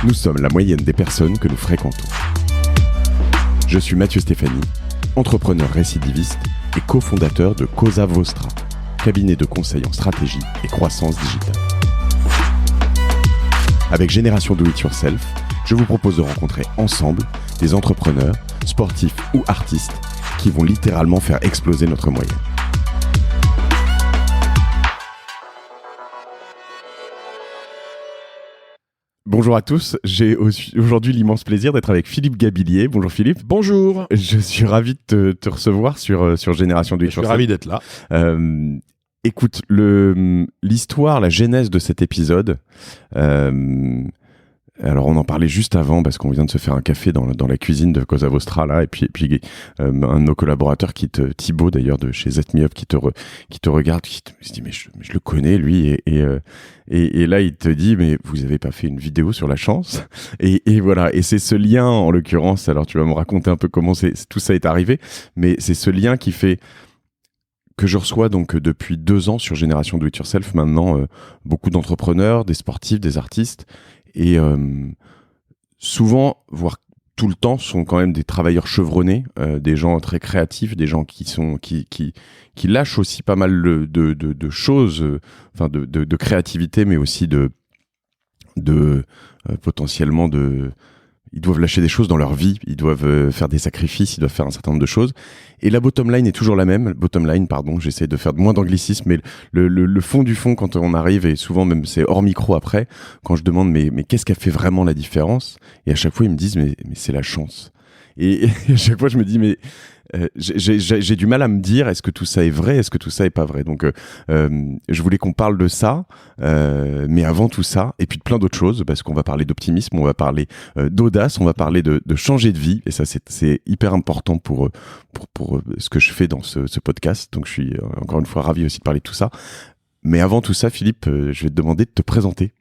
Nous sommes la moyenne des personnes que nous fréquentons. Je suis Mathieu Stéphanie, entrepreneur récidiviste et cofondateur de Cosa Vostra, cabinet de conseil en stratégie et croissance digitale. Avec Génération Do It Yourself, je vous propose de rencontrer ensemble des entrepreneurs, sportifs ou artistes qui vont littéralement faire exploser notre moyenne. Bonjour à tous, j'ai aujourd'hui l'immense plaisir d'être avec Philippe Gabillier. Bonjour Philippe. Bonjour. Je suis ravi de te recevoir sur Génération Do It Yourself. Je suis ravi d'être là. Écoute, l'histoire, la genèse de cet épisode, alors on en parlait juste avant parce qu'on vient de se faire un café dans la cuisine de Cosa Vostra là, et puis un de nos collaborateurs Thibaut d'ailleurs de chez ZetMeUp qui te regarde, qui se dit mais je le connais lui, et là il te dit mais vous avez pas fait une vidéo sur la chance, et voilà, et c'est ce lien en l'occurrence, alors tu vas me raconter un peu comment tout ça est arrivé, mais c'est ce lien qui fait que je reçois donc depuis 2 ans sur Génération Do It Yourself maintenant beaucoup d'entrepreneurs, des sportifs, des artistes. Et souvent, voire tout le temps, sont quand même des travailleurs chevronnés, des gens très créatifs, des gens qui lâchent aussi pas mal de choses, enfin de créativité, mais aussi potentiellement ils doivent lâcher des choses dans leur vie, ils doivent faire des sacrifices, ils doivent faire un certain nombre de choses. Et la bottom line est toujours la même. Bottom line, pardon, j'essaie de faire moins d'anglicisme, mais le fond du fond, quand on arrive, et souvent même c'est hors micro après, quand je demande mais qu'est-ce qui a fait vraiment la différence ? Et à chaque fois, ils me disent mais c'est la chance. Et à chaque fois, je me dis mais j'ai du mal à me dire est-ce que tout ça est vrai, est-ce que tout ça est pas vrai. Donc je voulais qu'on parle de ça, mais avant tout ça, et puis de plein d'autres choses, parce qu'on va parler d'optimisme, on va parler d'audace, on va parler de changer de vie, et ça c'est hyper important pour ce que je fais dans ce podcast. Donc je suis encore une fois ravi aussi de parler de tout ça. Mais avant tout ça, Philippe, je vais te demander de te présenter.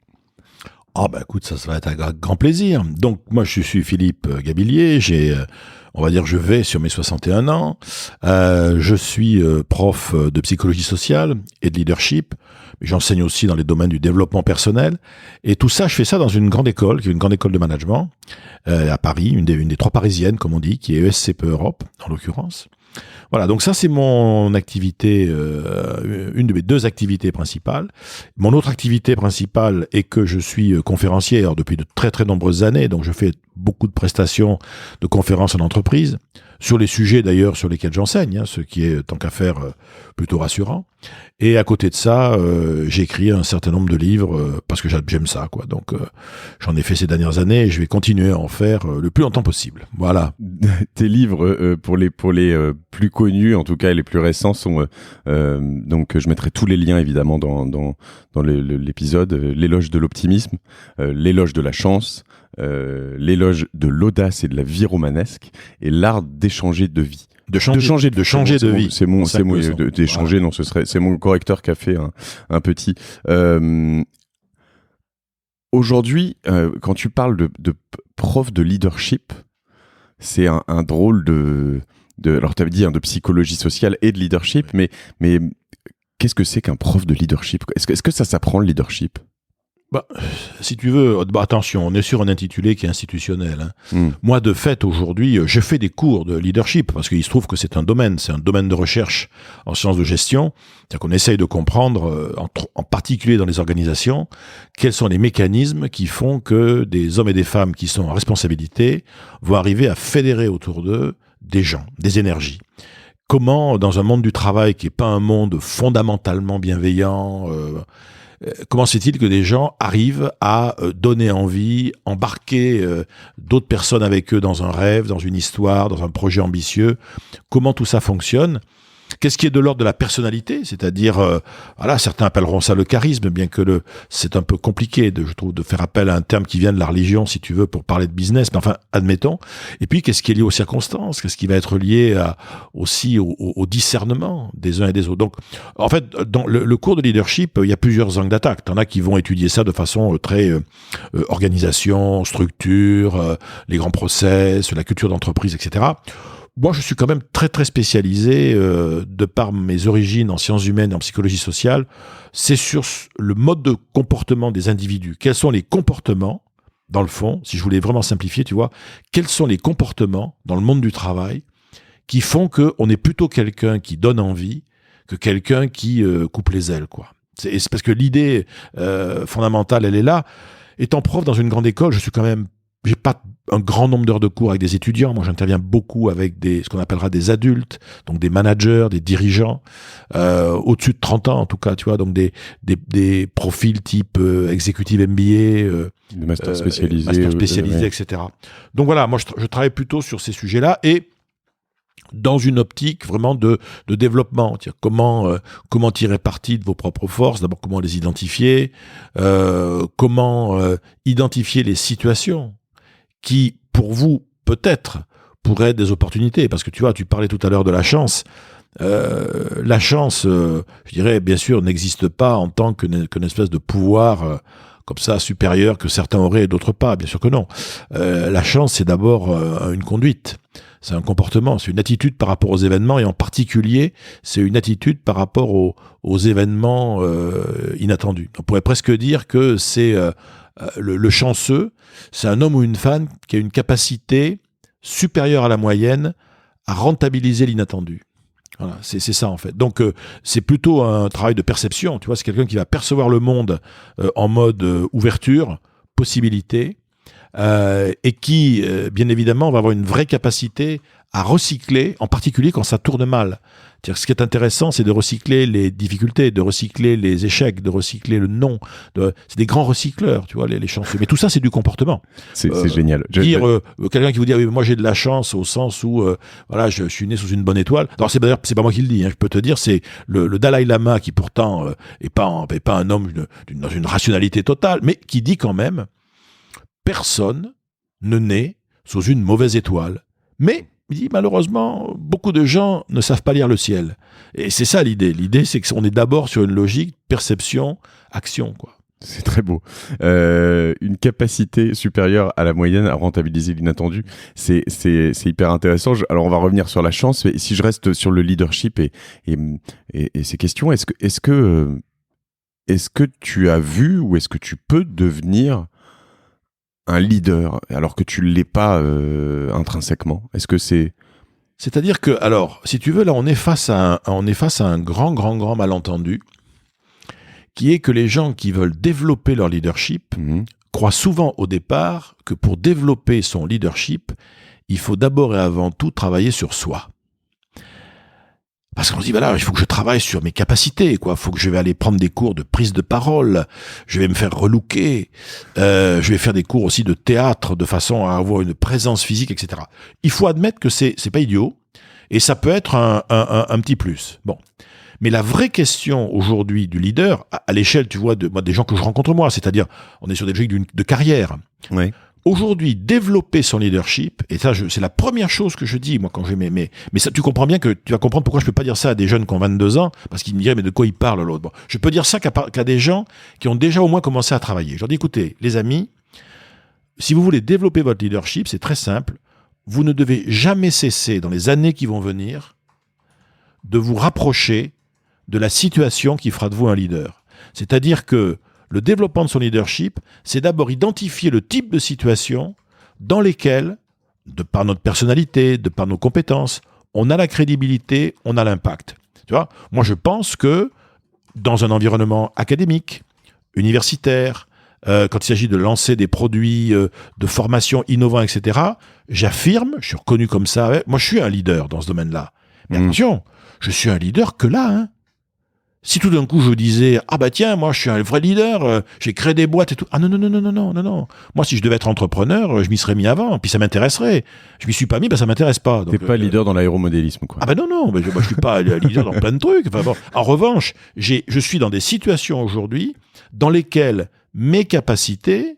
Ah bah écoute, ça va être un grand plaisir. Donc moi je suis Philippe Gabillier, je vais sur mes 61 ans. Je suis prof de psychologie sociale et de leadership. J'enseigne aussi dans les domaines du développement personnel. Et tout ça, je fais ça dans une grande école, qui est une grande école de management, à Paris, une des 3 parisiennes, comme on dit, qui est ESCP Europe, en l'occurrence. Voilà, donc ça c'est mon activité, une de mes 2 activités principales. Mon autre activité principale est que je suis conférencier depuis de très très nombreuses années, donc je fais beaucoup de prestations de conférences en entreprise, sur les sujets d'ailleurs sur lesquels j'enseigne, ce qui est tant qu'à faire plutôt rassurant. Et à côté de ça, j'écris un certain nombre de livres parce que j'aime ça, quoi. Donc j'en ai fait ces dernières années et je vais continuer à en faire le plus longtemps possible. Voilà. Tes livres, pour les plus connus, en tout cas les plus récents, sont donc je mettrai tous les liens évidemment dans l'épisode. L'éloge de l'optimisme, l'éloge de la chance, l'éloge de l'audace et de la vie romanesque, et l'art d'échanger de vie. De changer de vie. C'est mon d'échanger. Voilà. Non, c'est mon correcteur qui a fait un petit. Aujourd'hui, quand tu parles de prof de leadership, c'est un drôle de. Alors, tu avais dit de psychologie sociale et de leadership, mais qu'est-ce que c'est qu'un prof de leadership ? Est-ce que ça s'apprend le leadership ? Si tu veux, attention, on est sur un intitulé qui est institutionnel. Moi, de fait, aujourd'hui, je fais des cours de leadership parce qu'il se trouve que c'est un domaine de recherche en sciences de gestion. C'est-à-dire qu'on essaye de comprendre, en particulier dans les organisations, quels sont les mécanismes qui font que des hommes et des femmes qui sont en responsabilité vont arriver à fédérer autour d'eux des gens, des énergies. Comment, dans un monde du travail qui n'est pas un monde fondamentalement bienveillant, comment se fait-il que des gens arrivent à donner envie, embarquer d'autres personnes avec eux dans un rêve, dans une histoire, dans un projet ambitieux ? Comment tout ça fonctionne ? Qu'est-ce qui est de l'ordre de la personnalité ? C'est-à-dire, certains appelleront ça le charisme, bien que c'est un peu compliqué, je trouve, de faire appel à un terme qui vient de la religion, si tu veux, pour parler de business, mais enfin, admettons. Et puis, qu'est-ce qui est lié aux circonstances ? Qu'est-ce qui va être lié aussi au discernement des uns et des autres ? Donc, en fait, dans le cours de leadership, il y a plusieurs angles d'attaque. T'en as qui vont étudier ça de façon très organisation, structure, les grands process, la culture d'entreprise, etc. Moi, je suis quand même très très spécialisé, de par mes origines en sciences humaines et en psychologie sociale, c'est sur le mode de comportement des individus. Quels sont les comportements dans le fond, si je voulais vraiment simplifier, tu vois, quels sont les comportements dans le monde du travail qui font qu'on est plutôt quelqu'un qui donne envie que quelqu'un qui coupe les ailes, quoi. C'est parce que l'idée fondamentale, elle est là. Étant prof dans une grande école, j'ai pas un grand nombre d'heures de cours avec des étudiants. Moi, j'interviens beaucoup avec ce qu'on appellera des adultes, donc des managers, des dirigeants, au-dessus de 30 ans en tout cas, tu vois, donc des profils type executive MBA, des masters spécialisés, etc. Donc voilà, moi, je travaille plutôt sur ces sujets-là et dans une optique vraiment de développement. Comment tirer parti de vos propres forces, d'abord comment les identifier, comment identifier les situations qui, pour vous, peut-être, pourraient être des opportunités. Parce que tu vois, tu parlais tout à l'heure de la chance. La chance, je dirais, bien sûr, n'existe pas en tant qu'une espèce de pouvoir comme ça supérieur que certains auraient et d'autres pas. Bien sûr que non. La chance, c'est d'abord une conduite. C'est un comportement, c'est une attitude par rapport aux événements et en particulier, c'est une attitude par rapport aux événements inattendus. On pourrait presque dire que c'est le chanceux, c'est un homme ou une femme qui a une capacité supérieure à la moyenne à rentabiliser l'inattendu. Voilà, c'est ça en fait. Donc c'est plutôt un travail de perception, tu vois, c'est quelqu'un qui va percevoir le monde en mode ouverture, possibilité, et qui, bien évidemment, va avoir une vraie capacité à recycler, en particulier quand ça tourne mal. C'est-à-dire, ce qui est intéressant, c'est de recycler les difficultés, de recycler les échecs, de recycler le non. C'est des grands recycleurs, tu vois, les chanceux. Mais tout ça, c'est du comportement. C'est génial. Quelqu'un qui vous dit, oui, moi j'ai de la chance au sens où, voilà, je suis né sous une bonne étoile. Alors d'ailleurs, c'est pas moi qui le dis. Hein, je peux te dire, c'est le Dalai Lama qui pourtant est pas un homme dans une rationalité totale, mais qui dit quand même, personne ne naît sous une mauvaise étoile. Mais il dit, malheureusement, beaucoup de gens ne savent pas lire le ciel. Et c'est ça l'idée. L'idée, c'est qu'on est d'abord sur une logique perception, action, quoi. C'est très beau. Une capacité supérieure à la moyenne à rentabiliser l'inattendu, c'est hyper intéressant. Alors on va revenir sur la chance, mais si je reste sur le leadership et ces questions, est-ce que tu as vu ou est-ce que tu peux devenir un leader alors que tu l'es pas intrinsèquement? Est-ce que c'est... C'est-à-dire que, alors, si tu veux, là, on est face à un grand malentendu, qui est que les gens qui veulent développer leur leadership croient souvent au départ que pour développer son leadership, il faut d'abord et avant tout travailler sur soi. Parce qu'on se dit, voilà, il faut que je travaille sur mes capacités, quoi. Il faut que je vais aller prendre des cours de prise de parole, je vais me faire relooker, je vais faire des cours aussi de théâtre de façon à avoir une présence physique, etc. Il faut admettre que c'est pas idiot, et ça peut être un petit plus. Bon. Mais la vraie question aujourd'hui du leader, à l'échelle, tu vois, des gens que je rencontre moi, c'est-à-dire, on est sur des logiques de carrière. Oui. Aujourd'hui, développer son leadership, et ça, c'est la première chose que je dis, moi, quand j'ai mais ça, tu comprends bien que tu vas comprendre pourquoi je peux pas dire ça à des jeunes qui ont 22 ans, parce qu'ils me diraient, mais de quoi ils parlent, l'autre? Bon, je peux dire ça qu'à des gens qui ont déjà au moins commencé à travailler. Je leur dis, écoutez, les amis, si vous voulez développer votre leadership, c'est très simple. Vous ne devez jamais cesser, dans les années qui vont venir, de vous rapprocher de la situation qui fera de vous un leader. C'est-à-dire que le développement de son leadership, c'est d'abord identifier le type de situation dans lesquelles, de par notre personnalité, de par nos compétences, on a la crédibilité, on a l'impact. Tu vois, moi je pense que dans un environnement académique, universitaire, quand il s'agit de lancer des produits de formation innovants, etc., j'affirme, je suis reconnu comme ça, moi je suis un leader dans ce domaine-là. Mais attention, je suis un leader que là, hein. Si tout d'un coup je disais, ah bah tiens, moi je suis un vrai leader, j'ai créé des boîtes et tout. Ah non. Moi si je devais être entrepreneur, je m'y serais mis avant, puis ça m'intéresserait. Je m'y suis pas mis, bah ça m'intéresse pas. T'es pas leader dans l'aéromodélisme, quoi. Ah bah non, bah, je suis pas leader dans plein de trucs. Enfin, bon. En revanche, je suis dans des situations aujourd'hui dans lesquelles mes capacités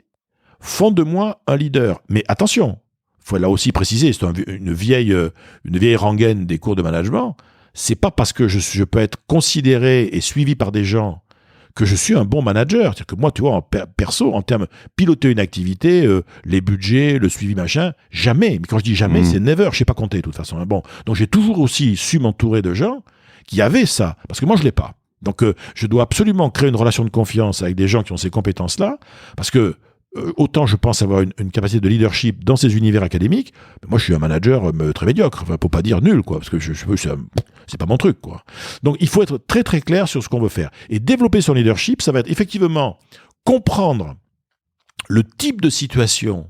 font de moi un leader. Mais attention, faut là aussi préciser, c'est une vieille rengaine des cours de management. C'est pas parce que je peux être considéré et suivi par des gens que je suis un bon manager. C'est-à-dire que moi, tu vois, en perso, en termes piloter une activité, les budgets, le suivi, machin, jamais. Mais quand je dis jamais, c'est never. Je sais pas compter, de toute façon. Bon. Donc, j'ai toujours aussi su m'entourer de gens qui avaient ça. Parce que moi, je l'ai pas. Donc, je dois absolument créer une relation de confiance avec des gens qui ont ces compétences-là. Parce que autant je pense avoir une capacité de leadership dans ces univers académiques, mais moi je suis un manager très médiocre, enfin pour pas dire nul, quoi, parce que c'est pas mon truc, quoi. Donc il faut être très très clair sur ce qu'on veut faire. Et développer son leadership, ça va être effectivement comprendre le type de situation,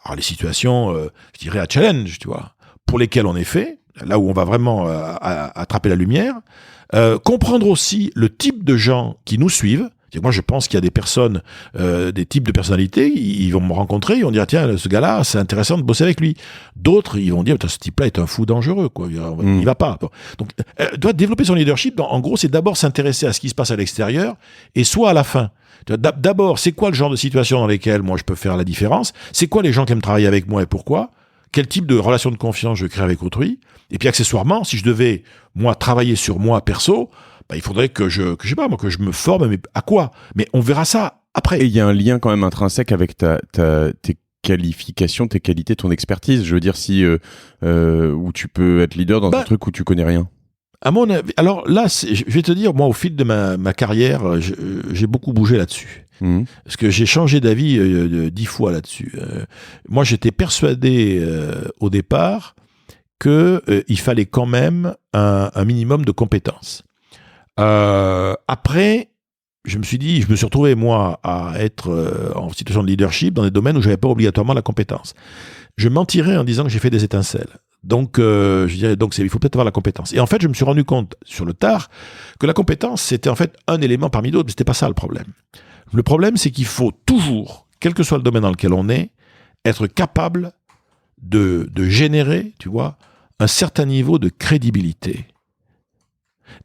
alors les situations, je dirais à challenge, tu vois, pour lesquelles on est fait, là où on va vraiment attraper la lumière, comprendre aussi le type de gens qui nous suivent. Moi, je pense qu'il y a des personnes, des types de personnalités, ils vont me rencontrer, ils vont dire, tiens, ce gars-là, c'est intéressant de bosser avec lui. D'autres, ils vont dire, ce type-là est un fou dangereux, quoi. Il va pas. Donc, doit développer son leadership. En gros, c'est d'abord s'intéresser à ce qui se passe à l'extérieur, et soit à la fin. D'abord, c'est quoi le genre de situation dans lesquelles moi je peux faire la différence? C'est quoi les gens qui aiment travailler avec moi et pourquoi? Quel type de relation de confiance je crée avec autrui? Et puis accessoirement, si je devais, moi, travailler sur moi perso, il faudrait que je sais pas, moi, que je me forme, mais à quoi? Mais on verra ça après. Et il y a un lien quand même intrinsèque avec tes qualifications, tes qualités, ton expertise. Je veux dire, si où tu peux être leader dans un truc où tu connais rien. À mon avis, alors là, je vais te dire, moi, au fil de ma carrière, j'ai beaucoup bougé là-dessus. Parce que j'ai changé d'avis 10 fois là-dessus. Moi, j'étais persuadé au départ qu'il fallait quand même un minimum de compétences. Après, je me suis retrouvé, moi, à être en situation de leadership dans des domaines où je n'avais pas obligatoirement la compétence. Je mentirais en disant que j'ai fait des étincelles. Donc, je dirais, il faut peut-être avoir la compétence. Et en fait, je me suis rendu compte sur le tard que la compétence, c'était en fait un élément parmi d'autres, mais c'était pas ça le problème. Le problème, c'est qu'il faut toujours, quel que soit le domaine dans lequel on est, être capable de générer, tu vois, un certain niveau de crédibilité.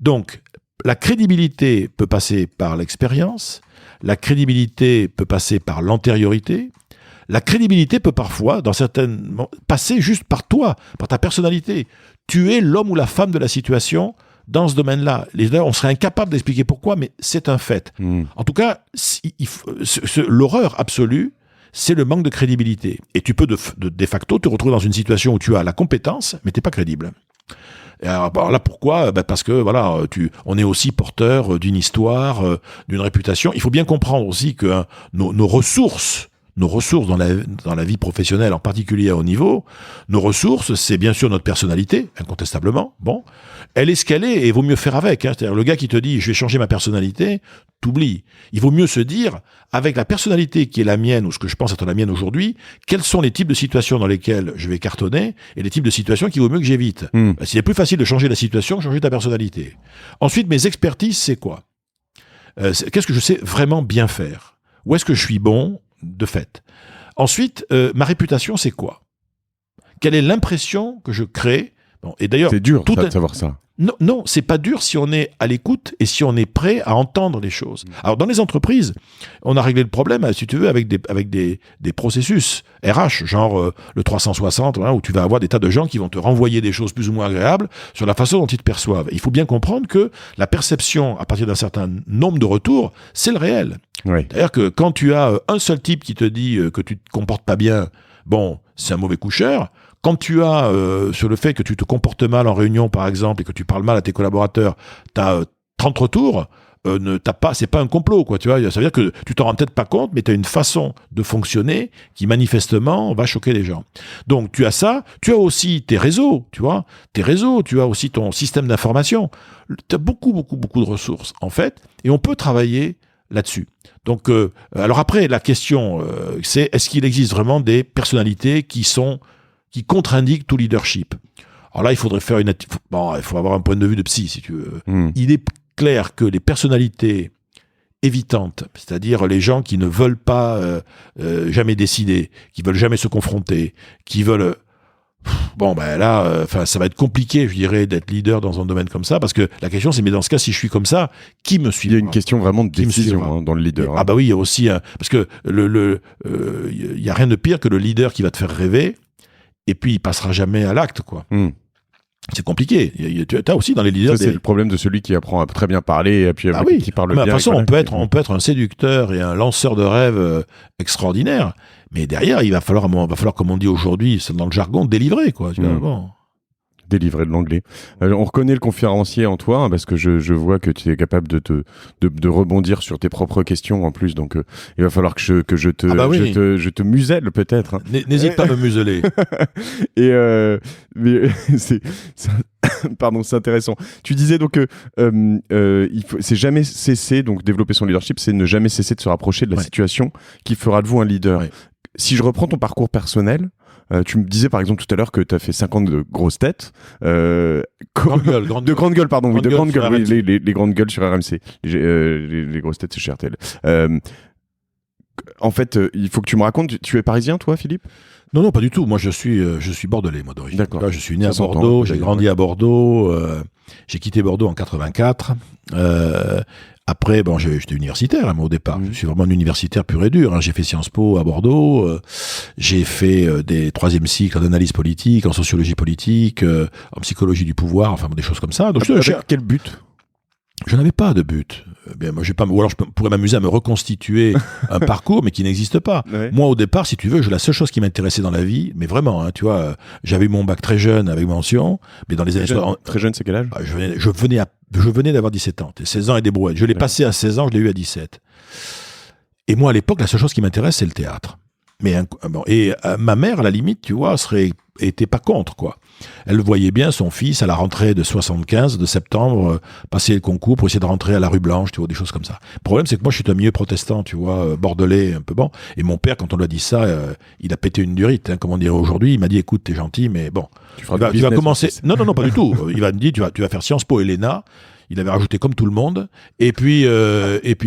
Donc, la crédibilité peut passer par l'expérience, la crédibilité peut passer par l'antériorité, la crédibilité peut parfois, dans certaines, passer juste par toi, par ta personnalité. Tu es l'homme ou la femme de la situation dans ce domaine-là. On serait incapable d'expliquer pourquoi, mais c'est un fait. En tout cas, l'horreur absolue, c'est le manque de crédibilité. Et tu peux de facto te retrouver dans une situation où tu as la compétence, mais tu n'es pas crédible. Et alors là, pourquoi? Parce que voilà, on est aussi porteur d'une histoire, d'une réputation. Il faut bien comprendre aussi que nos ressources dans la vie professionnelle, en particulier à haut niveau, nos ressources, c'est bien sûr notre personnalité, incontestablement. Bon, elle est ce qu'elle est et il vaut mieux faire avec. C'est-à-dire le gars qui te dit « je vais changer ma personnalité », t'oublies. Il vaut mieux se dire, avec la personnalité qui est la mienne ou ce que je pense être la mienne aujourd'hui, quels sont les types de situations dans lesquelles je vais cartonner et les types de situations qu'il vaut mieux que j'évite. S'il est plus facile de changer la situation que de changer ta personnalité. Ensuite, mes expertises, c'est quoi? Qu'est-ce que je sais vraiment bien faire? Où est-ce que je suis bon? De fait. Ensuite, ma réputation, c'est quoi? Quelle est l'impression que je crée? Et d'ailleurs, c'est dur de savoir ça. Non, c'est pas dur si on est à l'écoute et si on est prêt à entendre les choses. Alors, dans les entreprises, on a réglé le problème, si tu veux, avec des processus RH, genre le 360, où tu vas avoir des tas de gens qui vont te renvoyer des choses plus ou moins agréables sur la façon dont ils te perçoivent. Il faut bien comprendre que la perception, à partir d'un certain nombre de retours, c'est le réel. Oui. C'est-à-dire que quand tu as un seul type qui te dit que tu te comportes pas bien, bon, c'est un mauvais coucheur. Quand tu as, sur le fait que tu te comportes mal en réunion, par exemple, et que tu parles mal à tes collaborateurs, tu as 30 retours, c'est pas un complot, quoi, tu vois. Ça veut dire que tu t'en rends peut-être pas compte, mais tu as une façon de fonctionner qui, manifestement, va choquer les gens. Donc, tu as ça. Tu as aussi tes réseaux, tu vois. Tes réseaux, tu as aussi ton système d'information. Tu as beaucoup de ressources, en fait, et on peut travailler là-dessus. Donc, alors après, la question, c'est est-ce qu'il existe vraiment des personnalités qui contre-indiquent tout leadership? Alors là, il faudrait faire il faut avoir un point de vue de psy, si tu veux. Il est clair que les personnalités évitantes, c'est-à-dire les gens qui ne veulent pas jamais décider, qui veulent jamais se confronter, qui veulent... ça va être compliqué, je dirais, d'être leader dans un domaine comme ça, parce que la question, c'est, mais dans ce cas, si je suis comme ça, qui me suivra? Il y a une question vraiment de décision dans le leader. Ah bah oui, il y a aussi parce que il y a rien de pire que le leader qui va te faire rêver, et puis il passera jamais à l'acte, quoi. C'est compliqué. Tu as aussi dans les leaders... Ça, c'est le problème de celui qui apprend à très bien parler et puis qui parle bien. De toute façon, on peut être un séducteur et un lanceur de rêves extraordinaire, mais derrière, il va falloir, comme on dit aujourd'hui, c'est dans le jargon, délivrer, quoi. délivrer de l'anglais. On reconnaît le conférencier en toi, hein, parce que je vois que tu es capable de rebondir sur tes propres questions en plus. Donc, il va falloir que je te muselle peut-être. Hein. N'hésite pas à me museler. Et mais pardon, c'est intéressant. Tu disais donc que c'est jamais cesser, donc développer son leadership, c'est ne jamais cesser de se rapprocher de la situation qui fera de vous un leader. Ouais. Si je reprends ton parcours personnel, tu me disais par exemple tout à l'heure que tu as fait 50 de grosses têtes. Grande gueule, de grandes gueules, pardon. De grandes gueules, oui, les grandes gueules sur RMC. Les grosses têtes, c'est chez RTL. En fait, il faut que tu me racontes, tu es parisien toi, Philippe ? Non, pas du tout. Moi, je suis bordelais, moi, d'origine. D'accord. Là, je suis né à Bordeaux, j'ai grandi à Bordeaux, j'ai quitté Bordeaux en 84. Après, j'étais universitaire, moi, au départ. Je suis vraiment un universitaire pur et dur. Hein. J'ai fait Sciences Po à Bordeaux. J'ai fait des 3e cycles en analyse politique, en sociologie politique, en psychologie du pouvoir, enfin, des choses comme ça. Donc, quel but ? Je n'avais pas de but. Bien, moi, ou alors je pourrais m'amuser à me reconstituer un parcours, mais qui n'existe pas. Ouais. Moi, au départ, si tu veux, la seule chose qui m'intéressait dans la vie, mais vraiment, hein, tu vois, j'avais eu mon bac très jeune avec mention, mais dans les années... Très jeune, c'est quel âge ? Je venais d'avoir 17 ans, 16 ans et des brouettes. Je l'ai passé à 16 ans, je l'ai eu à 17. Et moi, à l'époque, la seule chose qui m'intéresse, c'est le théâtre. Ma mère, à la limite, tu vois, était pas contre, quoi. Elle voyait bien son fils à la rentrée de 75, de septembre, passer le concours pour essayer de rentrer à la rue Blanche, tu vois, des choses comme ça. Le problème, c'est que moi, je suis un milieu protestant, tu vois, bordelais, un peu bon. Et mon père, quand on lui a dit ça, il a pété une durite, hein, comme on dirait aujourd'hui. Il m'a dit, écoute, t'es gentil, mais bon. Tu vas commencer. Non, pas du tout. Il va me dire, tu vas faire Sciences Po et l'ENA. Il avait rajouté comme tout le monde. Et puis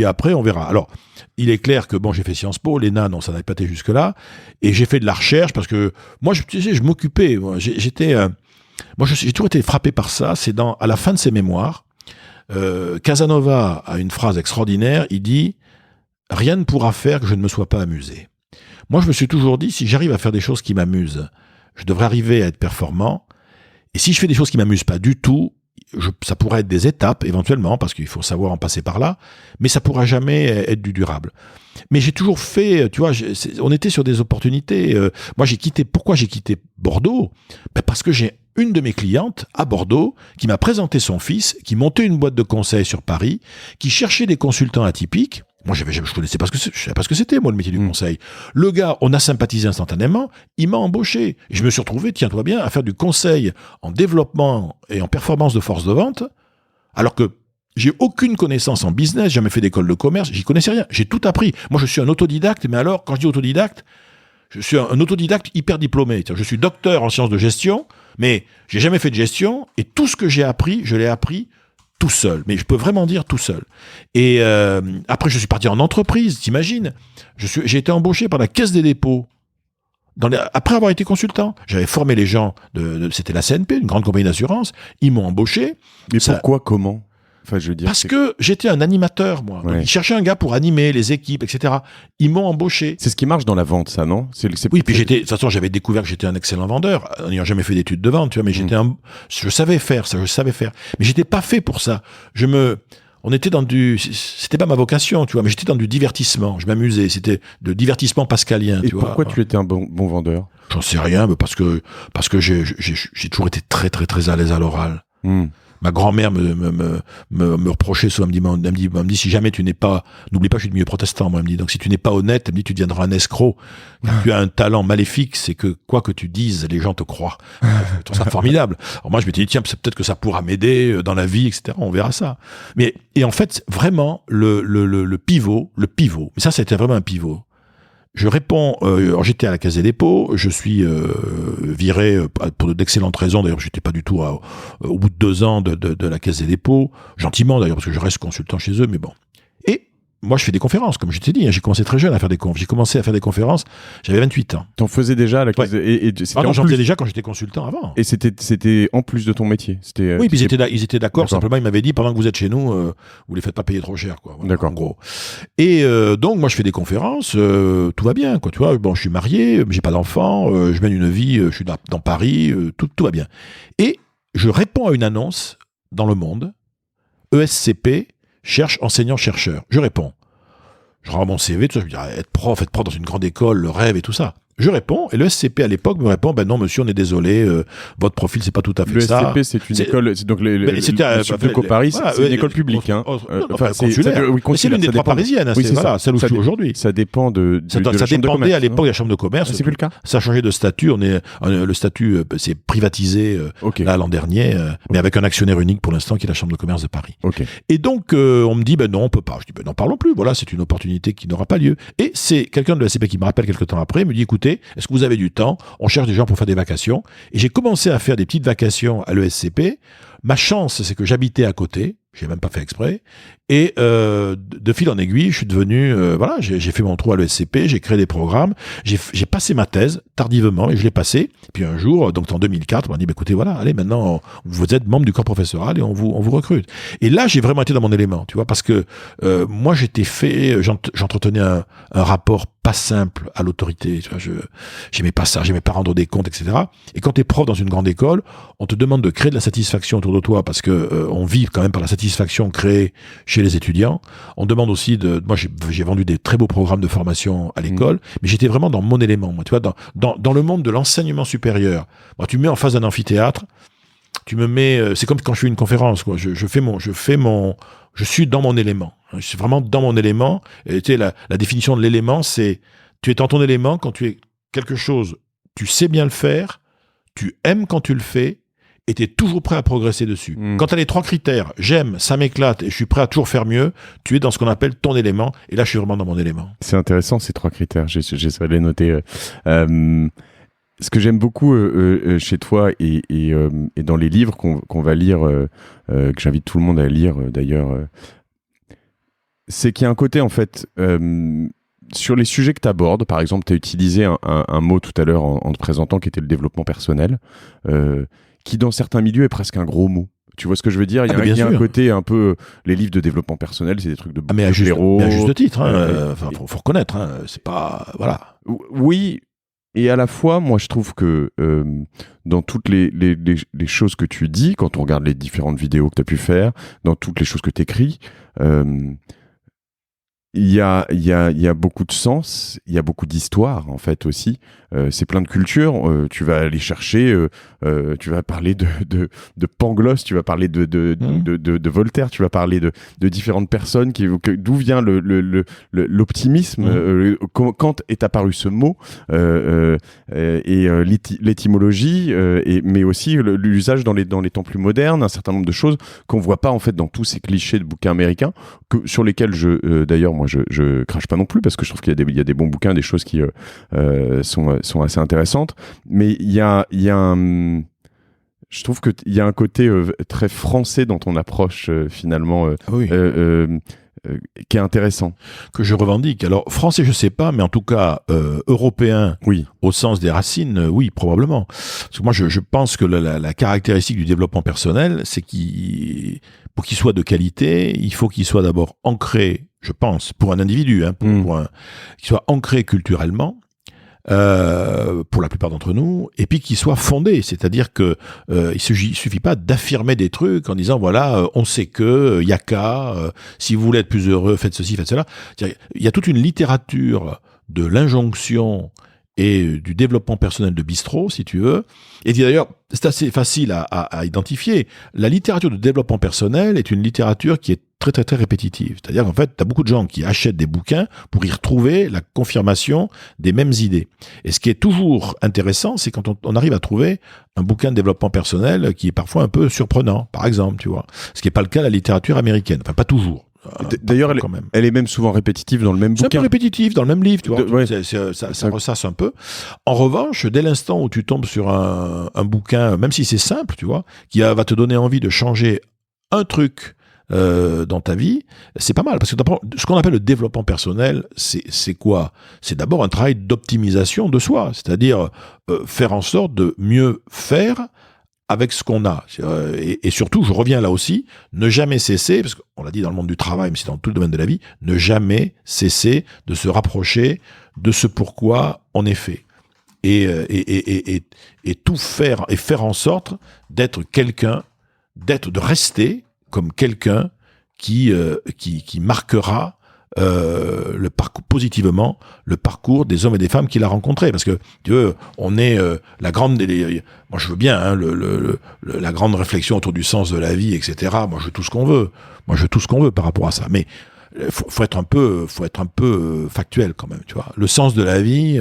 après, on verra. Alors, il est clair que j'ai fait Sciences Po, l'ENA, non, ça n'avait pas été jusque-là. Et j'ai fait de la recherche parce que moi, je m'occupais. J'ai toujours été frappé par ça. C'est à la fin de ses mémoires, Casanova a une phrase extraordinaire. Il dit « Rien ne pourra faire que je ne me sois pas amusé ». Moi, je me suis toujours dit, si j'arrive à faire des choses qui m'amusent, je devrais arriver à être performant. Et si je fais des choses qui m'amusent pas du tout, ça pourrait être des étapes, éventuellement, parce qu'il faut savoir en passer par là, mais ça pourra jamais être du durable. Mais j'ai toujours fait, tu vois, on était sur des opportunités. Moi, pourquoi j'ai quitté Bordeaux ? Parce que j'ai une de mes clientes à Bordeaux qui m'a présenté son fils, qui montait une boîte de conseil sur Paris, qui cherchait des consultants atypiques. Moi, je connaissais pas je savais pas ce que c'était, moi, le métier du conseil. Le gars, on a sympathisé instantanément, il m'a embauché. Et je me suis retrouvé, tiens-toi bien, à faire du conseil en développement et en performance de force de vente, alors que j'ai aucune connaissance en business, jamais fait d'école de commerce, j'y connaissais rien. J'ai tout appris. Moi, je suis un autodidacte, mais alors, quand je dis autodidacte, je suis un autodidacte hyper diplômé. Je suis docteur en sciences de gestion, mais j'ai jamais fait de gestion, et tout ce que j'ai appris, je l'ai appris tout seul, mais je peux vraiment dire tout seul. Et après, je suis parti en entreprise, t'imagines ? J'ai été embauché par la Caisse des dépôts. Après avoir été consultant, j'avais formé les gens, c'était la CNP, une grande compagnie d'assurance, ils m'ont embauché. Mais pourquoi, comment ? Enfin, je veux dire, parce que j'étais un animateur, moi. Ouais. Donc, ils cherchaient un gars pour animer les équipes, etc. Ils m'ont embauché. C'est ce qui marche dans la vente, ça, non ? Oui, puis de toute façon, j'avais découvert que j'étais un excellent vendeur, en n'ayant jamais fait d'études de vente, tu vois, mais je savais faire ça, Mais j'étais pas fait pour ça. On était c'était pas ma vocation, tu vois, mais j'étais dans du divertissement. Je m'amusais. C'était de divertissement pascalien, tu vois. Et pourquoi tu étais un bon vendeur ? J'en sais rien, mais parce que j'ai toujours été très, très, très à l'aise à l'oral. Ma grand-mère me reprochait souvent, elle me dit si jamais n'oublie pas, je suis de milieu protestant, moi, elle me dit, donc si tu n'es pas honnête, elle me dit, tu deviendras un escroc. Quand tu as un talent maléfique, c'est que quoi que tu dises, les gens te croient. Je trouve ça formidable. Alors moi, je m'étais dit, tiens, peut-être que ça pourra m'aider dans la vie, etc. On verra ça. Et en fait, vraiment, le pivot, mais ça a été vraiment un pivot. Je réponds, j'étais à la Caisse des dépôts, je suis viré pour d'excellentes raisons, d'ailleurs j'étais pas du tout au bout de 2 ans de la Caisse des dépôts, gentiment d'ailleurs parce que je reste consultant chez eux, mais bon. Et moi je fais des conférences, comme je t'ai dit, hein, j'ai commencé très jeune à faire des conférences, j'ai commencé à faire des conférences, j'avais 28 ans. T'en faisais déjà à la Caisse j'en faisais déjà quand j'étais consultant avant. Et c'était en plus de ton métier. Oui, puis ils étaient d'accord, simplement ils m'avaient dit, pendant que vous êtes chez nous, vous les faites pas payer trop cher, quoi. Voilà, d'accord. En gros. Et donc moi je fais des conférences, tout va bien, quoi, tu vois, je suis marié, j'ai pas d'enfant, je mène une vie, je suis dans Paris, tout va bien. Et je réponds à une annonce dans Le Monde, ESCP cherche enseignant-chercheur. Je réponds. Je rends mon CV, tout ça, je me dis, être prof dans une grande école, le rêve et tout ça. Je réponds, et le SCP à l'époque me répond, ben non monsieur, on est désolé, votre profil c'est pas tout à fait ça. Le SCP c'est une école, c'est donc le Sud Paris, c'est une école publique. C'est l'une des trois parisiennes, celle où je suis aujourd'hui. Ça dépend de ça dépendait à l'époque de la chambre de commerce. C'est plus le cas. Ça a changé de statut, le statut c'est privatisé là l'an dernier, mais avec un actionnaire unique pour l'instant qui est la chambre de commerce de Paris. Et donc on me dit, ben non, on peut pas. Je dis, ben non, parlons plus, voilà, c'est une opportunité qui n'aura pas lieu. Et c'est quelqu'un de la SCP qui me rappelle quelques temps après, me dit, écoutez, est-ce que vous avez du temps? On cherche des gens pour faire des vacations. Et j'ai commencé à faire des petites vacations à l'ESCP. Ma chance, c'est que j'habitais à côté. J'ai même pas fait exprès. Et de fil en aiguille, je suis devenu... j'ai fait mon trou à l'ESCP, j'ai créé des programmes, j'ai passé ma thèse tardivement, et je l'ai passée. Puis un jour, donc en 2004, on m'a dit, écoutez, voilà, allez, maintenant, vous êtes membre du corps professoral et on vous recrute. Et là, j'ai vraiment été dans mon élément, tu vois, parce que moi, j'entretenais un rapport pas simple à l'autorité. Tu vois, j'aimais pas ça, j'aimais pas rendre des comptes, etc. Et quand tu es prof dans une grande école, on te demande de créer de la satisfaction autour de toi, parce que on vit quand même par la satisfaction créée chez les étudiants. On demande aussi moi j'ai vendu des très beaux programmes de formation à l'école, mais j'étais vraiment dans mon élément, moi, tu vois, dans le monde de l'enseignement supérieur. Moi, tu me mets en face d'un amphithéâtre, tu me mets, c'est comme quand je fais une conférence, quoi. Je suis dans mon élément. Je suis vraiment dans mon élément. Et tu sais, la définition de l'élément, c'est, tu es dans ton élément quand tu es quelque chose, tu sais bien le faire, tu aimes quand tu le fais, et tu es toujours prêt à progresser dessus. Quand tu as les trois critères, j'aime, ça m'éclate, et je suis prêt à toujours faire mieux, tu es dans ce qu'on appelle ton élément, et là, je suis vraiment dans mon élément. C'est intéressant, ces trois critères. J'essaie de les noter. Ce que j'aime beaucoup chez toi et dans les livres qu'on va lire, que j'invite tout le monde à lire d'ailleurs, c'est qu'il y a un côté, en fait, sur les sujets que tu abordes. Par exemple, tu as utilisé un mot tout à l'heure en te présentant, qui était le développement personnel, qui dans certains milieux est presque un gros mot. Tu vois ce que je veux dire? Il y a un côté un peu... Les livres de développement personnel, c'est des trucs de mais à juste titre, faut reconnaître, c'est pas... Voilà. Oui, et à la fois, moi, je trouve que dans toutes les choses que tu dis, quand on regarde les différentes vidéos que tu as pu faire, dans toutes les choses que tu écris, il y a beaucoup de sens, il y a beaucoup d'histoire, en fait, aussi. C'est plein de cultures. Tu vas aller chercher, tu vas parler de Pangloss, tu vas parler de Voltaire, tu vas parler de différentes personnes, d'où vient l'optimisme, quand est apparu ce mot, et l'étymologie, mais aussi l'usage dans les temps plus modernes, un certain nombre de choses qu'on voit pas, en fait, dans tous ces clichés de bouquins américains, sur lesquels d'ailleurs, moi, je crache pas non plus, parce que je trouve qu'il y a des bons bouquins, des choses qui sont assez intéressantes, mais je trouve qu'il y a un côté très français dans ton approche, finalement, qui est intéressant. Que je revendique. Alors, français, je sais pas, mais en tout cas, européen, oui, au sens des racines, oui, probablement. Parce que moi, je pense que la caractéristique du développement personnel, c'est pour qu'il soit de qualité, il faut qu'il soit d'abord ancré, je pense, pour un individu, qu'il soit ancré culturellement, pour la plupart d'entre nous, et puis qu'il soit fondé, c'est-à-dire que il suffit pas d'affirmer des trucs en disant voilà, on sait que y a qu'à, si vous voulez être plus heureux, faites ceci, faites cela. Il y a toute une littérature de l'injonction et du développement personnel de bistrot, si tu veux. Et d'ailleurs, c'est assez facile à identifier. La littérature de développement personnel est une littérature qui est très très très répétitive. C'est-à-dire qu'en fait, tu as beaucoup de gens qui achètent des bouquins pour y retrouver la confirmation des mêmes idées. Et ce qui est toujours intéressant, c'est quand on arrive à trouver un bouquin de développement personnel qui est parfois un peu surprenant, par exemple, tu vois. Ce qui n'est pas le cas de la littérature américaine. Enfin, pas toujours. D'ailleurs, elle est même souvent répétitive dans le même bouquin. C'est un peu répétitif dans le même livre, tu vois. Ça ressasse un peu. En revanche, dès l'instant où tu tombes sur un bouquin, même si c'est simple, tu vois, qui va te donner envie de changer un truc dans ta vie, c'est pas mal. Parce que ce qu'on appelle le développement personnel, c'est quoi? C'est d'abord un travail d'optimisation de soi. C'est-à-dire faire en sorte de mieux faire avec ce qu'on a. Et surtout, je reviens là aussi, ne jamais cesser, parce qu'on l'a dit dans le monde du travail, mais c'est dans tout le domaine de la vie, ne jamais cesser de se rapprocher de ce pourquoi on est fait. Et tout faire, et faire en sorte d'être quelqu'un, de rester comme quelqu'un qui marquera positivement le parcours des hommes et des femmes qu'il a rencontrés. Parce que, tu veux, on est la grande... moi, je veux bien hein, la grande réflexion autour du sens de la vie, etc. Moi, je veux tout ce qu'on veut. Moi, je veux tout ce qu'on veut par rapport à ça. Mais faut être un peu factuel quand même, tu vois. Le sens de la vie,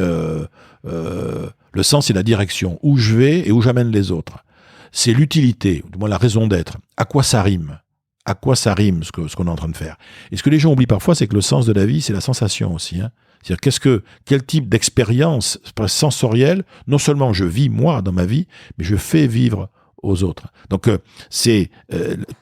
le sens, c'est la direction. Où je vais et où j'amène les autres. C'est l'utilité, ou du moins la raison d'être. À quoi ça rime ? À quoi ça rime ce qu'on est en train de faire. Et ce que les gens oublient parfois, c'est que le sens de la vie, c'est la sensation aussi. Hein. C'est-à-dire quel type d'expérience sensorielle, non seulement je vis moi dans ma vie, mais je fais vivre aux autres. Donc c'est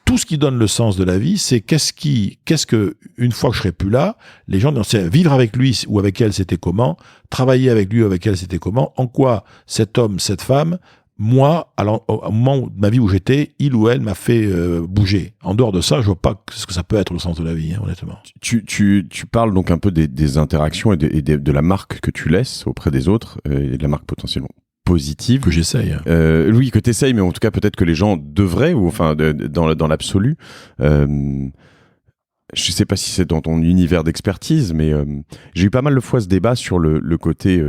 tout ce qui donne le sens de la vie, c'est qu'est-ce que une fois que je serai plus là, les gens c'est vivre avec lui ou avec elle, c'était comment, travailler avec lui ou avec elle, c'était comment, en quoi cet homme, cette femme, moi, au moment de ma vie où j'étais, il ou elle m'a fait bouger. En dehors de ça, je vois pas ce que ça peut être le sens de la vie, hein, honnêtement. Tu parles donc un peu des interactions et de la marque que tu laisses auprès des autres, et de la marque potentiellement positive. Que j'essaye. Oui, que tu essayes, mais en tout cas, peut-être que les gens devraient, ou enfin, dans l'absolu. Je sais pas si c'est dans ton univers d'expertise, mais j'ai eu pas mal de fois ce débat sur le côté...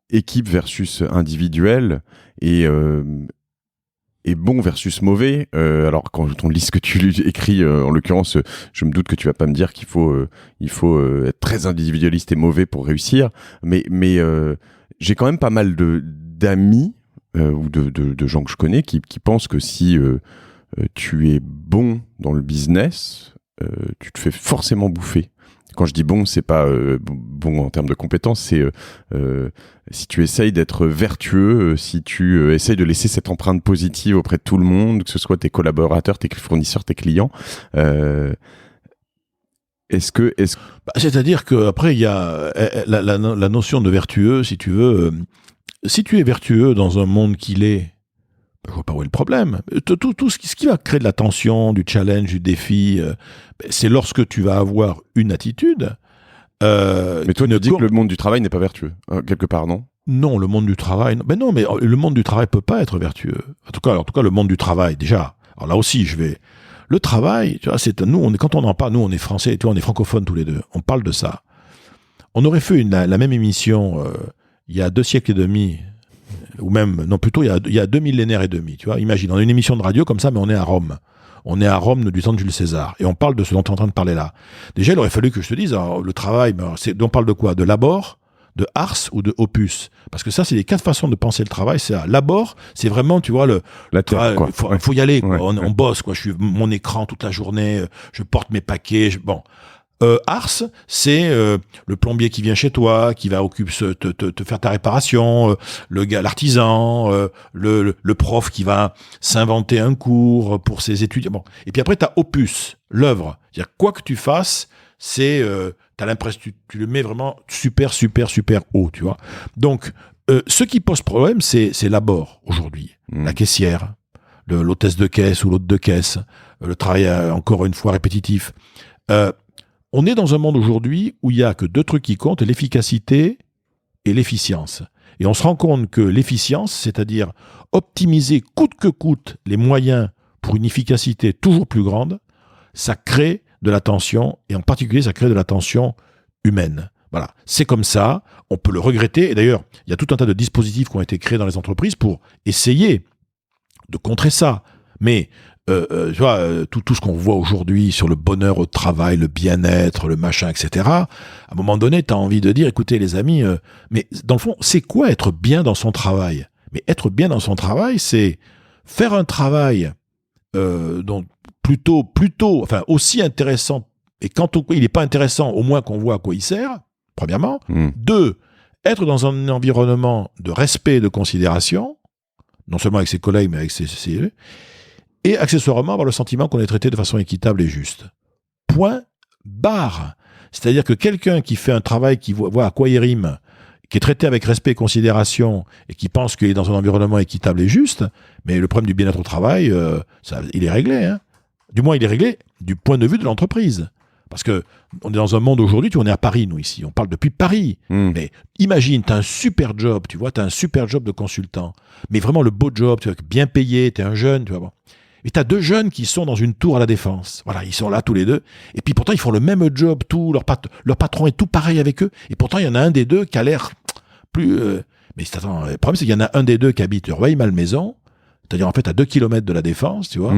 équipe versus individuel et bon versus mauvais. Alors quand on lit ce que tu écris, en l'occurrence, je me doute que tu vas pas me dire qu'il faut être très individualiste et mauvais pour réussir. Mais j'ai quand même pas mal d'amis ou de gens que je connais qui pensent que si tu es bon dans le business, tu te fais forcément bouffer. Quand je dis bon, c'est pas bon en termes de compétences, c'est si tu essayes d'être vertueux, si tu essayes de laisser cette empreinte positive auprès de tout le monde, que ce soit tes collaborateurs, tes fournisseurs, tes clients. C'est-à-dire qu'après, il y a la notion de vertueux, si tu veux. Si tu es vertueux dans un monde qu'il est, je vois pas où est le problème. Tout ce qui va créer de la tension, du challenge, du défi, c'est lorsque tu vas avoir une attitude. Mais toi, tu dis que le monde du travail n'est pas vertueux, quelque part, non ? Non, le monde du travail. Mais non, mais le monde du travail peut pas être vertueux. En tout cas, le monde du travail, déjà. Alors là aussi, le travail, tu vois, quand on en parle, nous, on est français, tu vois, on est francophones tous les deux. On parle de ça. On aurait fait la même émission il y a 2 siècles et demi. Ou même, non, plutôt, il y a 2 millénaires et demi, tu vois. Imagine, on a une émission de radio comme ça, mais on est à Rome. On est à Rome du temps de Jules César. Et on parle de ce dont tu es en train de parler là. Déjà, il aurait fallu que je te dise, alors, le travail, on parle de quoi ? De labor, de ars ou de opus ? Parce que ça, c'est les 4 façons de penser le travail. C'est labor, c'est vraiment, tu vois, il faut y aller, quoi. Ouais, on bosse, quoi. Je suis mon écran toute la journée, je porte mes paquets, bon. Ars, c'est le plombier qui vient chez toi, qui va te faire ta réparation, l'artisan, le prof qui va s'inventer un cours pour ses étudiants. Bon. Et puis après, t'as opus, l'œuvre. C'est-à-dire, quoi que tu fasses, c'est, t'as l'impression, tu le mets vraiment super, super, super haut, tu vois. Donc, ce qui pose problème, c'est l'abord, aujourd'hui. La caissière, l'hôtesse de caisse ou l'hôte de caisse, le travail, encore une fois, répétitif. On est dans un monde aujourd'hui où il n'y a que 2 trucs qui comptent, l'efficacité et l'efficience. Et on se rend compte que l'efficience, c'est-à-dire optimiser coûte que coûte les moyens pour une efficacité toujours plus grande, ça crée de la tension, et en particulier, ça crée de la tension humaine. Voilà, c'est comme ça, on peut le regretter, et d'ailleurs, il y a tout un tas de dispositifs qui ont été créés dans les entreprises pour essayer de contrer ça. Mais tu vois, tout ce qu'on voit aujourd'hui sur le bonheur au travail, le bien-être, le machin, etc., à un moment donné, tu as envie de dire, écoutez les amis, mais dans le fond, c'est quoi être bien dans son travail ? Mais être bien dans son travail, c'est faire un travail donc plutôt, enfin aussi intéressant, et quand il n'est pas intéressant, au moins qu'on voit à quoi il sert, premièrement. 2, être dans un environnement de respect et de considération, non seulement avec ses collègues, mais avec ses et accessoirement avoir le sentiment qu'on est traité de façon équitable et juste. Point barre. C'est-à-dire que quelqu'un qui fait un travail qui voit à quoi il rime, qui est traité avec respect et considération, et qui pense qu'il est dans un environnement équitable et juste, mais le problème du bien-être au travail, il est réglé. Hein. Du moins, il est réglé du point de vue de l'entreprise. Parce que on est dans un monde aujourd'hui, on est à Paris, nous, ici. On parle depuis Paris. Mais imagine, tu as un super job, tu vois, tu as un super job de consultant. Mais vraiment le beau job, tu vois, bien payé, tu es un jeune, tu vois. Bon. Et tu as 2 jeunes qui sont dans une tour à la Défense. Voilà, ils sont là tous les 2. Et puis pourtant, ils font le même job, tout. Leur patron est tout pareil avec eux. Et pourtant, il y en a un des 2 qui a l'air plus... Mais attends, le problème, c'est qu'il y en a un des 2 qui habite Rueil-Malmaison, c'est-à-dire en fait à 2 kilomètres de la Défense, tu vois,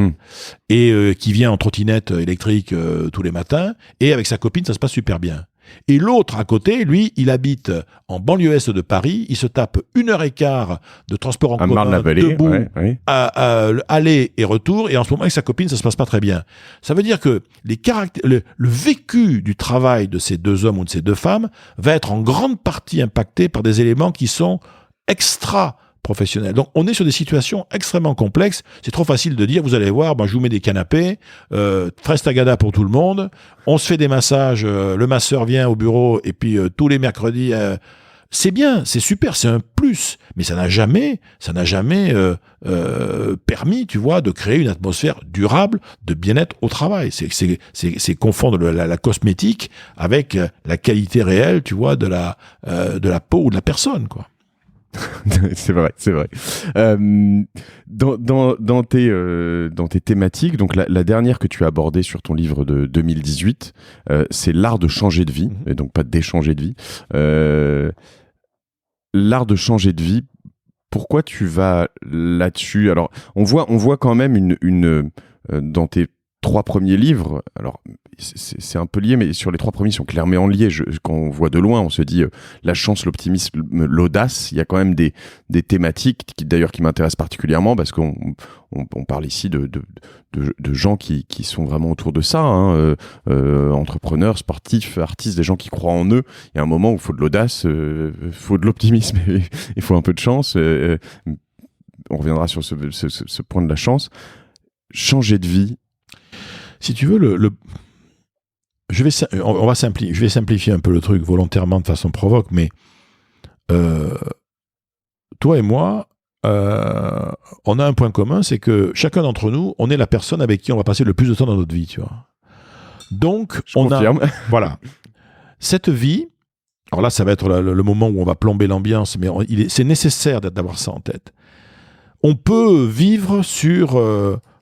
et qui vient en trottinette électrique tous les matins, et avec sa copine, ça se passe super bien. Et l'autre à côté, lui, il habite en banlieue est de Paris, il se tape 1h15 de transport en commun debout, à aller et retour, et en ce moment avec sa copine, ça se passe pas très bien. Ça veut dire que le vécu du travail de ces 2 hommes ou de ces 2 femmes va être en grande partie impacté par des éléments qui sont extra-professionnels. Donc on est sur des situations extrêmement complexes. C'est trop facile de dire, vous allez voir, je vous mets des canapés, Frestagada pour tout le monde, on se fait des massages, le masseur vient au bureau, et puis tous les mercredis, c'est bien, c'est super, c'est un plus, mais ça n'a jamais permis, tu vois, de créer une atmosphère durable de bien-être au travail. C'est confondre la cosmétique avec la qualité réelle, tu vois, de la peau ou de la personne, quoi. C'est vrai. Dans tes thématiques, donc la dernière que tu as abordée sur ton livre de 2018, c'est l'art de changer de vie, et donc pas d'échanger de vie. L'art de changer de vie, pourquoi tu vas là-dessus? Alors, on voit quand même dans tes 3 premiers livres, alors c'est un peu lié, mais sur les 3 premiers, ils sont clairement liés. Quand on voit de loin, on se dit la chance, l'optimisme, l'audace. Il y a quand même des thématiques qui m'intéressent particulièrement, parce qu'on parle ici de gens qui sont vraiment autour de ça, entrepreneurs, sportifs, artistes, des gens qui croient en eux. Il y a un moment où il faut de l'audace, il faut de l'optimisme, il faut un peu de chance. On reviendra sur ce point de la chance. Changer de vie. Si tu veux, je vais simplifier un peu le truc volontairement de façon provoque, mais toi et moi, on a un point commun, c'est que chacun d'entre nous, on est la personne avec qui on va passer le plus de temps dans notre vie, tu vois. Donc, voilà. Cette vie, alors là, ça va être le moment où on va plomber l'ambiance, mais c'est nécessaire d'avoir ça en tête. On peut vivre sur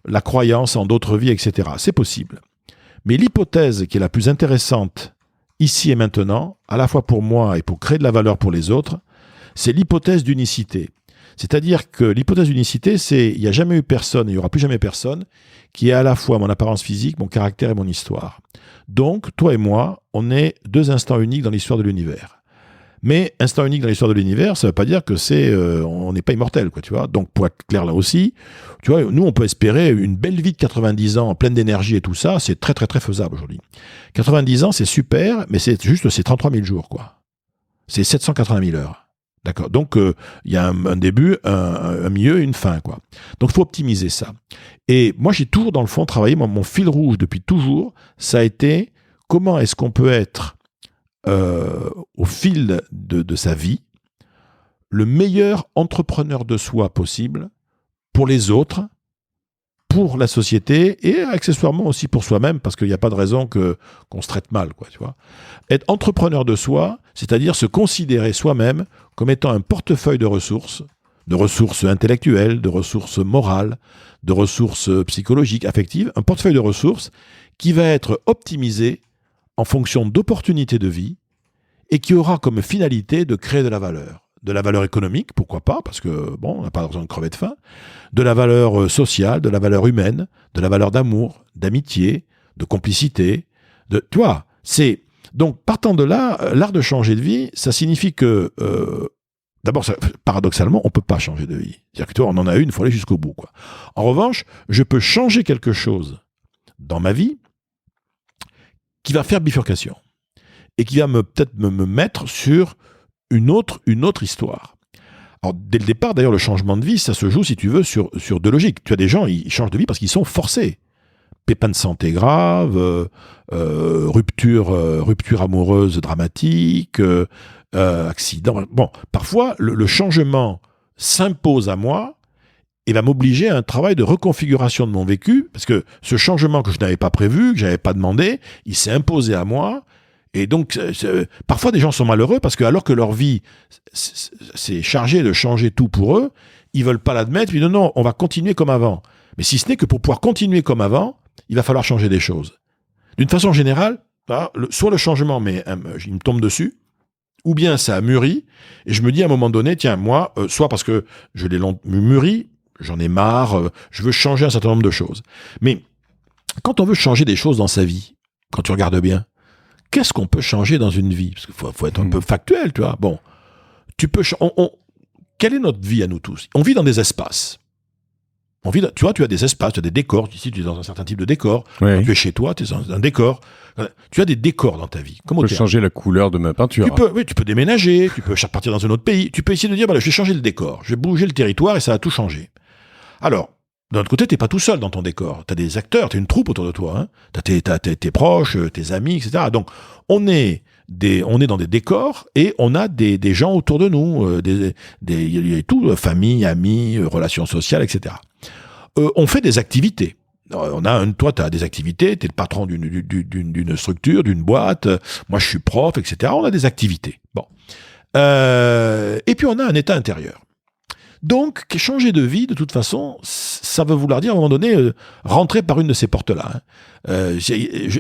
la croyance en d'autres vies, etc. C'est possible. Mais l'hypothèse qui est la plus intéressante ici et maintenant, à la fois pour moi et pour créer de la valeur pour les autres, c'est l'hypothèse d'unicité. C'est-à-dire que l'hypothèse d'unicité, c'est il n'y a jamais eu personne, et il n'y aura plus jamais personne, qui ait à la fois mon apparence physique, mon caractère et mon histoire. Donc, toi et moi, on est 2 instants uniques dans l'histoire de l'univers. Mais instant unique dans l'histoire de l'univers, ça ne veut pas dire que on n'est pas immortel, quoi, tu vois. Donc, pour être clair là aussi, tu vois, nous, on peut espérer une belle vie de 90 ans, pleine d'énergie et tout ça, c'est très, très, très faisable aujourd'hui. 90 ans, c'est super, mais c'est 33 000 jours, quoi. C'est 780 000 heures. D'accord. Donc, il y a un début, un milieu et une fin, quoi. Donc, il faut optimiser ça. Et moi, j'ai toujours, dans le fond, travaillé, mon fil rouge depuis toujours, ça a été comment est-ce qu'on peut être au fil de sa vie, le meilleur entrepreneur de soi possible pour les autres, pour la société et accessoirement aussi pour soi-même, parce qu'il n'y a pas de raison qu'on se traite mal, quoi, tu vois. Être entrepreneur de soi, c'est-à-dire se considérer soi-même comme étant un portefeuille de ressources intellectuelles, de ressources morales, de ressources psychologiques, affectives, un portefeuille de ressources qui va être optimisé en fonction d'opportunités de vie et qui aura comme finalité de créer de la valeur économique, pourquoi pas, parce que bon, on n'a pas besoin de crever de faim, de la valeur sociale, de la valeur humaine, de la valeur d'amour, d'amitié, de complicité, tu vois, donc partant de là, l'art de changer de vie, ça signifie que d'abord, paradoxalement, on peut pas changer de vie. C'est-à-dire que toi, on en a une, il faut aller jusqu'au bout, quoi. En revanche, je peux changer quelque chose dans ma vie qui va faire bifurcation et qui va peut-être me mettre sur une autre histoire. Alors, dès le départ, d'ailleurs, le changement de vie, ça se joue, si tu veux, sur 2 logiques. Tu as des gens, ils changent de vie parce qu'ils sont forcés. Pépins de santé grave, rupture amoureuse dramatique, accident. Bon, parfois, le changement s'impose à moi et va m'obliger à un travail de reconfiguration de mon vécu, parce que ce changement que je n'avais pas prévu, que je n'avais pas demandé, il s'est imposé à moi. Et donc, parfois, des gens sont malheureux parce que, alors que leur vie s'est chargée de changer tout pour eux, ils veulent pas l'admettre. Ils disent non, on va continuer comme avant. Mais si ce n'est que pour pouvoir continuer comme avant, il va falloir changer des choses. D'une façon générale, soit le changement, il me tombe dessus, ou bien ça a mûri, et je me dis à un moment donné, tiens, moi, soit parce que je l'ai mûri, j'en ai marre, je veux changer un certain nombre de choses. Mais quand on veut changer des choses dans sa vie, quand tu regardes bien, qu'est-ce qu'on peut changer dans une vie? Parce qu'il faut être un peu factuel, tu vois. Bon, quelle est notre vie à nous tous? On vit dans des espaces. Tu vois, tu as des espaces, tu as des décors. Ici, tu es dans un certain type de décor. Ouais. Quand tu es chez toi, tu es dans un décor. Tu as des décors dans ta vie. Je peux changer la couleur de ma peinture. Tu peux déménager, tu peux partir dans un autre pays. Tu peux essayer de dire, je vais changer le décor. Je vais bouger le territoire et ça va tout changer. Alors, d'un autre côté, tu n'es pas tout seul dans ton décor. Tu as des acteurs, tu as une troupe autour de toi. Hein. Tu as tes proches, tes amis, etc. Donc, on est dans des décors et on a des gens autour de nous. Il y a tout, famille, amis, relations sociales, etc. On fait des activités. Toi, tu as des activités, tu es le patron d'une structure, d'une boîte, moi je suis prof, etc. On a des activités. Bon. Et puis on a un état intérieur. Donc, changer de vie, de toute façon, ça veut vouloir dire, à un moment donné, rentrer par une de ces portes-là. Hein.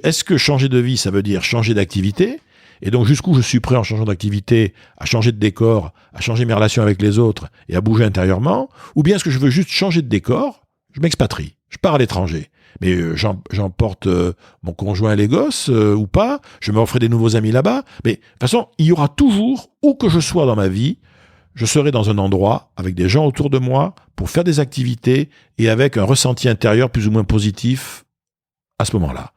Est-ce que changer de vie, ça veut dire changer d'activité ? Et donc, jusqu'où je suis prêt en changeant d'activité, à changer de décor, à changer mes relations avec les autres et à bouger intérieurement ? Ou bien est-ce que je veux juste changer de décor ? Je m'expatrie, je pars à l'étranger. Mais j'emporte mon conjoint et les gosses ou pas, je me referai des nouveaux amis là-bas. Mais de toute façon, il y aura toujours, où que je sois dans ma vie, je serai dans un endroit avec des gens autour de moi pour faire des activités et avec un ressenti intérieur plus ou moins positif à ce moment-là.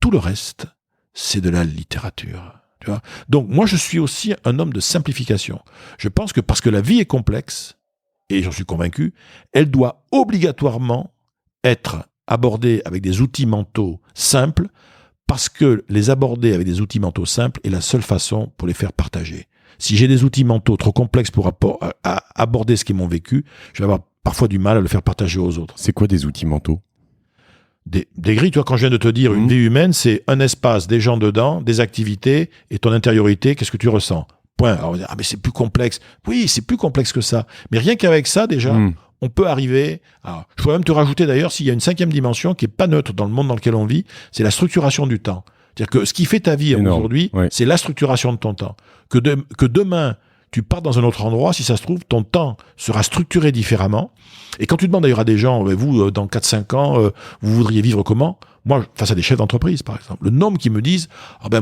Tout le reste, c'est de la littérature. Tu vois ? Donc moi, je suis aussi un homme de simplification. Je pense que parce que la vie est complexe, et j'en suis convaincu, elle doit obligatoirement être abordée avec des outils mentaux simples, parce que les aborder avec des outils mentaux simples est la seule façon pour les faire partager. Si j'ai des outils mentaux trop complexes pour aborder ce qui est mon vécu, je vais avoir parfois du mal à le faire partager aux autres. C'est quoi des outils mentaux ? Des grilles, tu vois, quand je viens de te dire, une vie humaine, c'est un espace, des gens dedans, des activités, et ton intériorité, qu'est-ce que tu ressens ? Point. Alors on va dire, mais c'est plus complexe. Oui, c'est plus complexe que ça. Mais rien qu'avec ça, déjà, on peut arriver. Alors, je pourrais même te rajouter d'ailleurs, s'il y a une 5e dimension qui est pas neutre dans le monde dans lequel on vit, c'est la structuration du temps. C'est-à-dire que ce qui fait ta vie aujourd'hui, c'est la structuration de ton temps. Que demain, tu pars dans un autre endroit, si ça se trouve, ton temps sera structuré différemment. Et quand tu demandes d'ailleurs à des gens, vous, dans 4-5 ans, vous voudriez vivre comment ? Moi, face à des chefs d'entreprise, par exemple, le nombre qui me disent,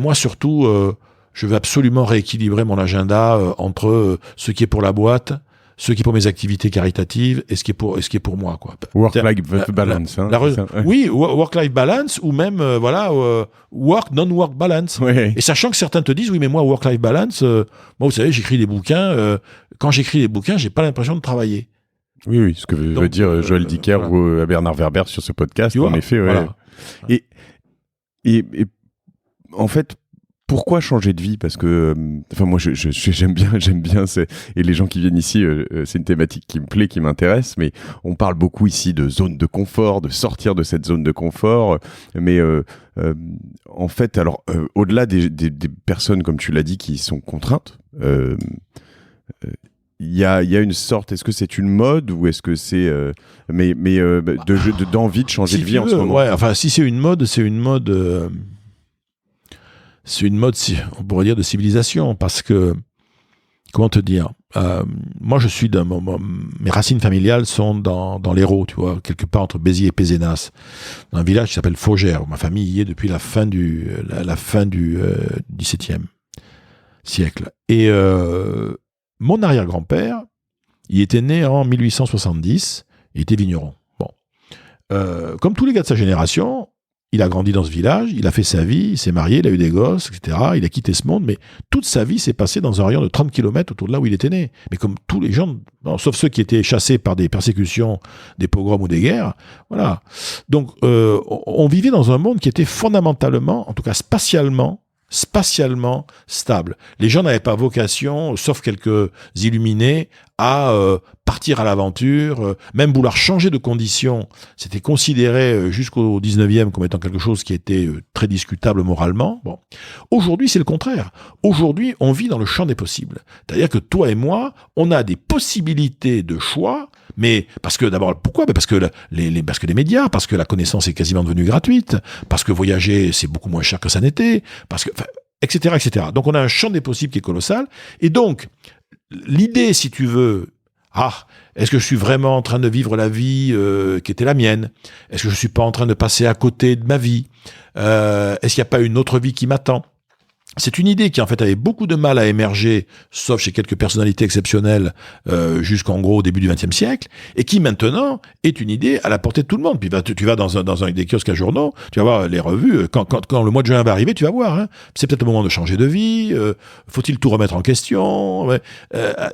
moi surtout, je veux absolument rééquilibrer mon agenda entre ce qui est pour la boîte, ce qui est pour mes activités caritatives et ce qui est pour moi, quoi. Work-life balance. Oui, work-life balance ou même non-work balance. Ouais. Et sachant que certains te disent, oui, mais moi, work-life balance, moi, vous savez, j'écris des bouquins. Quand j'écris des bouquins, j'ai pas l'impression de travailler. Oui, ce que veut dire Joël Dicker ou Bernard Werber sur ce podcast, en effet. Ouais. Voilà. Et en fait, pourquoi changer de vie ? Parce que, moi, j'aime bien, et les gens qui viennent ici, c'est une thématique qui me plaît, qui m'intéresse, mais on parle beaucoup ici de zone de confort, de sortir de cette zone de confort, mais en fait, alors, au-delà des personnes, comme tu l'as dit, qui sont contraintes, il y a une sorte, est-ce que c'est une mode ou est-ce que c'est d'envie de changer de vie en ce moment ? Ouais, enfin, si c'est une mode, on pourrait dire, de civilisation, parce que, comment te dire, moi je suis mes racines familiales sont dans l'Hérault, tu vois, quelque part entre Béziers et Pézenas, dans un village qui s'appelle Faugères, où ma famille y est depuis la fin du XVIIe siècle. Et mon arrière-grand-père, il était né en 1870, il était vigneron. Bon. Comme tous les gars de sa génération, il a grandi dans ce village, il a fait sa vie, il s'est marié, il a eu des gosses, etc. Il a quitté ce monde, mais toute sa vie s'est passée dans un rayon de 30 km autour de là où il était né. Mais comme tous les gens, sauf ceux qui étaient chassés par des persécutions, des pogroms ou des guerres, voilà. Donc, on vivait dans un monde qui était fondamentalement, en tout cas spatialement stable. Les gens n'avaient pas vocation, sauf quelques illuminés, à partir à l'aventure, même vouloir changer de conditions, c'était considéré jusqu'au 19e comme étant quelque chose qui était très discutable moralement. Bon. Aujourd'hui, c'est le contraire. Aujourd'hui, on vit dans le champ des possibles. C'est-à-dire que toi et moi, on a des possibilités de choix, mais parce que d'abord, pourquoi ? Parce que parce que les médias, parce que la connaissance est quasiment devenue gratuite, parce que voyager, c'est beaucoup moins cher que ça n'était, parce que, etc., etc. Donc on a un champ des possibles qui est colossal, et donc l'idée, si tu veux, est-ce que je suis vraiment en train de vivre la vie qui était la mienne ? Est-ce que je suis pas en train de passer à côté de ma vie ? Est-ce qu'il n'y a pas une autre vie qui m'attend ? C'est une idée qui en fait avait beaucoup de mal à émerger, sauf chez quelques personnalités exceptionnelles, jusqu'en gros au début du XXe siècle, et qui maintenant est une idée à la portée de tout le monde. Puis tu vas dans un des kiosques à journaux, tu vas voir les revues. Quand le mois de juin va arriver, tu vas voir. C'est peut-être le moment de changer de vie. Faut-il tout remettre en question ?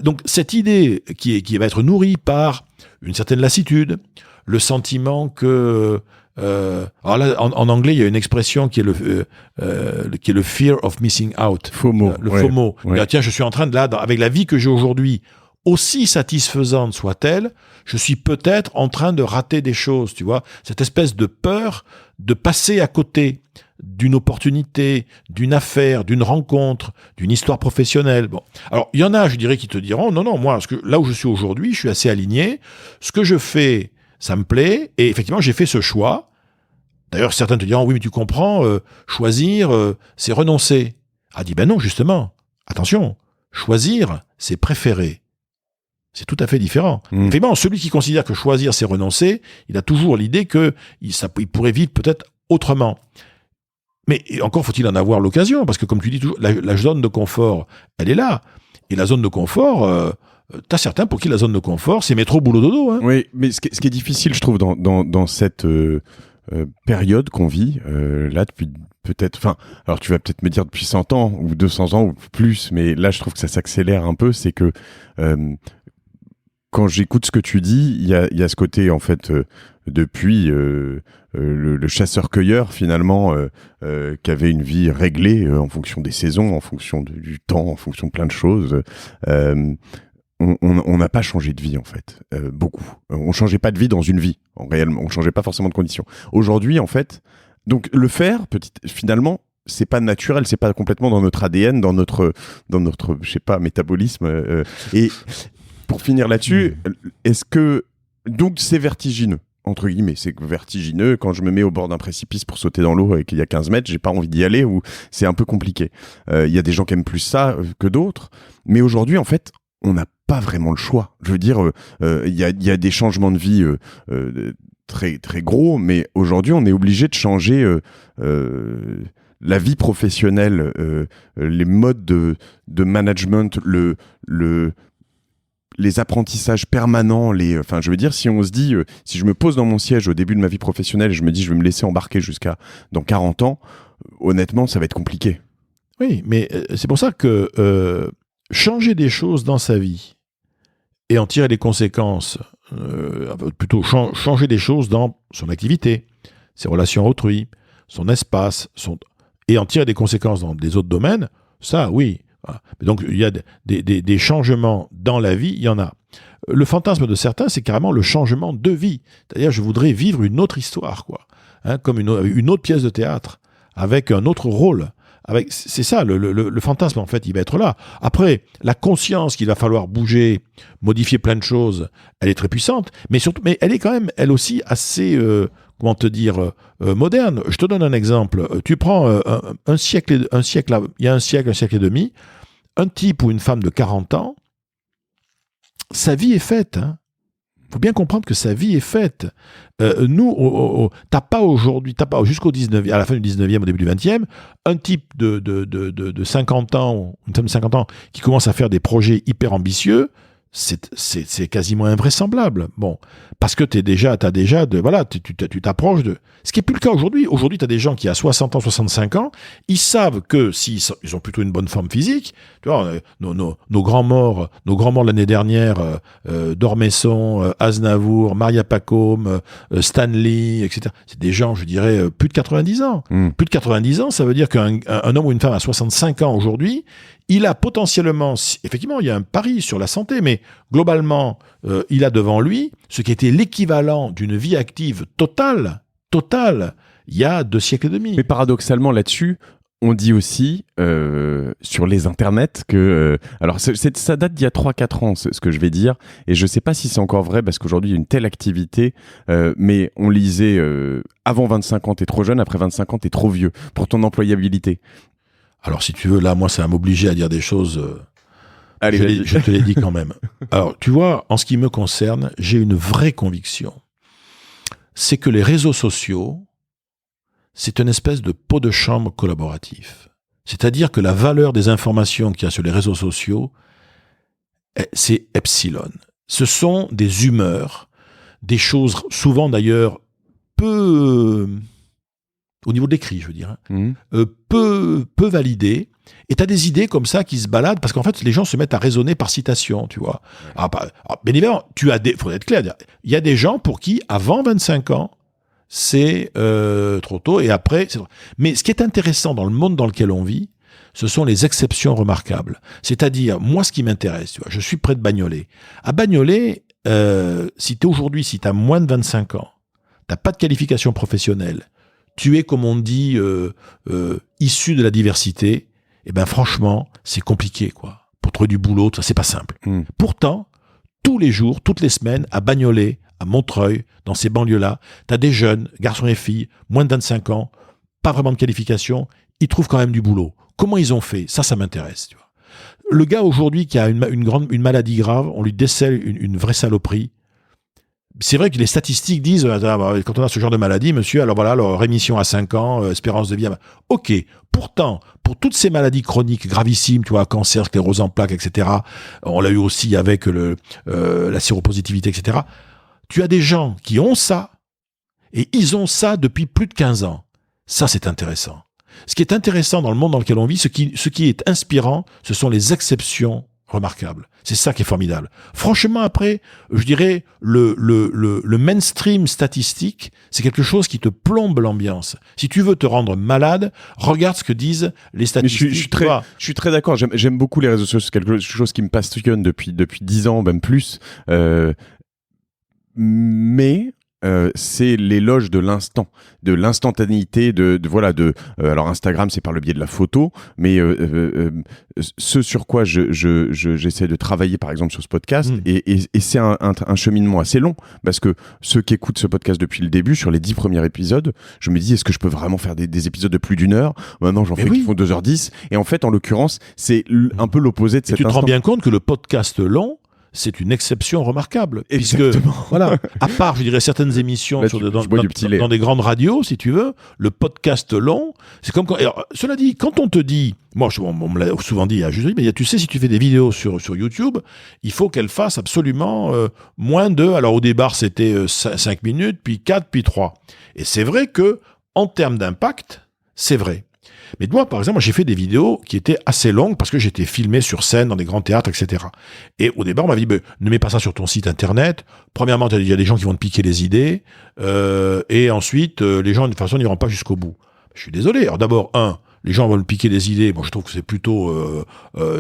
Donc cette idée qui va être nourrie par une certaine lassitude, le sentiment que alors là, en anglais, il y a une expression qui est le fear of missing out. FOMO. Le FOMO. Ouais. Tiens, je suis en train de avec la vie que j'ai aujourd'hui, aussi satisfaisante soit-elle, je suis peut-être en train de rater des choses, tu vois. Cette espèce de peur de passer à côté d'une opportunité, d'une affaire, d'une rencontre, d'une histoire professionnelle. Bon. Alors, il y en a, je dirais, qui te diront, non, moi, là où je suis aujourd'hui, je suis assez aligné. Ce que je fais, ça me plaît, et effectivement, j'ai fait ce choix. D'ailleurs, certains te diront, oui, mais tu comprends, choisir, c'est renoncer. Dit, ben non, justement, attention, choisir, c'est préférer. C'est tout à fait différent. Effectivement, celui qui considère que choisir, c'est renoncer, il a toujours l'idée qu'il pourrait vivre peut-être autrement. Mais encore faut-il en avoir l'occasion, parce que comme tu dis toujours, la zone de confort, elle est là. Et la zone de confort... t'as certains pour qui la zone de confort, c'est métro, boulot, dodo. Oui, mais ce qui est difficile, je trouve, dans cette période qu'on vit, là, depuis peut-être... alors tu vas peut-être me dire depuis 100 ans, ou 200 ans, ou plus, mais là, je trouve que ça s'accélère un peu, c'est que quand j'écoute ce que tu dis, il y a ce côté, en fait, depuis le chasseur-cueilleur, finalement, qui avait une vie réglée en fonction des saisons, en fonction du temps, en fonction de plein de choses... on n'a pas changé de vie en fait, beaucoup. On changeait pas de vie dans une vie, réellement. On changeait pas forcément de conditions. Aujourd'hui, en fait, donc le faire, finalement, c'est pas naturel, c'est pas complètement dans notre ADN, dans notre, je sais pas, métabolisme. Et pour finir là-dessus, est-ce que donc c'est vertigineux? Entre guillemets, c'est vertigineux. Quand je me mets au bord d'un précipice pour sauter dans l'eau et qu'il y a 15 mètres, j'ai pas envie d'y aller, ou c'est un peu compliqué. Il y a des gens qui aiment plus ça que d'autres. Mais aujourd'hui, en fait, on n'a pas vraiment le choix. Je veux dire, il y a des changements de vie très, très gros, mais aujourd'hui, on est obligé de changer la vie professionnelle, les modes de management, les apprentissages permanents, je veux dire, si on se dit, si je me pose dans mon siège au début de ma vie professionnelle et je me dis, je vais me laisser embarquer jusqu'à dans 40 ans, honnêtement, ça va être compliqué. Oui, mais c'est pour ça que changer des choses dans sa vie et en tirer les conséquences, plutôt changer des choses dans son activité, ses relations autrui, son espace, et en tirer des conséquences dans des autres domaines, ça, oui. Donc, il y a des changements dans la vie, il y en a. Le fantasme de certains, c'est carrément le changement de vie. C'est-à-dire, je voudrais vivre une autre histoire, quoi. Comme une autre pièce de théâtre, avec un autre rôle. C'est ça, le fantasme, en fait, il va être là. Après, la conscience qu'il va falloir bouger, modifier plein de choses, elle est très puissante, mais elle est quand même, elle aussi, assez, moderne. Je te donne un exemple. Tu prends un siècle, il y a un siècle et demi, un type ou une femme de 40 ans, sa vie est faite, faut bien comprendre que sa vie est faite. Nous, t'as pas jusqu'au 19e, à la fin du 19e, au début du 20e, un type de 50 ans, une femme de 50 ans, qui commence à faire des projets hyper ambitieux, c'est quasiment invraisemblable. Bon, parce que tu t'approches de... Ce qui n'est plus le cas aujourd'hui. Aujourd'hui, tu as des gens qui, à 60 ans, 65 ans, ils savent que s'ils ont plutôt une bonne forme physique, tu vois, nos grands morts l'année dernière, D'Ormesson, Aznavour, Maria Pacôme, Stanley, etc. C'est des gens, je dirais, plus de 90 ans. Plus de 90 ans, ça veut dire qu'un homme ou une femme à 65 ans aujourd'hui, il a potentiellement, effectivement, il y a un pari sur la santé, mais globalement, il a devant lui ce qui était l'équivalent d'une vie active totale, il y a 2 siècles et demi. Mais paradoxalement, là-dessus, on dit aussi sur les internets que... alors, ça date d'il y a 3-4 ans, ce que je vais dire, et je ne sais pas si c'est encore vrai, parce qu'aujourd'hui, il y a une telle activité, mais on lisait avant 25 ans, t'es trop jeune, après 25 ans, t'es trop vieux pour ton employabilité. Alors, si tu veux, là, moi, ça va m'obliger à dire des choses... Allez, je te l'ai dit quand même. Alors, tu vois, en ce qui me concerne, j'ai une vraie conviction. C'est que les réseaux sociaux, c'est une espèce de pot de chambre collaboratif. C'est-à-dire que la valeur des informations qu'il y a sur les réseaux sociaux, c'est epsilon. Ce sont des humeurs, des choses souvent d'ailleurs peu... au niveau de l'écrit, je veux dire, peu validées. Et tu as des idées comme ça qui se baladent, parce qu'en fait, les gens se mettent à raisonner par citation, tu vois. Alors, bien évidemment, il faut être clair, il y a des gens pour qui, avant 25 ans, c'est trop tôt, et après... Mais ce qui est intéressant dans le monde dans lequel on vit, ce sont les exceptions remarquables. C'est-à-dire, moi, ce qui m'intéresse, tu vois, je suis près de Bagnolet. À Bagnolet, si tu as moins de 25 ans, tu n'as pas de qualification professionnelle, tu es, comme on dit, issu de la diversité, eh ben franchement, c'est compliqué, quoi. Pour trouver du boulot, ça, c'est pas simple. Pourtant, tous les jours, toutes les semaines, à Bagnolet, à Montreuil, dans ces banlieues-là, t'as des jeunes, garçons et filles, moins de 25 ans, pas vraiment de qualification, ils trouvent quand même du boulot. Comment ils ont fait ? Ça m'intéresse, tu vois. Le gars aujourd'hui qui a une maladie grave, on lui décèle une vraie saloperie. C'est vrai que les statistiques disent, quand on a ce genre de maladie, monsieur, alors voilà, alors, rémission à 5 ans, espérance de vie. Ok. Pourtant, pour toutes ces maladies chroniques gravissimes, tu vois, cancer, sclérose en plaques, etc., on l'a eu aussi avec la séropositivité, etc., tu as des gens qui ont ça, et ils ont ça depuis plus de 15 ans. Ça, c'est intéressant. Ce qui est intéressant dans le monde dans lequel on vit, ce qui est inspirant, ce sont les exceptions remarquables. C'est ça qui est formidable. Franchement, après, je dirais, le mainstream statistique, c'est quelque chose qui te plombe l'ambiance. Si tu veux te rendre malade, regarde ce que disent les statistiques. Mais je suis très d'accord. J'aime beaucoup les réseaux sociaux. C'est quelque chose qui me passionne depuis 10 ans, même plus. Mais c'est l'éloge de l'instant, de l'instantanéité, alors Instagram, c'est par le biais de la photo, mais ce sur quoi j'essaie de travailler, par exemple, sur ce podcast, et c'est un cheminement assez long, parce que ceux qui écoutent ce podcast depuis le début, sur les 10 premiers épisodes, je me dis, est-ce que je peux vraiment faire des épisodes de plus d'1 heure ? Maintenant, j'en fais qui font 2h10, et en fait, en l'occurrence, c'est un peu l'opposé de cet instant. Tu te rends bien compte que le podcast long, c'est une exception remarquable. Exactement. Puisque, voilà, à part, je dirais, certaines émissions là, dans des grandes radios, si tu veux, le podcast long, c'est comme quand... Alors, cela dit, quand on te dit... Moi, on me l'a souvent dit à juste, mais tu sais, si tu fais des vidéos sur YouTube, il faut qu'elles fassent absolument moins de... Alors, au départ, c'était 5 minutes, puis 4, puis 3. Et c'est vrai que, en termes d'impact, c'est vrai. Mais moi, par exemple, j'ai fait des vidéos qui étaient assez longues parce que j'étais filmé sur scène dans des grands théâtres, etc. Et au départ, on m'avait dit, ne mets pas ça sur ton site internet. Premièrement, il y a des gens qui vont te piquer les idées. Et ensuite, les gens, de toute façon, n'iront pas jusqu'au bout. Je suis désolé. Alors d'abord, les gens vont me piquer des idées. Moi, je trouve que c'est plutôt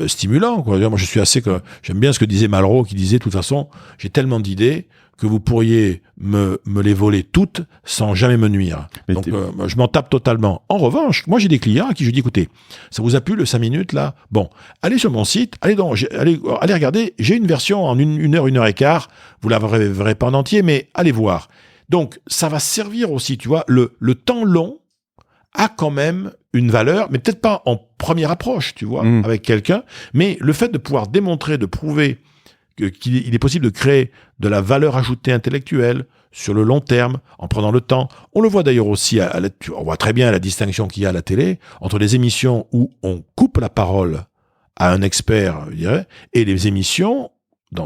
stimulant, quoi. Moi, j'aime bien ce que disait Malraux, qui disait, de toute façon, j'ai tellement d'idées que vous pourriez me les voler toutes sans jamais me nuire. Donc, je m'en tape totalement. En revanche, moi, j'ai des clients à qui je dis, écoutez, ça vous a plu le 5 minutes, là? Bon, allez sur mon site, allez regarder, j'ai une version en 1 heure, 1 heure et quart, vous la verrez pas en entier, mais allez voir. Donc, ça va servir aussi, tu vois, le temps long a quand même une valeur, mais peut-être pas en première approche, tu vois, avec quelqu'un, mais le fait de pouvoir démontrer, de prouver qu'il est possible de créer de la valeur ajoutée intellectuelle sur le long terme, en prenant le temps. On le voit d'ailleurs aussi, on voit très bien la distinction qu'il y a à la télé entre les émissions où on coupe la parole à un expert, je dirais, et les émissions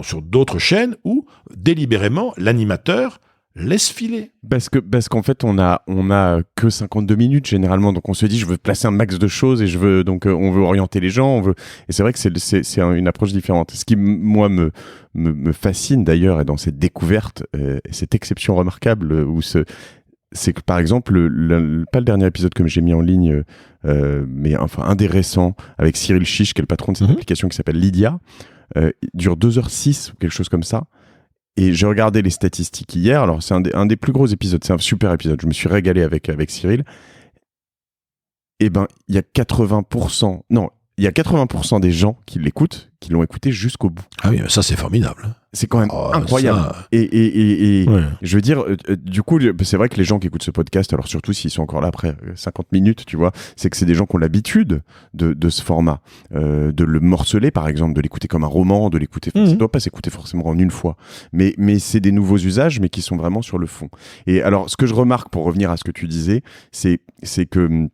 sur d'autres chaînes où, délibérément, l'animateur laisse filer. Parce qu'en fait, on a que 52 minutes généralement, donc on se dit, je veux placer un max de choses et on veut orienter les gens, et c'est vrai que c'est une approche différente. Ce qui, moi, me fascine d'ailleurs, est dans cette découverte, cette exception remarquable où c'est que par exemple, pas le dernier épisode que j'ai mis en ligne, mais enfin un des récents avec Cyril Chiche, qui est le patron de cette application qui s'appelle Lydia, dure 2h06 ou quelque chose comme ça. Et j'ai regardé les statistiques hier. Alors c'est un des plus gros épisodes, c'est un super épisode. Je me suis régalé avec Cyril. Et ben il y a 80%, non, il y a 80% des gens qui l'écoutent, qui l'ont écouté jusqu'au bout. Ah oui, ça c'est formidable. C'est quand même incroyable. Ça... Et ouais. Je veux dire, du coup, c'est vrai que les gens qui écoutent ce podcast, alors surtout s'ils sont encore là après 50 minutes, tu vois, c'est que c'est des gens qui ont l'habitude de ce format, de le morceler par exemple, de l'écouter comme un roman, de l'écouter. Ça ne doit pas s'écouter forcément en une fois, mais c'est des nouveaux usages, mais qui sont vraiment sur le fond. Et alors, ce que je remarque pour revenir à ce que tu disais, c'est que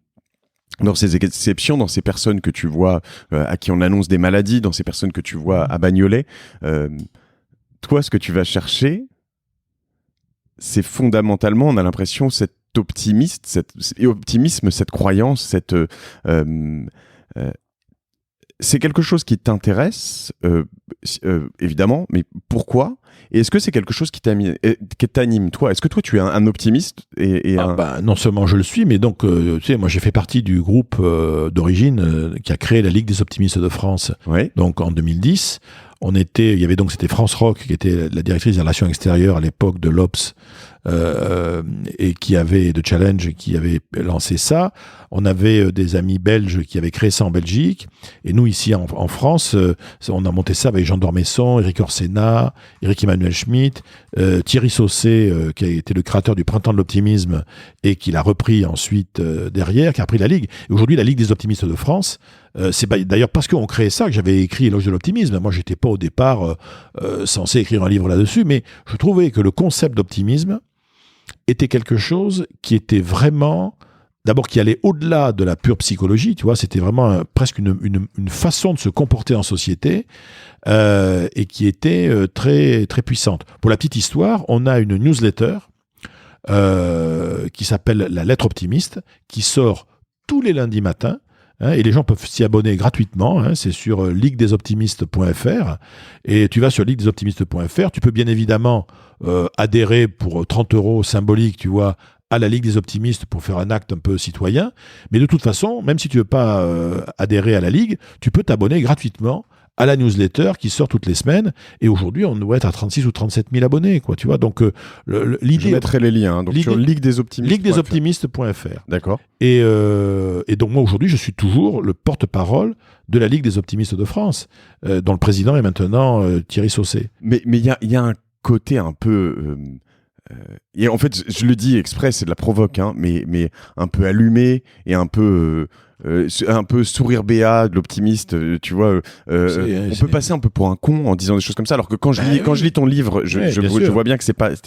dans ces exceptions, dans ces personnes que tu vois à qui on annonce des maladies, dans ces personnes que tu vois à Bagnolet, toi, ce que tu vas chercher, c'est fondamentalement, on a l'impression, cet optimisme, cette croyance, c'est quelque chose qui t'intéresse, évidemment, mais pourquoi ? Et est-ce que c'est quelque chose qui t'anime, toi ? Est-ce que toi, tu es un optimiste non seulement je le suis, mais donc, tu sais, moi, j'ai fait partie du groupe d'origine qui a créé la Ligue des optimistes de France, donc en 2010. C'était France Roch, qui était la directrice des relations extérieures à l'époque de l'Obs, et de Challenge, qui avait lancé ça. On avait des amis belges qui avaient créé ça en Belgique. Et nous, ici, en France, on a monté ça avec Jean d'Ormesson, Éric Orsena, Éric-Emmanuel Schmitt, Thierry Saucé, qui a été le créateur du Printemps de l'Optimisme et qui l'a repris ensuite derrière, qui a repris la Ligue. Et aujourd'hui, la Ligue des optimistes de France, c'est d'ailleurs parce qu'on créait ça que j'avais écrit Éloge de l'optimisme. Moi, j'étais pas au départ censé écrire un livre là-dessus, mais je trouvais que le concept d'optimisme était quelque chose qui était vraiment, d'abord qui allait au-delà de la pure psychologie, tu vois, c'était vraiment presque une façon de se comporter en société et qui était très, très puissante. Pour la petite histoire, on a une newsletter qui s'appelle La Lettre Optimiste, qui sort tous les lundis matins. Et les gens peuvent s'y abonner gratuitement, c'est sur liguedesoptimistes.fr, et tu vas sur liguedesoptimistes.fr, tu peux bien évidemment adhérer pour 30 € symboliques, tu vois, à la Ligue des optimistes pour faire un acte un peu citoyen, mais de toute façon, même si tu veux pas adhérer à la Ligue, tu peux t'abonner gratuitement à la newsletter qui sort toutes les semaines, et aujourd'hui on doit être à 36 ou 37 000 abonnés, quoi, tu vois. Donc l'idée, je mettrai les liens, donc sur liguedesoptimistes.fr. D'accord. Et donc moi aujourd'hui je suis toujours le porte-parole de la Ligue des optimistes de France, dont le président est maintenant Thierry Saucé. Mais il y a un côté un peu et en fait je le dis exprès, c'est de la provoque, mais un peu allumé et un peu sourire béat, de l'optimiste, tu vois. On peut passer un peu pour un con en disant des choses comme ça, alors que quand je lis ton livre, je vois bien que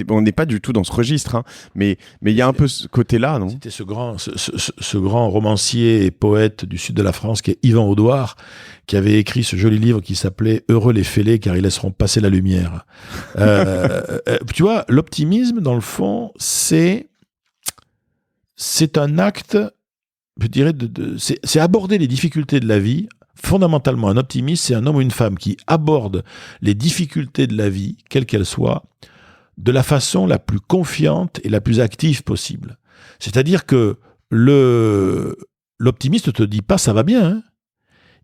on n'est pas du tout dans ce registre, mais il y a un peu ce côté-là, non ? C'était ce grand romancier et poète du sud de la France qui est Yvan Audouard, qui avait écrit ce joli livre qui s'appelait « Heureux les fêlés, car ils laisseront passer la lumière ». Tu vois, l'optimisme, dans le fond, c'est un acte, je dirais, c'est aborder les difficultés de la vie. Fondamentalement, un optimiste, c'est un homme ou une femme qui aborde les difficultés de la vie, quelles qu'elles soient, de la façon la plus confiante et la plus active possible. C'est-à-dire que l'optimiste ne te dit pas « ça va bien hein ».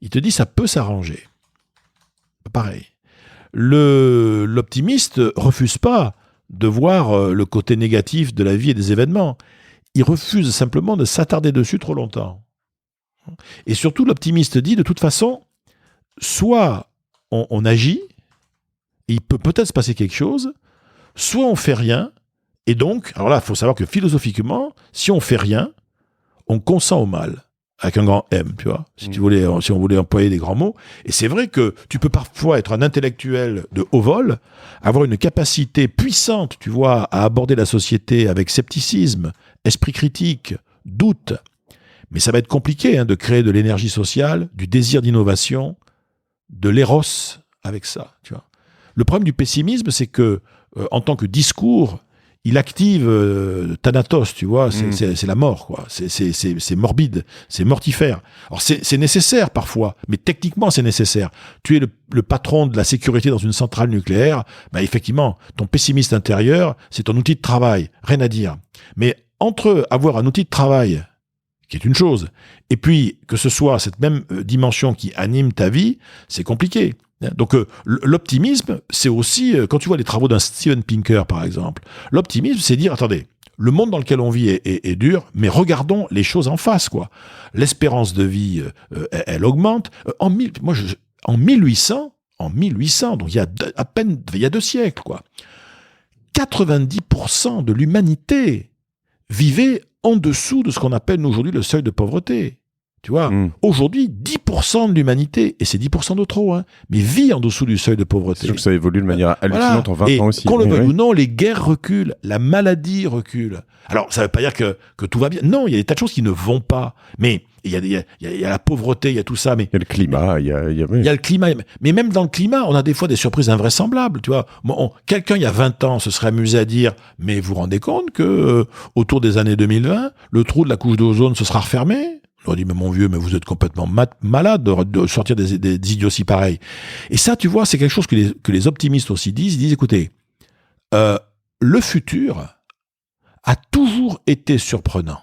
Il te dit ça peut s'arranger. Pareil. L'optimiste refuse pas de voir le côté négatif de la vie et des événements. Il refuse simplement de s'attarder dessus trop longtemps. Et surtout, l'optimiste dit, de toute façon, soit on agit, et il peut peut-être se passer quelque chose, soit on fait rien, et donc, alors là, il faut savoir que philosophiquement, si on fait rien, on consent au mal. Avec un grand M, tu vois, si on voulait employer des grands mots. Et c'est vrai que tu peux parfois être un intellectuel de haut vol, avoir une capacité puissante, tu vois, à aborder la société avec scepticisme, esprit critique, doute. Mais ça va être compliqué de créer de l'énergie sociale, du désir d'innovation, de l'éros avec ça, tu vois. Le problème du pessimisme, c'est que, en tant que discours, il active Thanatos, tu vois, c'est la mort, quoi. C'est morbide, c'est mortifère. Alors c'est nécessaire parfois, mais techniquement c'est nécessaire. Tu es le patron de la sécurité dans une centrale nucléaire, effectivement, ton pessimiste intérieur, c'est ton outil de travail, rien à dire. Mais entre avoir un outil de travail, qui est une chose, et puis que ce soit cette même dimension qui anime ta vie, c'est compliqué. Donc l'optimisme, c'est aussi, quand tu vois les travaux d'un Steven Pinker par exemple, l'optimisme c'est dire, attendez, le monde dans lequel on vit est dur, mais regardons les choses en face, quoi. L'espérance de vie, elle augmente. En 1800, donc il y a à peine, il y a 2 siècles, quoi. 90% de l'humanité vivait en dessous de ce qu'on appelle aujourd'hui le seuil de pauvreté. Tu vois, aujourd'hui, 10% de l'humanité, et c'est 10% de trop, hein, mais vit en dessous du seuil de pauvreté. C'est sûr que ça évolue de manière hallucinante en 20 ans aussi. Qu'on le veuille ou non, les guerres reculent, la maladie recule. Alors, ça ne veut pas dire que tout va bien. Non, il y a des tas de choses qui ne vont pas. Mais il y a la pauvreté, il y a tout ça. Mais il y a le climat, il y a le climat. Mais même dans le climat, on a des fois des surprises invraisemblables. Tu vois, quelqu'un il y a 20 ans se serait amusé à dire, mais vous vous rendez compte que autour des années 2020, le trou de la couche d'ozone se sera refermé? On aurait dit, mais mon vieux, mais vous êtes complètement malade de sortir des idioties pareilles. Et ça, tu vois, c'est quelque chose que les optimistes aussi disent. Ils disent, écoutez, le futur a toujours été surprenant,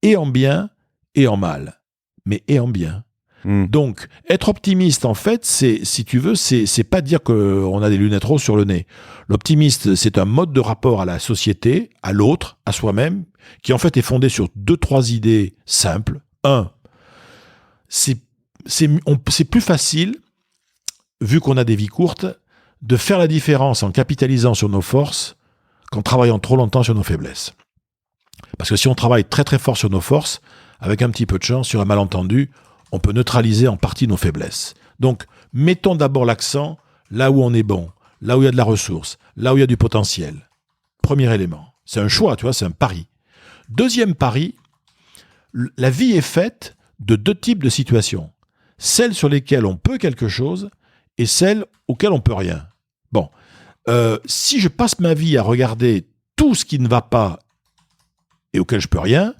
et en bien et en mal, mais et en bien. Donc, être optimiste, en fait, si tu veux, c'est pas dire qu'on a des lunettes roses sur le nez. L'optimiste, c'est un mode de rapport à la société, à l'autre, à soi-même, qui en fait est fondé sur 2-3 idées simples. 1, c'est plus facile, vu qu'on a des vies courtes, de faire la différence en capitalisant sur nos forces qu'en travaillant trop longtemps sur nos faiblesses. Parce que si on travaille très très fort sur nos forces, avec un petit peu de chance, sur un malentendu, on peut neutraliser en partie nos faiblesses. Donc, mettons d'abord l'accent là où on est bon, là où il y a de la ressource, là où il y a du potentiel. Premier élément. C'est un choix, tu vois, c'est un pari. Deuxième pari, la vie est faite de 2 types de situations. Celles sur lesquelles on peut quelque chose et celles auxquelles on peut rien. Bon, si je passe ma vie à regarder tout ce qui ne va pas et auquel je peux rien,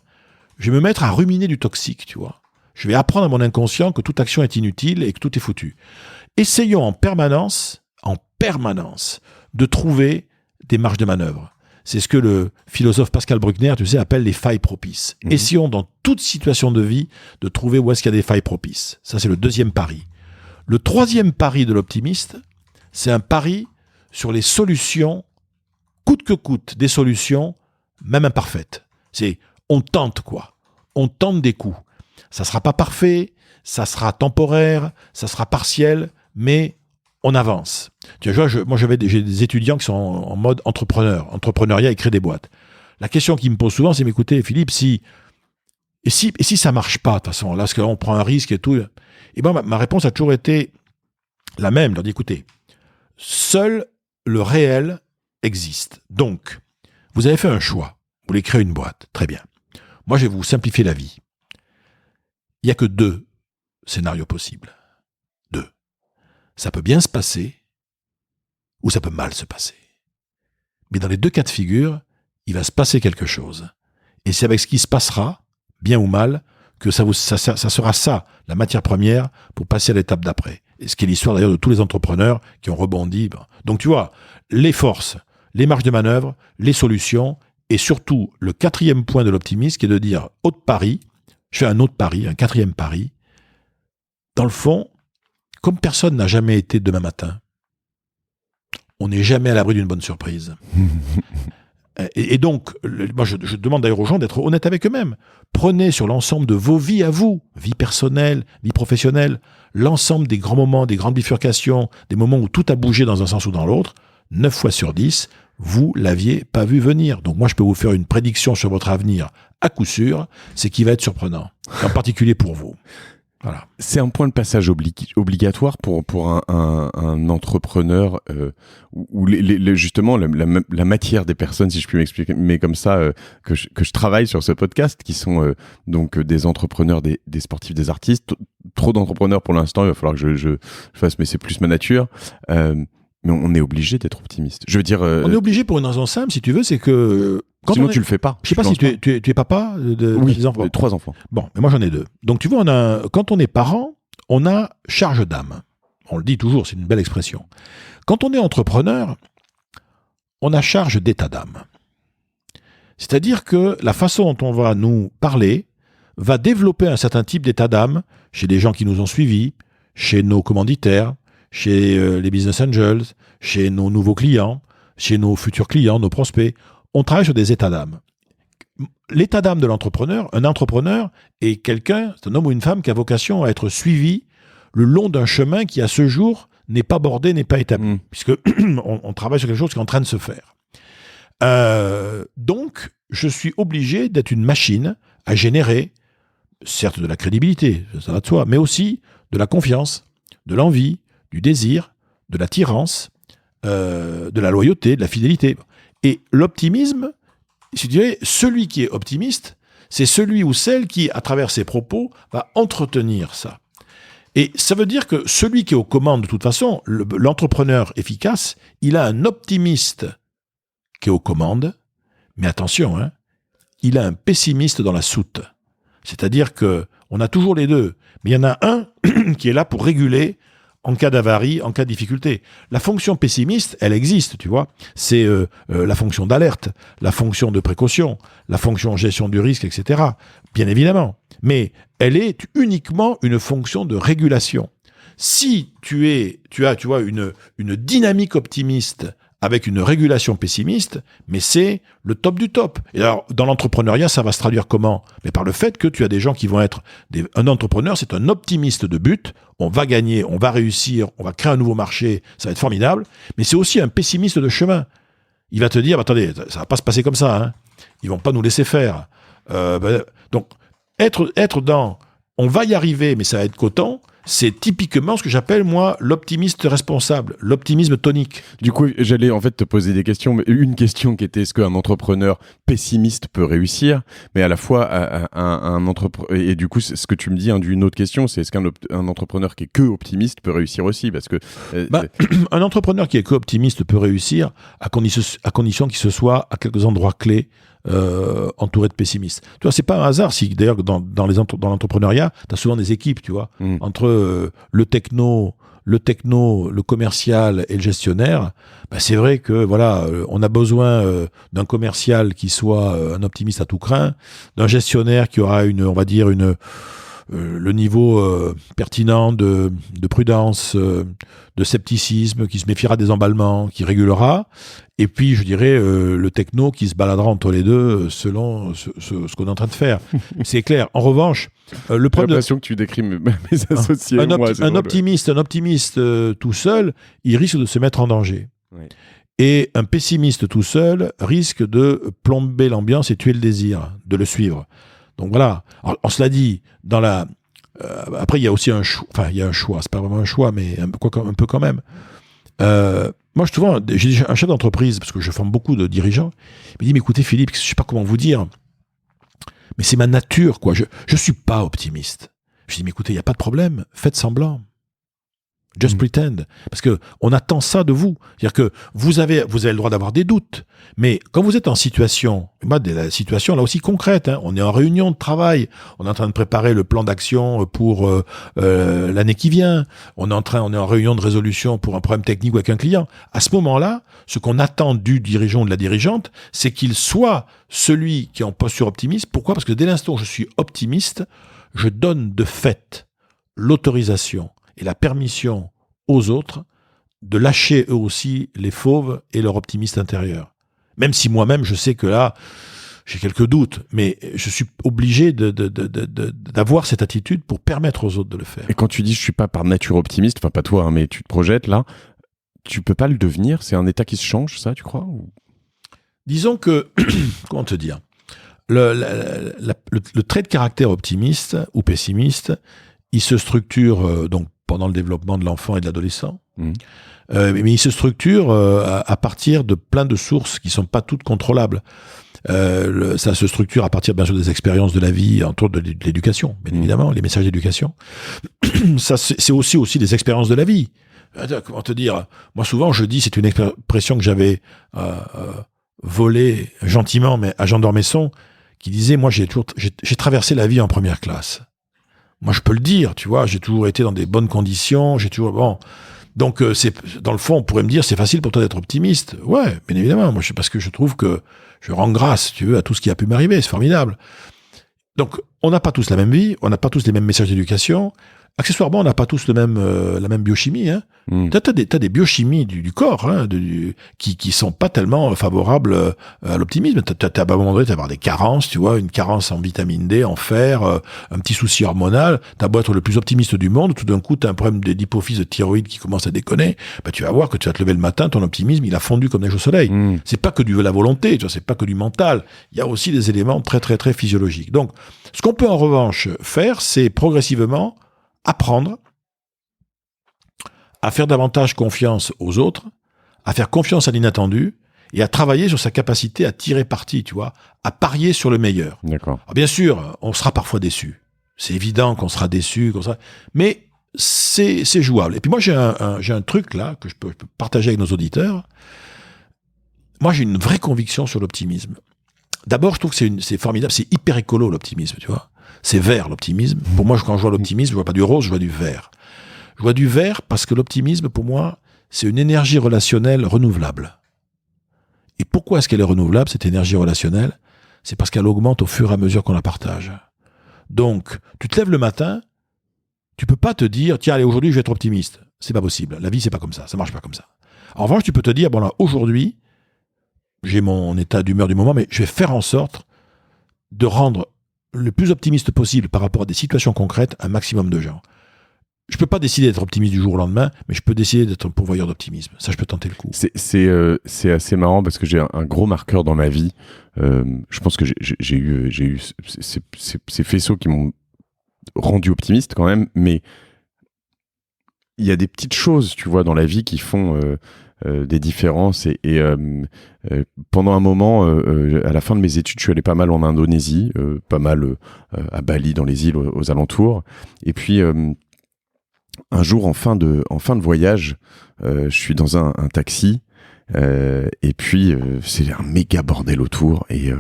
je vais me mettre à ruminer du toxique, tu vois. Je vais apprendre à mon inconscient que toute action est inutile et que tout est foutu. Essayons en permanence, de trouver des marges de manœuvre. C'est ce que le philosophe Pascal Bruckner, tu sais, appelle les failles propices. Essayons dans toute situation de vie de trouver où est-ce qu'il y a des failles propices. Ça, c'est le 2e pari. Le 3e pari de l'optimiste, c'est un pari sur les solutions, coûte que coûte, des solutions, même imparfaites. C'est, on tente quoi. On tente des coups. Ça sera pas parfait, ça sera temporaire, ça sera partiel, mais on avance. Tu vois, moi j'ai des étudiants qui sont en mode entrepreneuriat et créent des boîtes. La question qu'ils me posent souvent, c'est, mais écoutez, Philippe, si ça marche pas, de toute façon, là, parce qu'on prend un risque et tout, et ben ma réponse a toujours été la même. Je leur dis, écoutez, seul le réel existe. Donc, vous avez fait un choix. Vous voulez créer une boîte. Très bien. Moi, je vais vous simplifier la vie. Il n'y a que 2 scénarios possibles. 2. Ça peut bien se passer ou ça peut mal se passer. Mais dans les 2 cas de figure, il va se passer quelque chose. Et c'est avec ce qui se passera, bien ou mal, que ça sera ça, la matière première, pour passer à l'étape d'après. Et ce qui est l'histoire d'ailleurs de tous les entrepreneurs qui ont rebondi. Donc tu vois, les forces, les marges de manœuvre, les solutions, et surtout le 4e point de l'optimisme qui est de dire, autre pari, je fais un autre pari, un 4e pari. Dans le fond, comme personne n'a jamais été demain matin, on n'est jamais à l'abri d'une bonne surprise. Et donc, moi je demande d'ailleurs aux gens d'être honnêtes avec eux-mêmes. Prenez sur l'ensemble de vos vies à vous, vie personnelle, vie professionnelle, l'ensemble des grands moments, des grandes bifurcations, des moments où tout a bougé dans un sens ou dans l'autre, 9 fois sur 10, vous l'aviez pas vu venir. Donc moi je peux vous faire une prédiction sur votre avenir à coup sûr, c'est qu'il va être surprenant, en particulier pour vous. Voilà. C'est un point de passage obligatoire pour un entrepreneur où justement la matière des personnes, si je puis m'expliquer, mais comme ça, que je travaille sur ce podcast, qui sont donc des entrepreneurs, des sportifs, des artistes. Trop d'entrepreneurs pour l'instant, il va falloir que je fasse, mais c'est plus ma nature. Mais on est obligé d'être optimiste. Je veux dire, on est obligé pour une raison simple, si tu veux, c'est que sinon tu le fais pas. Je sais pas si tu es papa de des enfants. 3 enfants. Bon, mais moi j'en ai 2. Donc tu vois, quand on est parent, on a charge d'âme. On le dit toujours, c'est une belle expression. Quand on est entrepreneur, on a charge d'état d'âme. C'est-à-dire que la façon dont on va nous parler va développer un certain type d'état d'âme chez des gens qui nous ont suivis, chez nos commanditaires, chez les business angels, chez nos nouveaux clients, chez nos futurs clients, nos prospects. On travaille sur des états d'âme. L'état d'âme de l'entrepreneur, un entrepreneur est quelqu'un, c'est un homme ou une femme qui a vocation à être suivi le long d'un chemin qui, à ce jour, n'est pas bordé, n'est pas établi, puisque on travaille sur quelque chose qui est en train de se faire. Donc, je suis obligé d'être une machine à générer, certes de la crédibilité, ça va de soi, mais aussi de la confiance, de l'envie, du désir, de l'attirance, de la loyauté, de la fidélité. Et l'optimisme, je dirais, celui qui est optimiste, c'est celui ou celle qui, à travers ses propos, va entretenir ça. Et ça veut dire que celui qui est aux commandes, de toute façon, l'entrepreneur efficace, il a un optimiste qui est aux commandes, mais attention, hein, il a un pessimiste dans la soute. C'est-à-dire qu'on a toujours les deux, mais il y en a un qui est là pour réguler en cas d'avarie, en cas de difficulté. La fonction pessimiste, elle existe, tu vois. C'est la fonction d'alerte, la fonction de précaution, la fonction gestion du risque, etc. Bien évidemment. Mais elle est uniquement une fonction de régulation. Si tu as, tu vois, une dynamique optimiste avec une régulation pessimiste, mais c'est le top du top. Et alors, dans l'entrepreneuriat, ça va se traduire comment? Mais par le fait que tu as des gens qui vont être... Un entrepreneur, c'est un optimiste de but. On va gagner, on va réussir, on va créer un nouveau marché, ça va être formidable. Mais c'est aussi un pessimiste de chemin. Il va te dire, attendez, ça va pas se passer comme ça. Hein. Ils vont pas nous laisser faire. Donc, être dans... On va y arriver, mais ça va être coton. C'est typiquement ce que j'appelle, moi, l'optimiste responsable, l'optimisme tonique. Du coup, j'allais en fait te poser des questions. Mais une question qui était, est-ce qu'un entrepreneur pessimiste peut réussir? Mais à la fois, un entrepreneur... Et du coup, ce que tu me dis, hein, d'une autre question, c'est est-ce qu'un entrepreneur qui est que optimiste peut réussir aussi? Parce que... un entrepreneur qui est que optimiste peut réussir à condition qu'il se soit à quelques endroits clés entouré de pessimistes. Tu vois, c'est pas un hasard si d'ailleurs dans l'entrepreneuriat, tu as souvent des équipes, tu vois, entre le techno, le commercial et le gestionnaire. Ben, c'est vrai que voilà, on a besoin d'un commercial qui soit un optimiste à tout crin, d'un gestionnaire qui aura le niveau pertinent de prudence, de scepticisme, qui se méfiera des emballements, qui régulera, et puis je dirais le techno qui se baladera entre les deux selon ce qu'on est en train de faire. C'est clair. En revanche, le problème... J'ai l'impression que tu décris mes associés. Un optimiste tout seul, il risque de se mettre en danger. Oui. Et un pessimiste tout seul risque de plomber l'ambiance et tuer le désir de le suivre. Donc voilà. Alors, cela dit, après il y a aussi un choix. Enfin, il y a un choix. C'est pas vraiment un choix, mais un peu quand même. Moi, j'ai un chef d'entreprise parce que je forme beaucoup de dirigeants. Il me dit, mais écoutez, Philippe, je sais pas comment vous dire, mais c'est ma nature, quoi. Je suis pas optimiste. Je dis, mais écoutez, il y a pas de problème. Faites semblant. Just pretend. Parce que on attend ça de vous. C'est-à-dire que vous avez le droit d'avoir des doutes. Mais quand vous êtes en situation, la situation là aussi concrète, hein, on est en réunion de travail, on est en train de préparer le plan d'action pour l'année qui vient, on est en réunion de résolution pour un problème technique avec un client. À ce moment-là, ce qu'on attend du dirigeant ou de la dirigeante, c'est qu'il soit celui qui est en posture optimiste. Pourquoi? Parce que dès l'instant où je suis optimiste, je donne de fait l'autorisation et la permission aux autres de lâcher eux aussi les fauves et leur optimiste intérieur. Même si moi-même, je sais que là, j'ai quelques doutes, mais je suis obligé d'avoir cette attitude pour permettre aux autres de le faire. Et quand tu dis je suis pas par nature optimiste, enfin pas toi, hein, mais tu te projettes là, tu peux pas le devenir? C'est un état qui se change, ça, tu crois? Disons que, comment te dire, le trait de caractère optimiste ou pessimiste, il se structure donc pendant le développement de l'enfant et de l'adolescent. Mais il se structure à partir de plein de sources qui ne sont pas toutes contrôlables. Ça se structure à partir, bien sûr, des expériences de la vie, entre autres de l'éducation, bien évidemment, les messages d'éducation. Ça, c'est aussi des expériences de la vie. Comment te dire? Moi, souvent, je dis, c'est une expression que j'avais volée gentiment, mais à Jean d'Ormesson, qui disait, moi, j'ai traversé la vie en première classe. Moi, je peux le dire, tu vois, j'ai toujours été dans des bonnes conditions, Donc, dans le fond, on pourrait me dire, c'est facile pour toi d'être optimiste. Ouais, bien évidemment. Moi, parce que je trouve que je rends grâce, tu veux, à tout ce qui a pu m'arriver. C'est formidable. Donc, on n'a pas tous la même vie, on n'a pas tous les mêmes messages d'éducation. Accessoirement, on n'a pas tous la même biochimie. Hein. T'as des biochimies du corps qui sont pas tellement favorables à l'optimisme. À un moment donné, t'as des carences, tu vois, une carence en vitamine D, en fer, un petit souci hormonal. T'as beau être le plus optimiste du monde, tout d'un coup, t'as un problème d'hypophyse de thyroïde qui commence à déconner. Bah, tu vas voir que tu vas te lever le matin, ton optimisme, il a fondu comme neige au soleil. C'est pas que de la volonté, tu vois, c'est pas que du mental. Il y a aussi des éléments très, très, très physiologiques. Donc, ce qu'on peut en revanche faire, c'est progressivement apprendre à faire davantage confiance aux autres, à faire confiance à l'inattendu et à travailler sur sa capacité à tirer parti, tu vois, à parier sur le meilleur. D'accord. Alors bien sûr, on sera parfois déçu. C'est évident qu'on sera déçu, mais c'est jouable. Et puis moi, j'ai un truc là que je peux partager avec nos auditeurs. Moi, j'ai une vraie conviction sur l'optimisme. D'abord, je trouve que c'est formidable, c'est hyper écolo l'optimisme, tu vois. C'est vert l'optimisme. Pour moi, quand je vois l'optimisme, je vois pas du rose, je vois du vert. Je vois du vert parce que l'optimisme, pour moi, c'est une énergie relationnelle renouvelable. Et pourquoi est-ce qu'elle est renouvelable, cette énergie relationnelle ? C'est parce qu'elle augmente au fur et à mesure qu'on la partage. Donc, tu te lèves le matin, tu peux pas te dire, tiens, allez, aujourd'hui, je vais être optimiste. C'est pas possible. La vie, c'est pas comme ça marche pas comme ça. En revanche, tu peux te dire, bon là, aujourd'hui, j'ai mon état d'humeur du moment, mais je vais faire en sorte de rendre le plus optimiste possible par rapport à des situations concrètes un maximum de gens. Je peux pas décider d'être optimiste du jour au lendemain, mais je peux décider d'être un pourvoyeur d'optimisme. Ça, je peux tenter le coup. C'est assez marrant parce que j'ai un gros marqueur dans ma vie. Je pense que j'ai eu ces faisceaux qui m'ont rendu optimiste quand même, mais il y a des petites choses, tu vois, dans la vie qui font des différences et pendant un moment à la fin de mes études je suis allé pas mal en Indonésie, pas mal à Bali, dans les îles aux alentours, et puis un jour en fin de voyage je suis dans un taxi et puis c'est un méga bordel autour et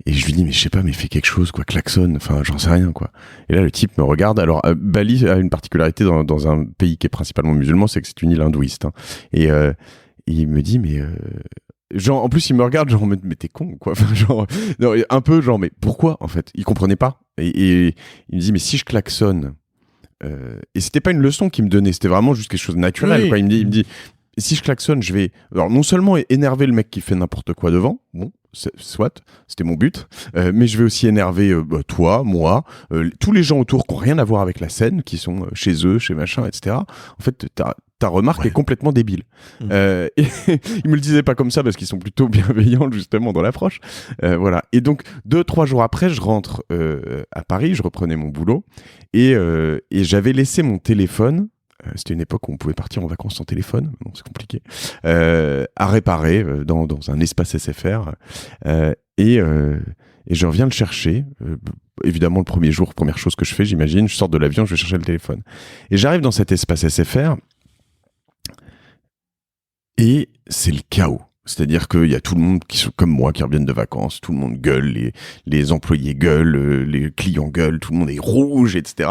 je lui dis mais je sais pas, mais fais quelque chose quoi, klaxonne, enfin j'en sais rien quoi. Et là le type me regarde. Alors Bali a une particularité dans un pays qui est principalement musulman, c'est que c'est une île hindouiste hein. Et il me dit mais genre en plus il me regarde genre mais t'es con quoi, enfin, genre non, un peu genre mais pourquoi en fait, il comprenait pas et il me dit mais si je klaxonne et c'était pas une leçon qu'il me donnait, c'était vraiment juste quelque chose de naturel oui. Quoi. Il me dit si je klaxonne, je vais alors non seulement énerver le mec qui fait n'importe quoi devant, bon, soit, c'était mon but, mais je vais aussi énerver toi, moi, tous les gens autour qui n'ont rien à voir avec la scène, qui sont chez eux, chez machin, etc. En fait, ta remarque est complètement débile. Et ils me le disaient pas comme ça parce qu'ils sont plutôt bienveillants justement dans l'approche. Voilà. Et donc 2-3 jours après, je rentre à Paris, je reprenais mon boulot et j'avais laissé mon téléphone. C'était une époque où on pouvait partir en vacances sans téléphone, non, c'est compliqué, à réparer dans un espace SFR. Et je reviens le chercher. Évidemment, le premier jour, première chose que je fais, j'imagine, je sors de l'avion, je vais chercher le téléphone. Et j'arrive dans cet espace SFR et c'est le chaos. C'est-à-dire qu'il y a tout le monde qui sont comme moi, qui reviennent de vacances, tout le monde gueule, les employés gueulent, les clients gueulent, tout le monde est rouge, etc.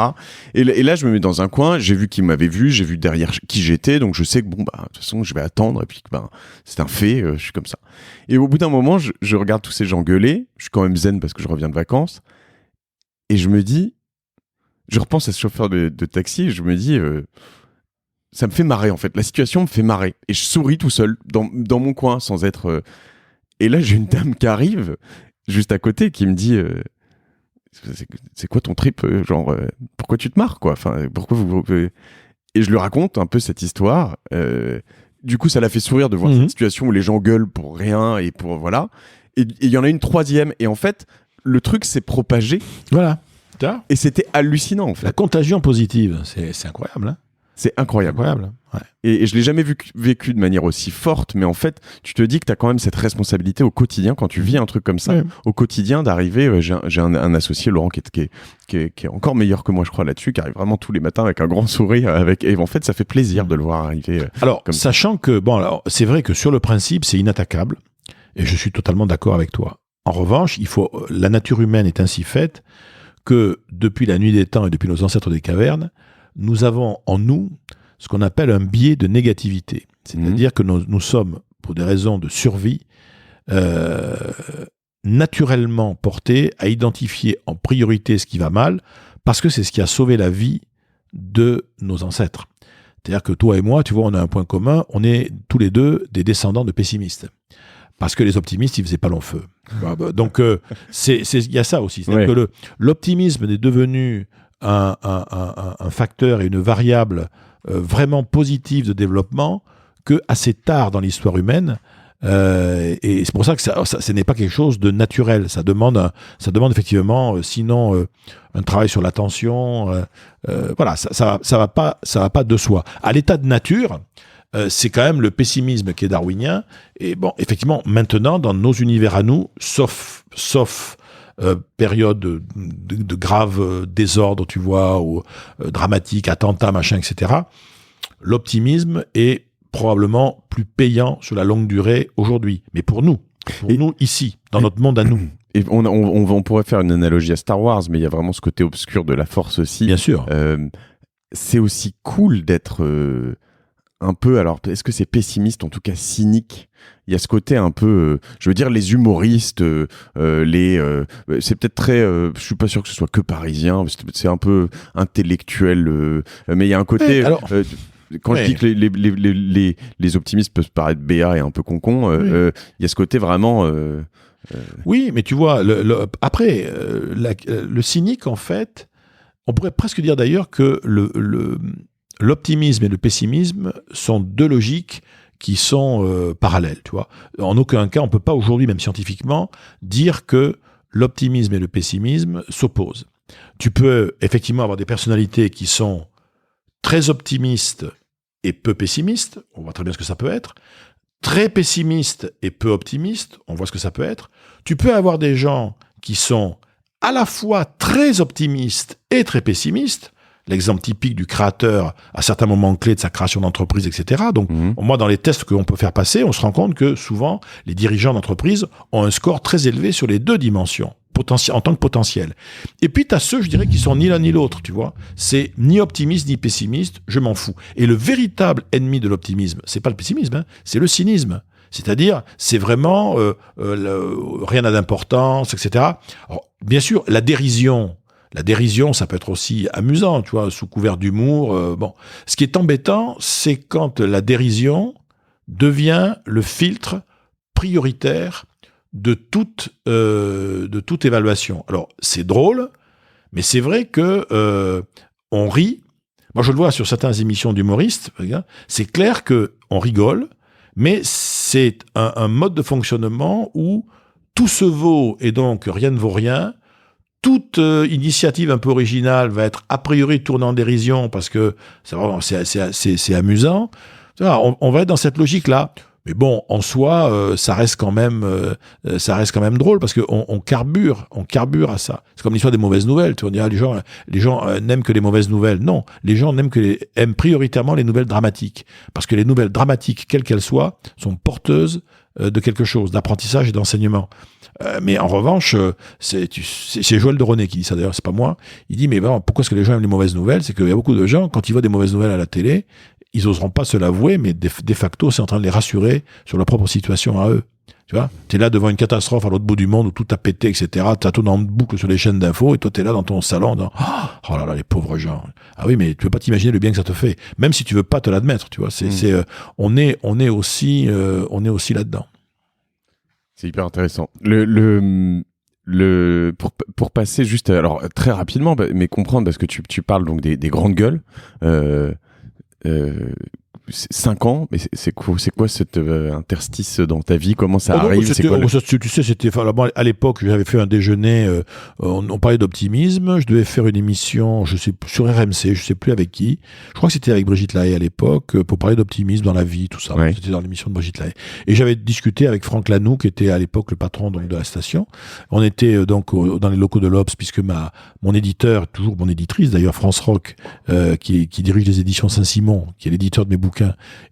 Et là, je me mets dans un coin, j'ai vu qui m'avait vu, j'ai vu derrière qui j'étais, donc je sais que bon, bah, de toute façon, je vais attendre, et puis, bah, c'est un fait, je suis comme ça. Et au bout d'un moment, je regarde tous ces gens gueuler, je suis quand même zen parce que je reviens de vacances, et je me dis, je repense à ce chauffeur de taxi, et je me dis, ça me fait marrer en fait, la situation me fait marrer et je souris tout seul dans mon coin sans être et là j'ai une dame qui arrive juste à côté qui me dit c'est quoi ton trip, genre pourquoi tu te marres quoi, enfin pourquoi vous et je lui raconte un peu cette histoire, du coup ça l'a fait sourire de voir cette situation où les gens gueulent pour rien et pour voilà, et il y en a une troisième et en fait le truc s'est propagé, voilà, et c'était hallucinant en fait, la contagion positive, c'est incroyable hein. C'est incroyable. Ouais. Et je l'ai jamais vécu de manière aussi forte, mais en fait, tu te dis que tu as quand même cette responsabilité au quotidien, quand tu vis un truc comme ça, au quotidien, d'arriver. J'ai un associé, Laurent, qui est encore meilleur que moi, je crois, là-dessus, qui arrive vraiment tous les matins avec un grand sourire. Et en fait, ça fait plaisir de le voir arriver. Alors, sachant que, bon, alors, c'est vrai que sur le principe, c'est inattaquable, et je suis totalement d'accord avec toi. En revanche, la nature humaine est ainsi faite que depuis la nuit des temps et depuis nos ancêtres des cavernes, nous avons en nous ce qu'on appelle un biais de négativité. C'est-à-dire que nous sommes, pour des raisons de survie, naturellement portés à identifier en priorité ce qui va mal, parce que c'est ce qui a sauvé la vie de nos ancêtres. C'est-à-dire que toi et moi, tu vois, on a un point commun, on est tous les deux des descendants de pessimistes. Parce que les optimistes, ils faisaient pas long feu. Donc, il y a ça aussi. C'est-à-dire que l'optimisme est devenu un facteur et une variable vraiment positive de développement que assez tard dans l'histoire humaine. Et c'est pour ça que ce n'est pas quelque chose de naturel. Ça demande effectivement, sinon un travail sur l'attention. Voilà, ça va pas de soi. À l'état de nature, c'est quand même le pessimisme qui est darwinien. Et bon, effectivement, maintenant, dans nos univers à nous, sauf période de grave désordre, tu vois, ou dramatique, attentat, machin, etc., l'optimisme est probablement plus payant sur la longue durée aujourd'hui. Mais pour nous ici, dans notre monde à nous. Et on pourrait faire une analogie à Star Wars, mais il y a vraiment ce côté obscur de la Force aussi. Bien sûr. C'est aussi cool d'être un peu, alors est-ce que c'est pessimiste, en tout cas cynique? Il y a ce côté un peu, je veux dire, les humoristes, c'est peut-être très, je suis pas sûr que ce soit que parisien, c'est un peu intellectuel, mais il y a un côté... Quand je dis que les optimistes peuvent paraître béats et un peu concons, il y a ce côté vraiment... Oui, mais tu vois, après, le cynique, en fait, on pourrait presque dire d'ailleurs que l'optimisme et le pessimisme sont deux logiques qui sont parallèles, tu vois. En aucun cas, on ne peut pas aujourd'hui, même scientifiquement, dire que l'optimisme et le pessimisme s'opposent. Tu peux effectivement avoir des personnalités qui sont très optimiste et peu pessimiste, on voit très bien ce que ça peut être. Très pessimiste et peu optimiste, on voit ce que ça peut être. Tu peux avoir des gens qui sont à la fois très optimistes et très pessimistes. L'exemple typique du créateur à certains moments clés de sa création d'entreprise, etc. Donc, moi, dans les tests qu'on peut faire passer, on se rend compte que souvent, les dirigeants d'entreprise ont un score très élevé sur les deux dimensions. En tant que potentiel. Et puis, tu as ceux, je dirais, qui sont ni l'un ni l'autre, tu vois. C'est ni optimiste, ni pessimiste, je m'en fous. Et le véritable ennemi de l'optimisme, c'est pas le pessimisme, hein, c'est le cynisme. C'est-à-dire, c'est vraiment rien n'a d'importance, etc. Alors, bien sûr, la dérision, ça peut être aussi amusant, tu vois, sous couvert d'humour. Bon, ce qui est embêtant, c'est quand la dérision devient le filtre prioritaire de toute évaluation. Alors, c'est drôle, mais c'est vrai que on rit. Moi, je le vois sur certaines émissions d'humoristes. C'est clair qu'on rigole, mais c'est un mode de fonctionnement où tout se vaut et donc rien ne vaut rien. Toute initiative un peu originale va être a priori tournée en dérision parce que c'est amusant. On va être dans cette logique-là. Mais bon, en soi, ça reste quand même drôle parce que on carbure à ça. C'est comme l'histoire des mauvaises nouvelles. Tu vas dire, les gens n'aiment que les mauvaises nouvelles. Non, les gens aiment prioritairement les nouvelles dramatiques parce que les nouvelles dramatiques, quelles qu'elles soient, sont porteuses de quelque chose, d'apprentissage et d'enseignement. Mais en revanche, c'est Joël de René qui dit ça d'ailleurs, c'est pas moi. Il dit mais bon, pourquoi est-ce que les gens aiment les mauvaises nouvelles? C'est qu'il y a beaucoup de gens quand ils voient des mauvaises nouvelles à la télé, ils n'oseront pas se l'avouer, mais de facto, c'est en train de les rassurer sur leur propre situation à eux. Tu vois, t'es là devant une catastrophe à l'autre bout du monde où tout a pété, etc. T'as tout en boucle sur les chaînes d'infos et toi t'es là dans ton salon, oh là là, les pauvres gens. Ah oui, mais tu peux pas t'imaginer le bien que ça te fait, même si tu veux pas te l'admettre. Tu vois, on est aussi là-dedans. C'est hyper intéressant. Pour passer juste, alors très rapidement, mais comprendre parce que tu parles donc des grandes gueules. 5 ans, mais c'est quoi cet interstice dans ta vie? Comment ça arrive? Tu sais, c'était à l'époque, j'avais fait un déjeuner, on parlait d'optimisme, je devais faire une émission, je sais sur RMC, je sais plus avec qui. Je crois que c'était avec Brigitte Lahaye à l'époque pour parler d'optimisme dans la vie, tout ça. Ouais. C'était dans l'émission de Brigitte Lahaye. Et j'avais discuté avec Franck Lanoux, qui était à l'époque le patron donc de la station. On était donc dans les locaux de l'Obs, puisque mon éditeur, toujours mon éditrice d'ailleurs, France Rock, qui dirige les éditions Saint-Simon, qui est l'éditeur de mes bouquins,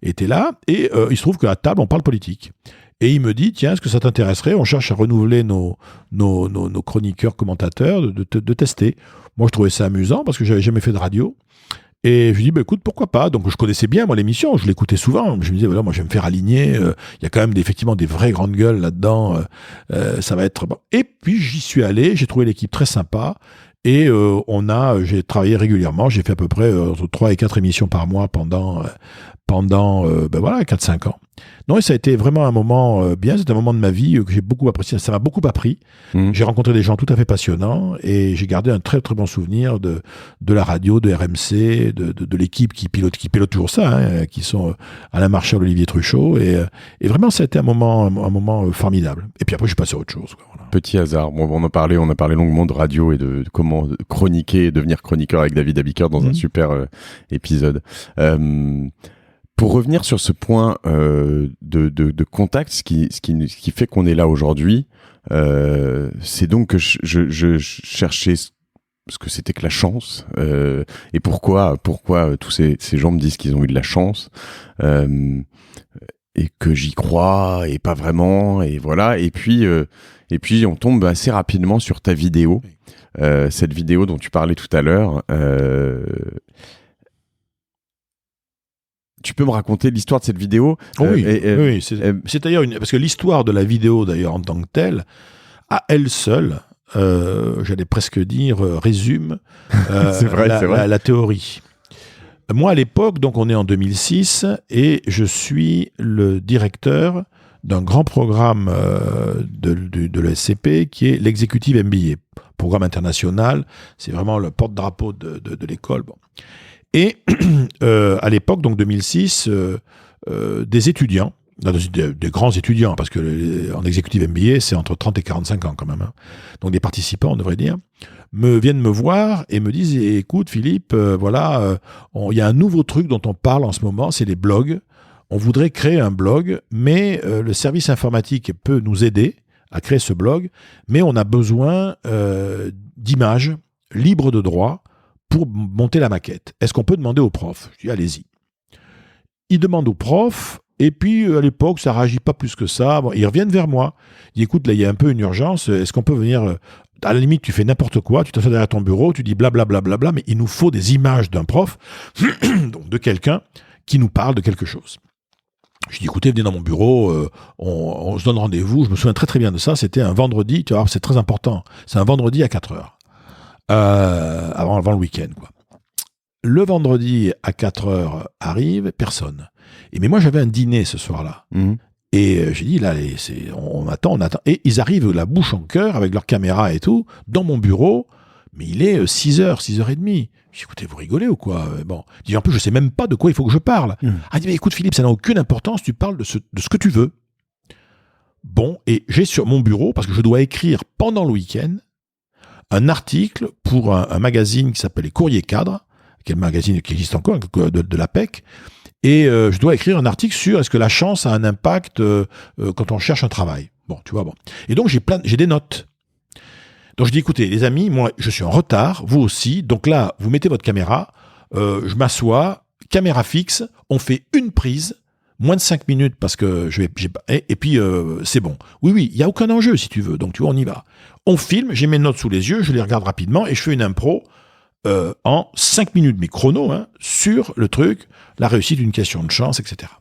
était là, et il se trouve qu'à table, on parle politique. Et il me dit, tiens, est-ce que ça t'intéresserait? On cherche à renouveler nos chroniqueurs, commentateurs, de tester. Moi, je trouvais ça amusant, parce que j'avais jamais fait de radio. Et je lui dis, écoute, pourquoi pas? Donc, je connaissais bien, moi, l'émission, je l'écoutais souvent. Je me disais, voilà, moi, je vais me faire aligner. Il y a quand même effectivement des vraies grandes gueules là-dedans. Ça va être bon. Et puis, j'y suis allé, j'ai trouvé l'équipe très sympa. Et j'ai travaillé régulièrement. J'ai fait à peu près entre 3 et 4 émissions par mois pendant 4-5 ans. Non, et ça a été vraiment un moment bien. C'est un moment de ma vie que j'ai beaucoup apprécié. Ça m'a beaucoup appris. J'ai rencontré des gens tout à fait passionnants et j'ai gardé un très très bon souvenir de la radio, de RMC, de l'équipe qui pilote toujours ça, qui sont Alain Marchal, Olivier Truchot. Et vraiment, ça a été un moment formidable. Et puis après, je suis passé à autre chose. Voilà. Petit hasard. Bon, on a parlé longuement de radio et de comment chroniquer et devenir chroniqueur avec David Abiker dans un super épisode. Pour revenir sur ce point de contact, ce qui fait qu'on est là aujourd'hui, c'est donc que je cherchais ce que c'était que la chance et pourquoi tous ces gens me disent qu'ils ont eu de la chance et que j'y crois et pas vraiment et voilà. Et puis on tombe assez rapidement sur ta vidéo, cette vidéo dont tu parlais tout à l'heure. Tu peux me raconter l'histoire de cette vidéo? Oui, c'est d'ailleurs parce que l'histoire de la vidéo, d'ailleurs, en tant que telle, à elle seule, j'allais presque dire, résume la théorie. Moi, à l'époque, donc on est en 2006, et je suis le directeur d'un grand programme de l'ESCP qui est l'exécutive MBA, programme international. C'est vraiment le porte-drapeau de l'école. Bon. Et à l'époque, donc 2006, des étudiants, des grands étudiants, parce que en executive MBA, c'est entre 30 et 45 ans quand même, donc des participants, on devrait dire, viennent me voir et me disent, écoute Philippe, il y a un nouveau truc dont on parle en ce moment, c'est les blogs. On voudrait créer un blog, mais le service informatique peut nous aider à créer ce blog, mais on a besoin d'images libres de droit pour monter la maquette. Est-ce qu'on peut demander au prof? Je dis, allez-y. Ils demandent au prof, et puis à l'époque, ça ne réagit pas plus que ça. Bon, ils reviennent vers moi. Ils disent, écoute, là, il y a un peu une urgence, est-ce qu'on peut venir... À la limite, tu fais n'importe quoi, tu t'assois derrière ton bureau, tu dis blablabla, mais il nous faut des images d'un prof, donc de quelqu'un qui nous parle de quelque chose. Je dis, écoutez, venez dans mon bureau, on se donne rendez-vous. Je me souviens très très bien de ça, c'était un vendredi, tu vois, c'est très important, c'est un vendredi à 4h. Avant le week-end, quoi. Le vendredi à 4h arrive, personne. Mais moi, j'avais un dîner ce soir-là. Et j'ai dit, là, on attend. Et ils arrivent la bouche en cœur avec leur caméra et tout, dans mon bureau, mais il est 6h, 6h30. Je dis, écoutez, vous rigolez ou quoi? Bon. Je dis, en plus, je sais même pas de quoi il faut que je parle. Il dit, mais écoute, Philippe, ça n'a aucune importance, tu parles de ce que tu veux. Bon, et j'ai sur mon bureau, parce que je dois écrire pendant le week-end, un article pour un magazine qui s'appelle Les Courriers Cadres, qui est un magazine qui existe encore, de l'APEC, et je dois écrire un article sur est-ce que la chance a un impact quand on cherche un travail. Bon, tu vois, bon. Et donc, j'ai des notes. Donc, je dis, écoutez, les amis, moi, je suis en retard, vous aussi, donc là, vous mettez votre caméra, je m'assois, caméra fixe, on fait une prise, moins de 5 minutes parce que et puis c'est bon. Oui, il n'y a aucun enjeu si tu veux, donc tu vois, on y va. On filme, j'ai mes notes sous les yeux, je les regarde rapidement et je fais une impro en 5 minutes, mais chrono, sur le truc, la réussite d'une question de chance, etc.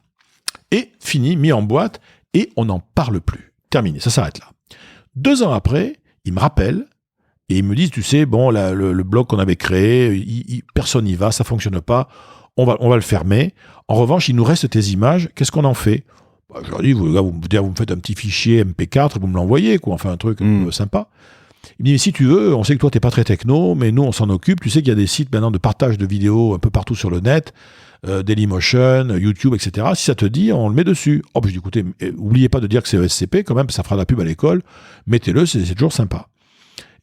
Et fini, mis en boîte, et on n'en parle plus. Terminé, ça s'arrête là. 2 ans après, ils me rappellent et ils me disent, tu sais, bon, le blog qu'on avait créé, personne n'y va, ça fonctionne pas, on va le fermer. En revanche, il nous reste tes images, qu'est-ce qu'on en fait? Je leur dis, vous me faites un petit fichier MP4 et vous me l'envoyez, quoi, enfin un truc sympa. Il me dit, mais si tu veux, on sait que toi, t'es pas très techno, mais nous, on s'en occupe. Tu sais qu'il y a des sites maintenant de partage de vidéos un peu partout sur le net, Dailymotion, YouTube, etc. Si ça te dit, on le met dessus. Oh, je dis, écoutez, oubliez pas de dire que c'est ESCP, quand même, ça fera de la pub à l'école. Mettez-le, c'est toujours sympa.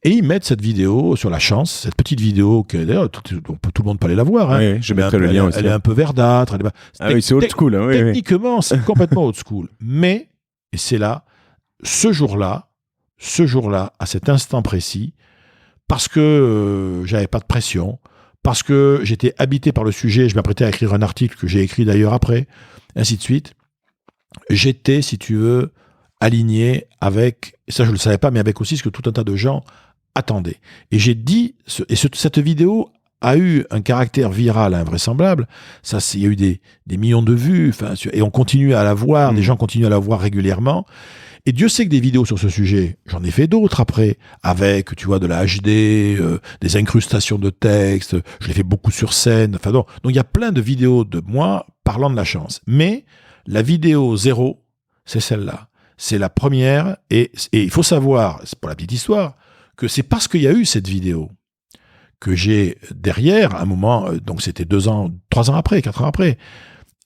Et ils mettent cette vidéo sur la chance, cette petite vidéo que d'ailleurs tout le monde peut aller la voir. Oui, je mettrai le lien aussi. Elle est un peu verdâtre. C'est old school. Techniquement, c'est complètement old school. Mais, et c'est là, ce jour-là, à cet instant précis, parce que j'avais pas de pression, parce que j'étais habité par le sujet, je m'apprêtais à écrire un article que j'ai écrit d'ailleurs après, ainsi de suite. J'étais, si tu veux, aligné avec, et ça je le savais pas, mais avec aussi ce que tout un tas de gens attendaient. Et j'ai dit, cette vidéo a eu un caractère viral invraisemblable. Ça, il y a eu des millions de vues, et on continue à la voir, des gens continuent à la voir régulièrement. Et Dieu sait que des vidéos sur ce sujet, j'en ai fait d'autres après, avec, tu vois, de la HD, des incrustations de texte, je l'ai fait beaucoup sur scène, donc il y a plein de vidéos de moi parlant de la chance. Mais la vidéo 0, c'est celle-là. C'est la première, et il faut savoir, c'est pour la petite histoire, que c'est parce qu'il y a eu cette vidéo que j'ai derrière, à un moment, donc c'était 2 ans, 3 ans après, 4 ans après.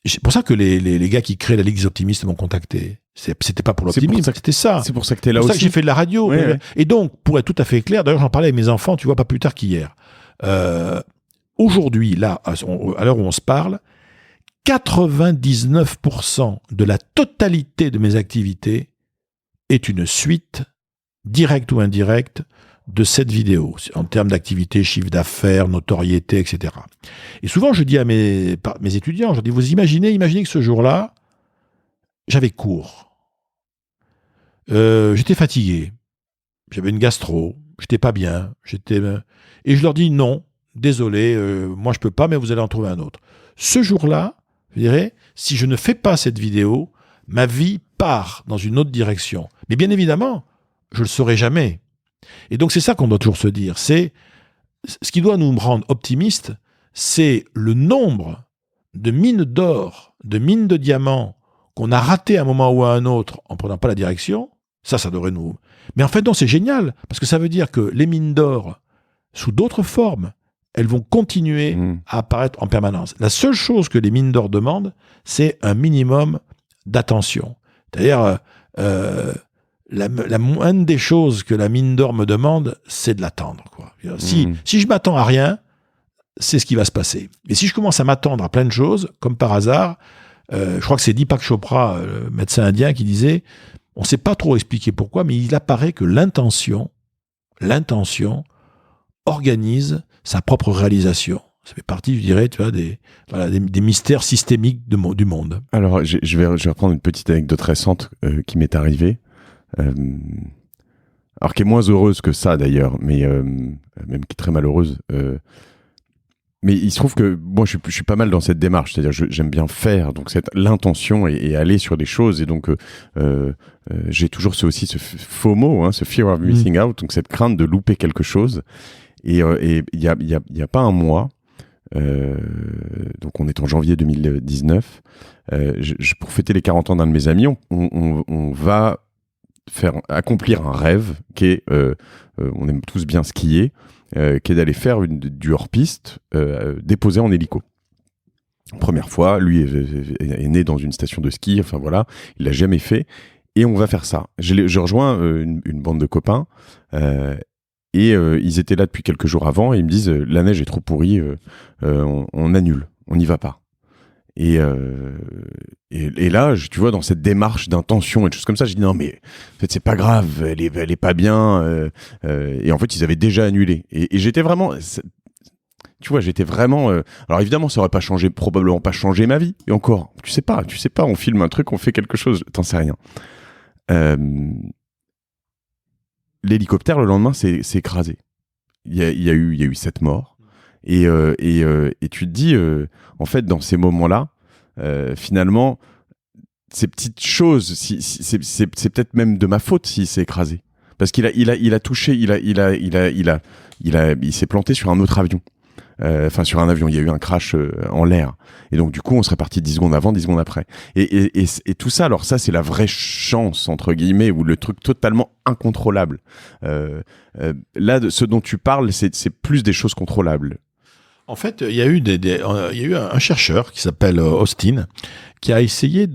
C'est pour ça que les gars qui créent la Ligue des Optimistes m'ont contacté. C'était pas pour l'optimisme, c'était ça. C'est pour ça que t'es là aussi. C'est pour ça aussi. que j'ai fait de la radio. Ouais. Et donc, pour être tout à fait clair, d'ailleurs, j'en parlais avec mes enfants, tu vois, pas plus tard qu'hier. Aujourd'hui, là, à l'heure où on se parle, 99% de la totalité de mes activités est une suite, directe ou indirecte, de cette vidéo, en termes d'activité, chiffre d'affaires, notoriété, etc. Et souvent, je dis à mes étudiants, je dis, vous imaginez que ce jour-là, j'avais cours. J'étais fatigué. J'avais une gastro. J'étais pas bien. Et je leur dis, non, désolé, moi je peux pas, mais vous allez en trouver un autre. Ce jour-là, je dirais, si je ne fais pas cette vidéo, ma vie part dans une autre direction. Mais bien évidemment, je le saurai jamais. Et donc c'est ça qu'on doit toujours se dire, c'est ce qui doit nous rendre optimistes, c'est le nombre de mines d'or, de mines de diamants qu'on a raté à un moment ou à un autre en prenant pas la direction. Ça devrait nous... Mais en fait non, c'est génial, parce que ça veut dire que les mines d'or, sous d'autres formes, elles vont continuer à apparaître en permanence. La seule chose que les mines d'or demandent, c'est un minimum d'attention. C'est-à-dire... La moindre des choses que la mine d'or me demande, c'est de l'attendre, quoi. Si je m'attends à rien, c'est ce qui va se passer. Et si je commence à m'attendre à plein de choses, comme par hasard, je crois que c'est Deepak Chopra, le médecin indien, qui disait, on ne sait pas trop expliquer pourquoi, mais il apparaît que l'intention organise sa propre réalisation. Ça fait partie, je dirais, tu vois, des mystères systémiques du monde. Alors, je vais reprendre une petite anecdote récente qui m'est arrivée. Alors qui est moins heureuse que ça d'ailleurs, mais même qui est très malheureuse. Mais il se trouve que moi je suis pas mal dans cette démarche, c'est-à-dire j'aime bien faire, donc l'intention et aller sur des choses, et donc j'ai toujours ce FOMO, hein, ce fear of missing out, donc cette crainte de louper quelque chose. Et il y a pas un mois, donc on est en janvier 2019, pour fêter les 40 ans d'un de mes amis, on va accomplir un rêve qui est, on aime tous bien skier, qui est d'aller faire du hors-piste déposé en hélico. Première fois, lui est né dans une station de ski, enfin voilà, il l'a jamais fait, et on va faire ça. Je rejoins une bande de copains, et ils étaient là depuis quelques jours avant, et ils me disent la neige est trop pourrie, on annule, on n'y va pas. Et là, tu vois, dans cette démarche d'intention et de choses comme ça, j'ai dit non, mais en fait, c'est pas grave, elle est pas bien. Et en fait, ils avaient déjà annulé. Et j'étais vraiment, tu vois, alors évidemment, ça aurait probablement pas changé ma vie. Et encore, tu sais pas, on filme un truc, on fait quelque chose, t'en sais rien. L'hélicoptère, le lendemain, s'est écrasé. Il y a eu 7 morts. Et tu te dis, en fait, dans ces moments-là, finalement, ces petites choses, c'est peut-être même de ma faute s'il s'est écrasé, parce qu'il a touché, il s'est planté sur un autre avion, sur un avion. Il y a eu un crash en l'air, et donc du coup, on serait parti 10 secondes avant, 10 secondes après. Et tout ça, alors ça, c'est la vraie chance entre guillemets, ou le truc totalement incontrôlable. Là, ce dont tu parles, c'est plus des choses contrôlables. En fait, il y a eu un chercheur qui s'appelle Austin qui a essayé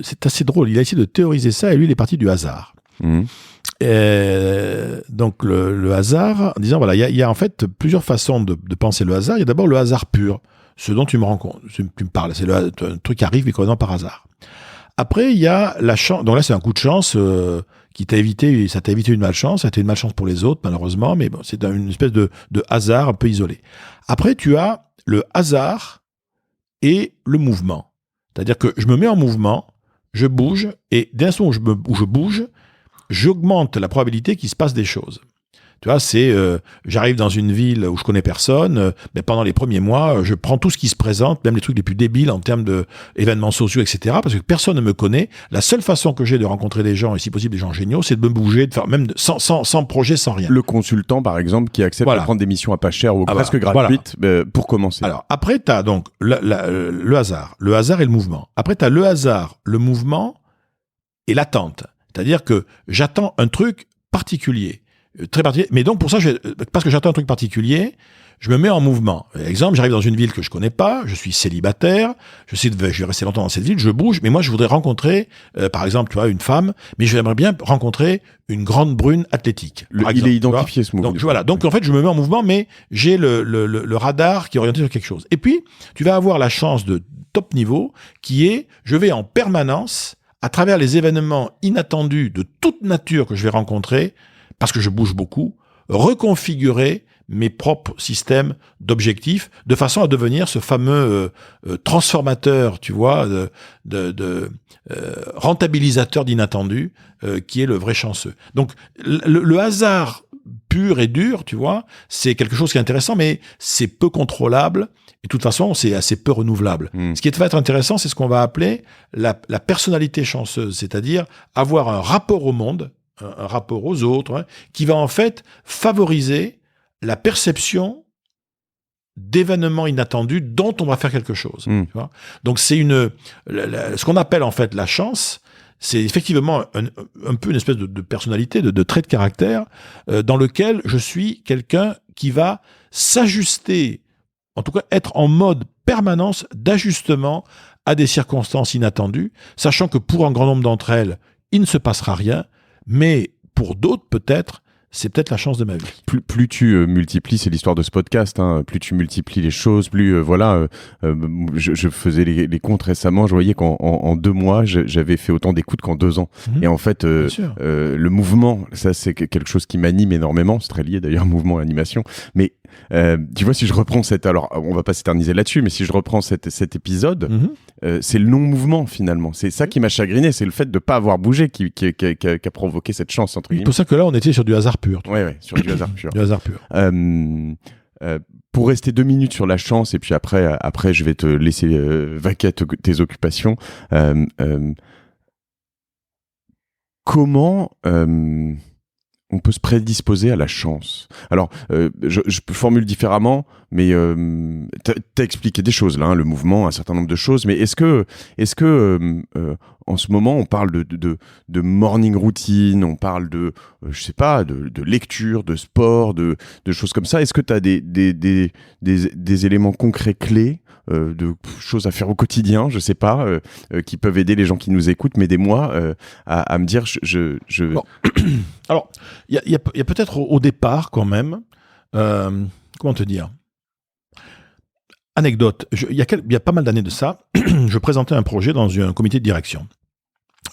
c'est assez drôle, il a essayé de théoriser ça, et lui, il est parti du hasard. Et donc, le hasard, en disant, voilà, il y a en fait plusieurs façons de penser le hasard. Il y a d'abord le hasard pur, ce dont tu me parles, c'est un truc qui arrive, mais complètement par hasard. Après, il y a la chance, donc là, c'est un coup de chance ça t'a évité une malchance, ça a été une malchance pour les autres, malheureusement, mais bon, c'est une espèce de hasard un peu isolé. Après, tu as le hasard et le mouvement. C'est-à-dire que je me mets en mouvement, je bouge, et dès l'instant où je bouge, j'augmente la probabilité qu'il se passe des choses. Tu vois, c'est j'arrive dans une ville où je connais personne, mais pendant les premiers mois, je prends tout ce qui se présente, même les trucs les plus débiles en termes de événements sociaux, etc. Parce que personne ne me connaît. La seule façon que j'ai de rencontrer des gens, et si possible des gens géniaux, c'est de me bouger, de faire même sans projet, sans rien. Le consultant, par exemple, qui accepte de prendre des missions à pas cher ou presque gratuites pour commencer. Alors après, t'as donc le hasard. Le hasard et le mouvement. Après, t'as le hasard, le mouvement et l'attente. C'est-à-dire que j'attends un truc particulier. Très particulier. Mais donc, pour ça, parce que j'attends un truc particulier, je me mets en mouvement. Exemple, j'arrive dans une ville que je connais pas, je suis célibataire, je vais rester longtemps dans cette ville, je bouge, mais moi, je voudrais rencontrer, par exemple, tu vois, une femme, mais j'aimerais bien rencontrer une grande brune athlétique. Il est identifié, ce mouvement. Donc, en fait, je me mets en mouvement, mais j'ai le radar qui est orienté sur quelque chose. Et puis, tu vas avoir la chance de top niveau, qui est, je vais en permanence, à travers les événements inattendus de toute nature que je vais rencontrer, parce que je bouge beaucoup, reconfigurer mes propres systèmes d'objectifs de façon à devenir ce fameux transformateur, tu vois, rentabilisateur d'inattendu qui est le vrai chanceux. Donc le hasard pur et dur, tu vois, c'est quelque chose qui est intéressant, mais c'est peu contrôlable et de toute façon, c'est assez peu renouvelable. Ce qui va être intéressant, c'est ce qu'on va appeler la personnalité chanceuse, c'est-à-dire avoir un rapport au monde, un rapport aux autres, qui va en fait favoriser la perception d'événements inattendus dont on va faire quelque chose. Tu vois. Donc c'est ce qu'on appelle en fait la chance, c'est effectivement un peu une espèce de personnalité, de trait de caractère, dans lequel je suis quelqu'un qui va s'ajuster, en tout cas être en mode permanence d'ajustement à des circonstances inattendues, sachant que pour un grand nombre d'entre elles, il ne se passera rien, mais pour d'autres, peut-être, c'est peut-être la chance de ma vie. Plus tu multiplies, c'est l'histoire de ce podcast, hein, plus tu multiplies les choses, plus je faisais les comptes récemment, je voyais qu'en 2 mois, j'avais fait autant d'écoutes qu'en 2 ans. Et en fait, le mouvement, ça c'est quelque chose qui m'anime énormément, c'est très lié d'ailleurs, mouvement et animation, mais tu vois, si je reprends alors on va pas s'éterniser là-dessus, mais si je reprends cet épisode, c'est le non-mouvement finalement. C'est ça qui m'a chagriné, c'est le fait de pas avoir bougé qui a provoqué cette chance, entre guillemets. C'est pour ça que là, on était sur du hasard pur. Ouais, sur du hasard pur. Du hasard pur. Pour rester 2 minutes sur la chance, et puis après je vais te laisser vaquer à tes occupations. Comment on peut se prédisposer à la chance? Alors, je formule différemment, mais t'as expliqué des choses là, hein, le mouvement, un certain nombre de choses. Mais est-ce que en ce moment, on parle de morning routine, on parle je sais pas, de lecture, de sport, de choses comme ça. Est-ce que t'as des éléments concrets clés? De choses à faire au quotidien, je sais pas, qui peuvent aider les gens qui nous écoutent, m'aidez-moi à me dire, Bon. Alors, il y a peut-être au départ quand même, comment te dire, anecdote, il y a pas mal d'années de ça, je présentais un projet dans un comité de direction,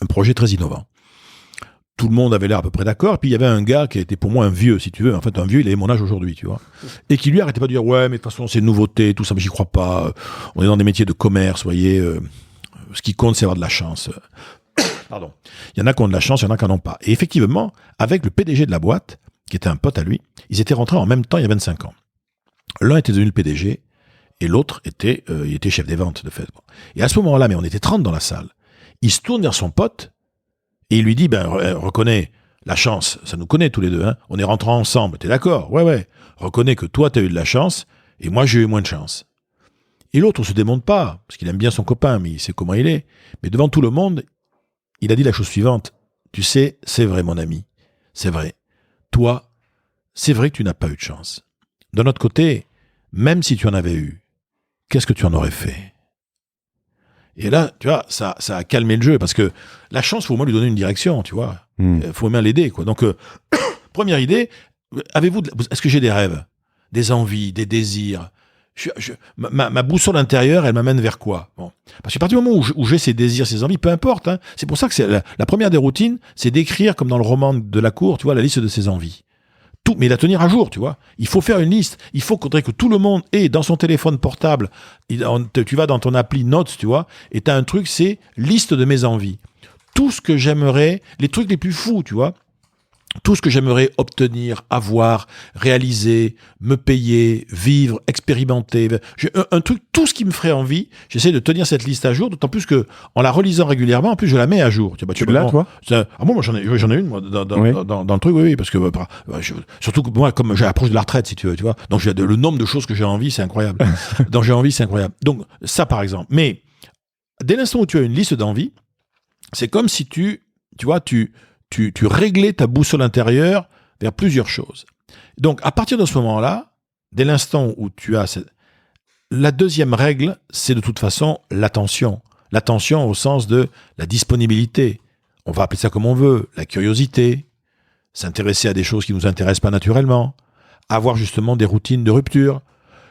un projet très innovant. Tout le monde avait l'air à peu près d'accord. Et puis il y avait un gars qui était pour moi un vieux, si tu veux. En fait, un vieux, il avait mon âge aujourd'hui, tu vois. Et qui lui arrêtait pas de dire ouais, mais de toute façon, c'est une nouveauté, tout ça, mais j'y crois pas. On est dans des métiers de commerce, vous voyez. Ce qui compte, c'est avoir de la chance. Pardon. Il y en a qui ont de la chance, il y en a qui n'en ont pas. Et effectivement, avec le PDG de la boîte, qui était un pote à lui, ils étaient rentrés en même temps il y a 25 ans. L'un était devenu le PDG et l'autre il était chef des ventes, de fait. Et à ce moment-là, mais on était 30 dans la salle, il se tourne vers son pote et il lui dit, reconnais la chance, ça nous connaît tous les deux, hein. On est rentrés ensemble, t'es d'accord? Ouais. Reconnais que toi, t'as eu de la chance, et moi, j'ai eu moins de chance. Et l'autre, on se démonte pas, parce qu'il aime bien son copain, mais il sait comment il est. Mais devant tout le monde, il a dit la chose suivante. Tu sais, c'est vrai, mon ami. C'est vrai. Toi, c'est vrai que tu n'as pas eu de chance. D'un autre côté, même si tu en avais eu, qu'est-ce que tu en aurais fait? Et là, tu vois, ça a calmé le jeu, parce que la chance, faut au moins lui donner une direction, tu vois. Faut au moins l'aider, quoi. Donc, première idée, est-ce que j'ai des rêves, des envies, des désirs? Ma boussole intérieure, elle m'amène vers quoi? Bon. Parce qu'à partir du moment où j'ai ces désirs, ces envies, peu importe, hein, c'est pour ça que c'est la première des routines, c'est d'écrire, comme dans le roman de la cour, tu vois, la liste de ses envies. Tout, mais la tenir à jour, tu vois. Il faut faire une liste. Il faudrait que tout le monde ait dans son téléphone portable, tu vas dans ton appli Notes, tu vois, et t'as un truc, c'est liste de mes envies. Tout ce que j'aimerais, les trucs les plus fous, tu vois. tout ce que j'aimerais obtenir, avoir, réaliser, me payer, vivre, expérimenter, un truc, tout ce qui me ferait envie, j'essaie de tenir cette liste à jour, d'autant plus que en la relisant régulièrement, en plus je la mets à jour. Tu l'as, toi ? Moi j'en ai une moi, dans le truc, oui, parce que surtout que moi, comme j'approche de la retraite, si tu veux, tu vois, donc le nombre de choses que j'ai envie, c'est incroyable. Donc j'ai envie, c'est incroyable. Donc ça, par exemple. Mais dès l'instant où tu as une liste d'envies, c'est comme si tu réglais ta boussole intérieure vers plusieurs choses. Donc, à partir de ce moment-là, dès l'instant où tu as... La deuxième règle, c'est de toute façon l'attention. L'attention au sens de la disponibilité. On va appeler ça comme on veut. La curiosité, s'intéresser à des choses qui ne nous intéressent pas naturellement, avoir justement des routines de rupture.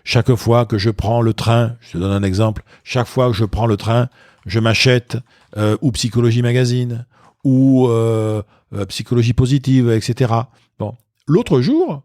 Chaque fois que je prends le train, je te donne un exemple, chaque fois que je prends le train, je m'achète ou Psychologie Magazine, ou psychologie positive, etc. Bon. L'autre jour,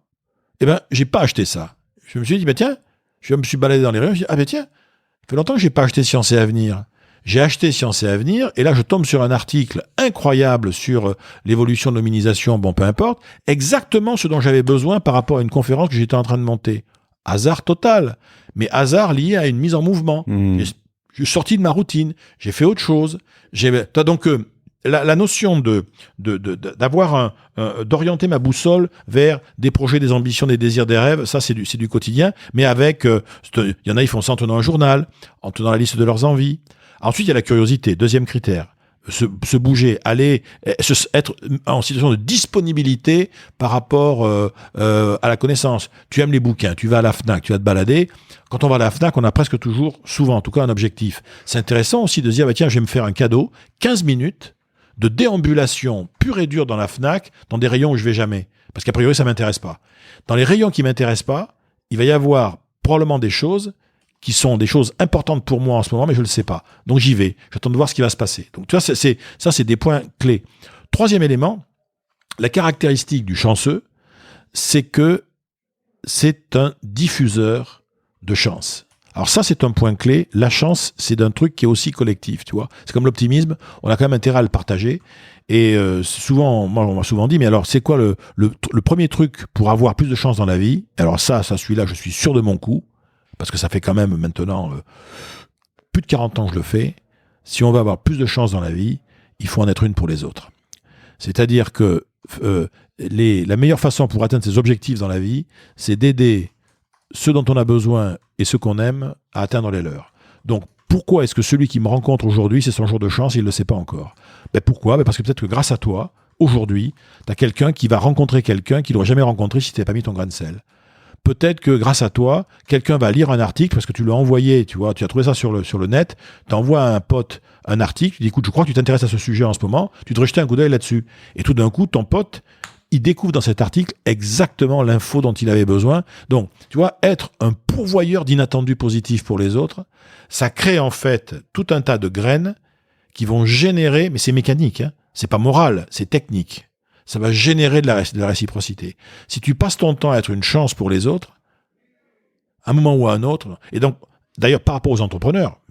j'ai pas acheté ça. Je me suis dit, tiens, je me suis baladé dans les rayons, je me suis dit, tiens, ça fait longtemps que j'ai pas acheté Science et Avenir. J'ai acheté Science et Avenir, et là, je tombe sur un article incroyable sur l'évolution de l'hominisation, bon, peu importe, exactement ce dont j'avais besoin par rapport à une conférence que j'étais en train de monter. Hasard total, mais hasard lié à une mise en mouvement. Je suis sorti de ma routine, j'ai fait autre chose. Donc, la notion d'orienter ma boussole vers des projets, des ambitions, des désirs, des rêves, ça c'est du quotidien, mais avec, il y en a, ils font ça en tenant un journal, en tenant la liste de leurs envies. Ensuite, il y a la curiosité, deuxième critère. Se bouger, aller, être en situation de disponibilité par rapport à la connaissance. Tu aimes les bouquins, tu vas à la FNAC, tu vas te balader. Quand on va à la FNAC, on a presque toujours, souvent en tout cas, un objectif. C'est intéressant aussi de se dire, tiens, je vais me faire un cadeau, 15 minutes, de déambulation pure et dure dans la FNAC, dans des rayons où je vais jamais. Parce qu'a priori, ça m'intéresse pas. Dans les rayons qui m'intéressent pas, il va y avoir probablement des choses qui sont des choses importantes pour moi en ce moment, mais je le sais pas. Donc j'y vais. J'attends de voir ce qui va se passer. Donc tu vois, c'est des points clés. Troisième élément, la caractéristique du chanceux, c'est que c'est un diffuseur de chance. Alors ça, c'est un point clé. La chance, c'est d'un truc qui est aussi collectif, tu vois. C'est comme l'optimisme, on a quand même intérêt à le partager. Et souvent, moi, on m'a souvent dit, mais alors, c'est quoi le premier truc pour avoir plus de chance dans la vie ? Alors ça, celui-là, je suis sûr de mon coup, parce que ça fait quand même maintenant plus de 40 ans que je le fais. Si on veut avoir plus de chance dans la vie, il faut en être une pour les autres. C'est-à-dire que la meilleure façon pour atteindre ses objectifs dans la vie, c'est d'aider ceux dont on a besoin et ceux qu'on aime à atteindre les leurs. Donc, pourquoi est-ce que celui qui me rencontre aujourd'hui, c'est son jour de chance, il ne le sait pas encore ? Pourquoi ? Parce que peut-être que grâce à toi, aujourd'hui, tu as quelqu'un qui va rencontrer quelqu'un qu'il n'aurait jamais rencontré si tu n'avais pas mis ton grain de sel. Peut-être que grâce à toi, quelqu'un va lire un article parce que tu l'as envoyé, tu vois, tu as trouvé ça sur le net, tu envoies à un pote un article, tu dis, écoute, je crois que tu t'intéresses à ce sujet en ce moment, tu devrais jeter un coup d'œil là-dessus. Et tout d'un coup, ton pote, il découvre dans cet article exactement l'info dont il avait besoin. Donc, tu vois, être un pourvoyeur d'inattendus positifs pour les autres, ça crée en fait tout un tas de graines qui vont générer, mais c'est mécanique, hein, c'est pas moral, c'est technique. Ça va générer de la réciprocité. Si tu passes ton temps à être une chance pour les autres, à un moment ou à un autre, et donc, d'ailleurs, par rapport aux entrepreneurs,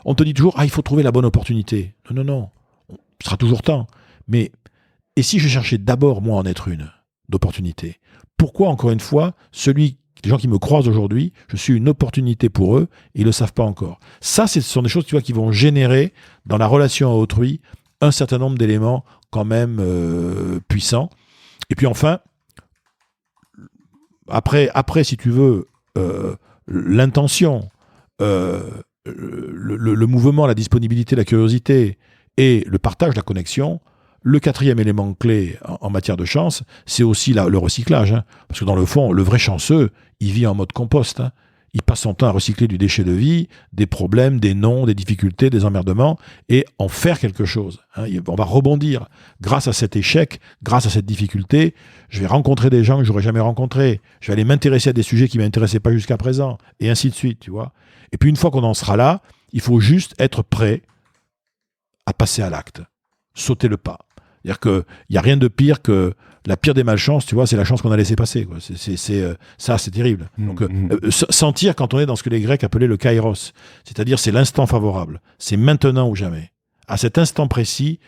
on te dit toujours, il faut trouver la bonne opportunité. Non, ce sera toujours temps. Mais, et si je cherchais d'abord, moi, en être une d'opportunité ? Pourquoi, encore une fois, les gens qui me croisent aujourd'hui, je suis une opportunité pour eux, et ils ne le savent pas encore. Ça, ce sont des choses, tu vois, qui vont générer, dans la relation à autrui, un certain nombre d'éléments quand même puissants. Et puis enfin, après si tu veux, l'intention, le mouvement, la disponibilité, la curiosité et le partage, la connexion, le quatrième élément clé en matière de chance, c'est aussi le recyclage. Hein, parce que dans le fond, le vrai chanceux, il vit en mode compost. Hein. Il passe son temps à recycler du déchet de vie, des problèmes, des non, des difficultés, des emmerdements, et en faire quelque chose. Hein. On va rebondir. Grâce à cet échec, grâce à cette difficulté, je vais rencontrer des gens que j'aurais jamais rencontrés. Je vais aller m'intéresser à des sujets qui ne m'intéressaient pas jusqu'à présent, et ainsi de suite, tu vois. Et puis une fois qu'on en sera là, il faut juste être prêt à passer à l'acte, sauter le pas. C'est-à-dire qu'il n'y a rien de pire que la pire des malchances, tu vois, c'est la chance qu'on a laissé passer. Quoi. Ça, c'est terrible. Donc, sentir quand on est dans ce que les Grecs appelaient le kairos, c'est-à-dire c'est l'instant favorable, c'est maintenant ou jamais. à cet instant précis,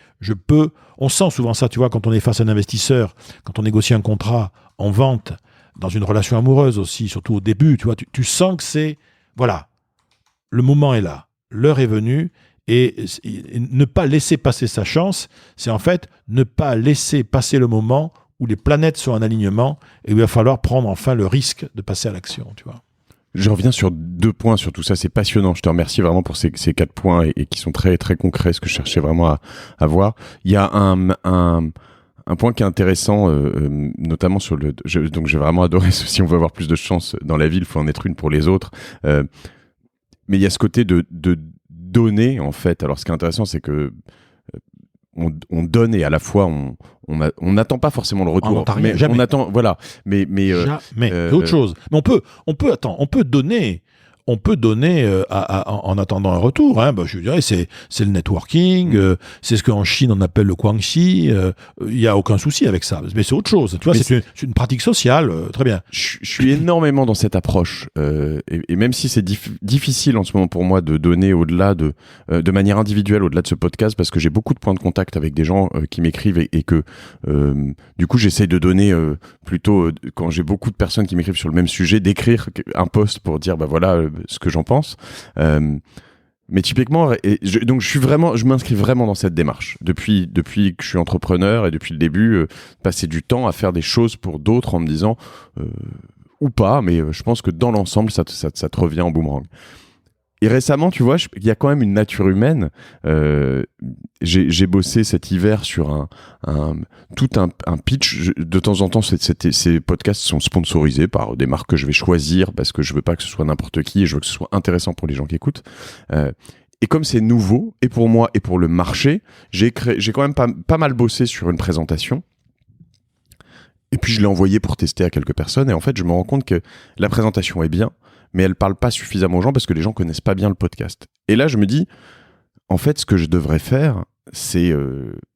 on sent souvent ça, tu vois, quand on est face à un investisseur, quand on négocie un contrat en vente, dans une relation amoureuse aussi, surtout au début, tu vois, tu sens que c'est, voilà, le moment est là, l'heure est venue, et ne pas laisser passer sa chance, c'est en fait ne pas laisser passer le moment où les planètes sont en alignement et où il va falloir prendre enfin le risque de passer à l'action, tu vois. Je reviens sur 2 points sur tout ça, c'est passionnant. Je te remercie vraiment pour ces 4 points et qui sont très très concrets, ce que je cherchais vraiment à voir. Il y a un point qui est intéressant, notamment sur donc j'ai vraiment adoré ce, si on veut avoir plus de chance dans la vie, il faut en être une pour les autres. Mais il y a ce côté de donner, en fait. Alors, ce qui est intéressant, c'est que on donne et à la fois on n'attend pas forcément le retour. Mais jamais. On attend, voilà. Mais jamais. C'est autre chose. Mais on peut donner. On peut donner en attendant un retour. Hein. Je dirais, c'est le networking, c'est ce qu'en Chine on appelle le guanxi. Il n'y a aucun souci avec ça. Mais c'est autre chose. Tu vois, c'est une pratique sociale. Très bien. Je suis énormément dans cette approche. Et même si c'est difficile en ce moment pour moi de donner au-delà de manière individuelle, au-delà de ce podcast, parce que j'ai beaucoup de points de contact avec des gens qui m'écrivent et que du coup j'essaye de donner plutôt, quand j'ai beaucoup de personnes qui m'écrivent sur le même sujet, d'écrire un post pour dire voilà ce que j'en pense. Mais typiquement, donc je m'inscris vraiment dans cette démarche. Depuis que je suis entrepreneur et depuis le début, passer du temps à faire des choses pour d'autres en me disant, ou pas, mais je pense que dans l'ensemble, ça te revient en boomerang. Et récemment, tu vois, il y a quand même une nature humaine. J'ai bossé cet hiver sur tout un pitch. De temps en temps, ces podcasts sont sponsorisés par des marques que je vais choisir parce que je veux pas que ce soit n'importe qui et je veux que ce soit intéressant pour les gens qui écoutent. Et comme c'est nouveau, et pour moi et pour le marché, j'ai quand même pas mal bossé sur une présentation. Et puis je l'ai envoyé pour tester à quelques personnes. Et en fait, je me rends compte que la présentation est bien, mais elle parle pas suffisamment aux gens parce que les gens connaissent pas bien le podcast. Et là, je me dis, en fait, ce que je devrais faire, c'est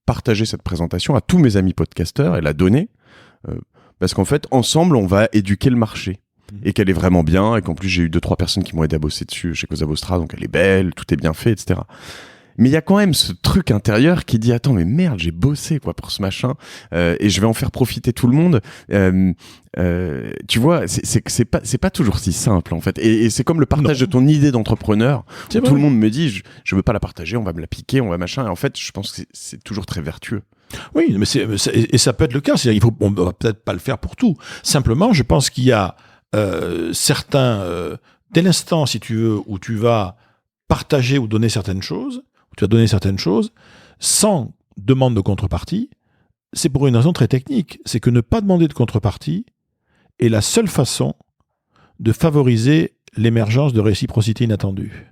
partager cette présentation à tous mes amis podcasteurs et la donner, parce qu'en fait, ensemble, on va éduquer le marché. Et qu'elle est vraiment bien, et qu'en plus, j'ai eu 2-3 personnes qui m'ont aidé à bosser dessus chez Cosa Vostra, donc elle est belle, tout est bien fait, etc. Mais il y a quand même ce truc intérieur qui dit attends mais merde j'ai bossé quoi pour ce machin et je vais en faire profiter tout le monde. Tu vois c'est pas toujours si simple en fait et c'est comme le partage de ton idée d'entrepreneur. Tout le monde me dit je veux pas la partager, on va me la piquer, on va machin. Et en fait je pense que c'est toujours très vertueux. Oui mais et ça peut être le cas. C'est-à-dire on va peut-être pas le faire pour tout. Simplement je pense qu'il y a certains dès l'instant si tu veux où tu vas partager ou donner certaines choses. Tu vas donner certaines choses sans demande de contrepartie, c'est pour une raison très technique. C'est que ne pas demander de contrepartie est la seule façon de favoriser l'émergence de réciprocité inattendue.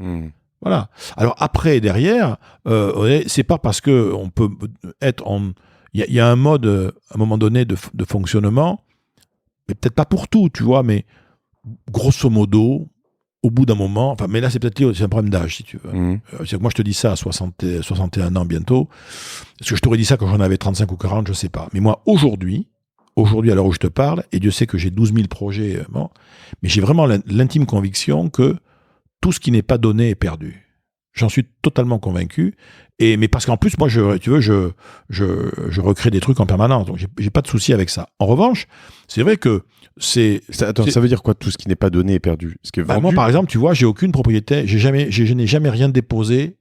Voilà. Alors après, derrière, c'est pas parce que on peut être en... Il y a un mode, à un moment donné, de fonctionnement, mais peut-être pas pour tout, tu vois, mais grosso modo... Au bout d'un moment, enfin, mais là c'est peut-être c'est un problème d'âge si tu veux. C'est que moi je te dis ça à 61 ans bientôt. Est-ce que je t'aurais dit ça quand j'en avais 35 ou 40, je sais pas. Mais moi aujourd'hui à l'heure où je te parle, et Dieu sait que j'ai 12 000 projets, mais j'ai vraiment l'intime conviction que tout ce qui n'est pas donné est perdu. J'en suis totalement convaincu. Mais parce qu'en plus, moi, je recrée des trucs en permanence, donc j'ai pas de souci avec ça. En revanche, c'est vrai que ça veut dire quoi, tout ce qui n'est pas donné est perdu? Ce qui est vendu... moi, par exemple, tu vois, j'ai aucune propriété, je n'ai jamais rien déposé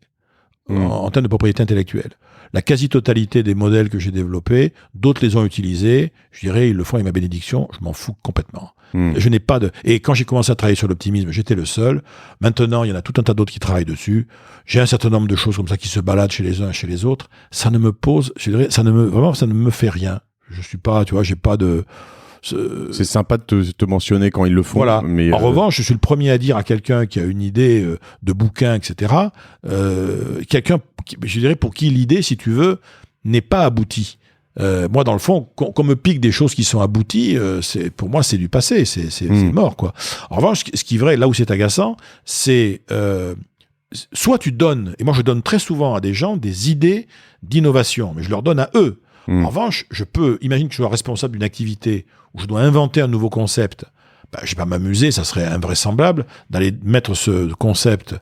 en termes de propriété intellectuelle. La quasi-totalité des modèles que j'ai développés, d'autres les ont utilisés. Je dirais, ils le font avec ma bénédiction. Je m'en fous complètement. Je n'ai pas de... Et quand j'ai commencé à travailler sur l'optimisme, j'étais le seul. Maintenant, il y en a tout un tas d'autres qui travaillent dessus. J'ai un certain nombre de choses comme ça qui se baladent chez les uns et chez les autres. Ça ne me pose... Je dirais, ça ne me fait rien. Je suis pas... Tu vois, j'ai pas de... C'est sympa de te mentionner quand ils le font. Voilà. Mais en revanche, je suis le premier à dire à quelqu'un qui a une idée de bouquin, etc., quelqu'un, je dirais, pour qui l'idée, si tu veux, n'est pas aboutie. Moi, dans le fond, qu'on me pique des choses qui sont abouties, pour moi, c'est du passé, c'est mort, quoi. En revanche, ce qui est vrai, là où c'est agaçant, c'est soit tu donnes, et moi je donne très souvent à des gens des idées d'innovation, mais je leur donne à eux. En revanche, imagine que je sois responsable d'une activité où je dois inventer un nouveau concept, je vais pas m'amuser, ça serait invraisemblable d'aller mettre ce concept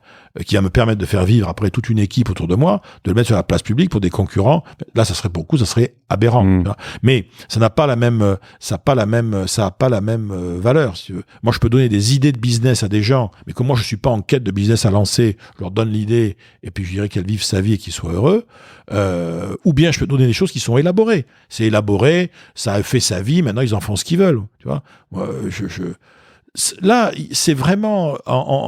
qui va me permettre de faire vivre après toute une équipe autour de moi, de le mettre sur la place publique pour des concurrents. Là, ça serait aberrant. Mais ça n'a pas la même, ça a pas la même valeur. Si tu veux. Moi, je peux donner des idées de business à des gens, mais comme moi, je suis pas en quête de business à lancer, je leur donne l'idée et puis je dirais qu'elle vive sa vie et qu'ils soient heureux. Ou bien je peux donner des choses qui sont élaborées. C'est élaboré, ça a fait sa vie, maintenant ils en font ce qu'ils veulent. Tu vois, moi, là, c'est vraiment,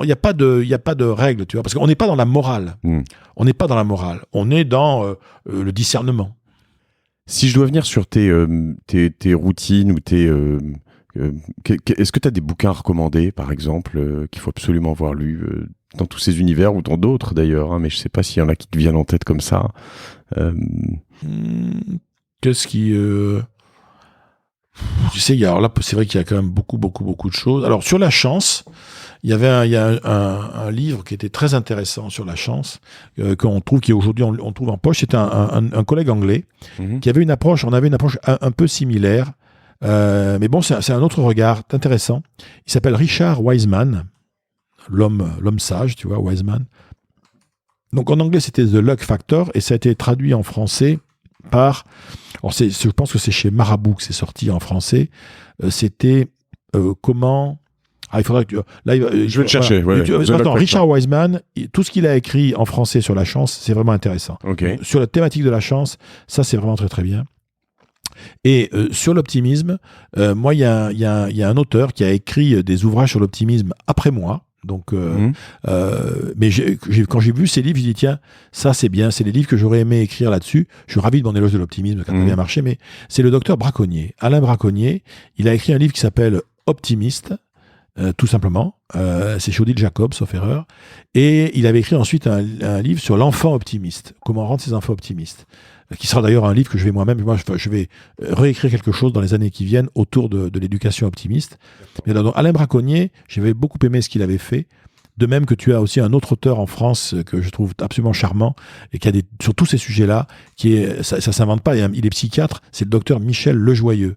il n'y a pas de règle, tu vois, parce qu'on n'est pas dans la morale. On n'est pas dans la morale. On est dans le discernement. Si je dois venir sur tes routines ou est-ce que tu as des bouquins recommandés, par exemple, qu'il faut absolument avoir lus dans tous ces univers ou dans d'autres d'ailleurs, hein, mais je sais pas s'il y en a qui te viennent en tête comme ça. Qu'est-ce qui... Tu sais, alors là, c'est vrai qu'il y a quand même beaucoup de choses. Alors, sur la chance, il y a un livre qui était très intéressant sur la chance, qu'on trouve, qui aujourd'hui on trouve en poche. C'était un collègue anglais qui avait une approche, on avait une approche un peu similaire, mais bon, c'est un autre regard intéressant. Il s'appelle Richard Wiseman, l'homme sage, tu vois, Wiseman. Donc en anglais, c'était The Luck Factor, et ça a été traduit en français par... Alors je pense que c'est chez Marabout que c'est sorti en français. C'était comment... Ah, il faudra que tu... Là, je vais le chercher. Ouais, attends, Richard Wiseman, tout ce qu'il a écrit en français sur la chance, c'est vraiment intéressant. Okay. Sur la thématique de la chance, ça, c'est vraiment très, très bien. Et sur l'optimisme, moi, il y a un auteur qui a écrit des ouvrages sur l'optimisme après moi. Donc, mais quand j'ai vu ces livres, j'ai dit tiens, ça c'est bien, c'est les livres que j'aurais aimé écrire là-dessus. Je suis ravi de mon éloge de l'optimisme, ça a bien marché, mais c'est le docteur Braconnier, Alain Braconnier. Il a écrit un livre qui s'appelle Optimiste, tout simplement. C'est chez Odile Jacob, sauf erreur. Et il avait écrit ensuite un livre sur l'enfant optimiste, comment rendre ses enfants optimistes, qui sera d'ailleurs un livre que je vais réécrire quelque chose dans les années qui viennent autour de l'éducation optimiste. Mais donc, Alain Braconnier, j'avais beaucoup aimé ce qu'il avait fait. De même que tu as aussi un autre auteur en France que je trouve absolument charmant et qui a sur tous ces sujets-là, ça s'invente pas, il est psychiatre, c'est le docteur Michel Lejoyeux.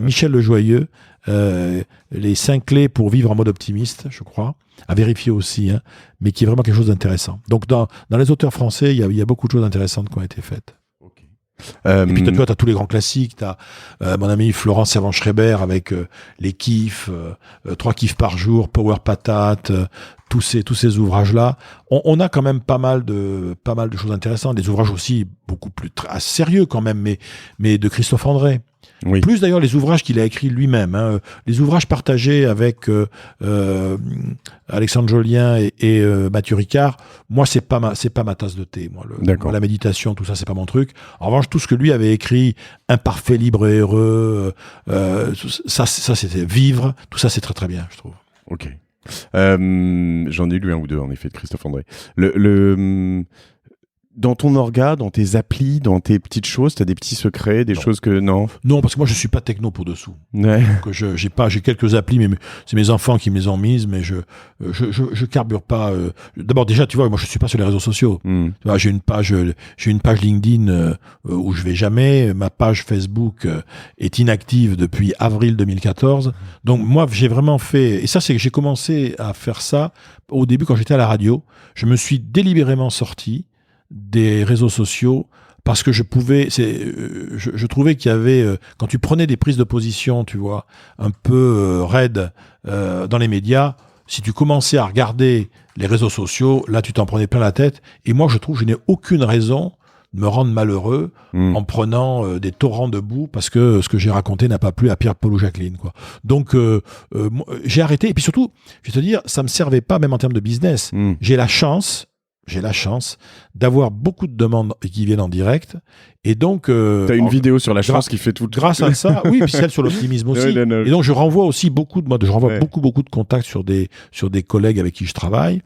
Michel Lejoyeux, les 5 clés pour vivre en mode optimiste, je crois, à vérifier aussi, hein, mais qui est vraiment quelque chose d'intéressant. Donc dans les auteurs français, il y a beaucoup de choses intéressantes qui ont été faites. Et puis tu as tous les grands classiques, tu as mon ami Florence Servan-Schreiber avec les kiffs, 3 kiffs par jour, Power Patate, tous ces ouvrages-là. On a quand même pas mal de choses intéressantes, des ouvrages aussi beaucoup plus sérieux quand même, mais de Christophe André. Oui. Plus d'ailleurs les ouvrages qu'il a écrits lui-même, hein. Les ouvrages partagés avec Alexandre Jolien et Mathieu Ricard, moi c'est pas ma tasse de thé. Moi, la méditation, tout ça, c'est pas mon truc. En revanche, tout ce que lui avait écrit, Imparfait, libre et heureux, ça c'était Vivre, tout ça c'est très très bien, je trouve. Ok. J'en ai lu un ou deux en effet de Christophe André. Dans ton orga, dans tes applis, dans tes petites choses, t'as des petits secrets, des choses que... Non, parce que moi je suis pas techno pour dessous. Ouais. Donc j'ai quelques applis, mais c'est mes enfants qui me les ont mises, mais je carbure pas. D'abord déjà, tu vois, moi je suis pas sur les réseaux sociaux. Tu vois, j'ai une page LinkedIn où je vais jamais. Ma page Facebook est inactive depuis avril 2014. Donc moi j'ai vraiment fait, et ça c'est que j'ai commencé à faire ça au début quand j'étais à la radio. Je me suis délibérément sorti des réseaux sociaux parce que je trouvais qu'il y avait, quand tu prenais des prises de position, tu vois, un peu raides dans les médias, si tu commençais à regarder les réseaux sociaux, là tu t'en prenais plein la tête, et moi je trouve que je n'ai aucune raison de me rendre malheureux en prenant des torrents de boue parce que ce que j'ai raconté n'a pas plu à Pierre, Paul ou Jacqueline, quoi. Donc j'ai arrêté, et puis surtout, je vais te dire, ça me servait pas même en termes de business. J'ai la chance d'avoir beaucoup de demandes qui viennent en direct, et donc t'as une vidéo sur la chance qui fait tout. Grâce à ça, oui, puis celle sur l'optimisme aussi. Non. Et donc je renvoie aussi beaucoup de contacts sur des collègues avec qui je travaille.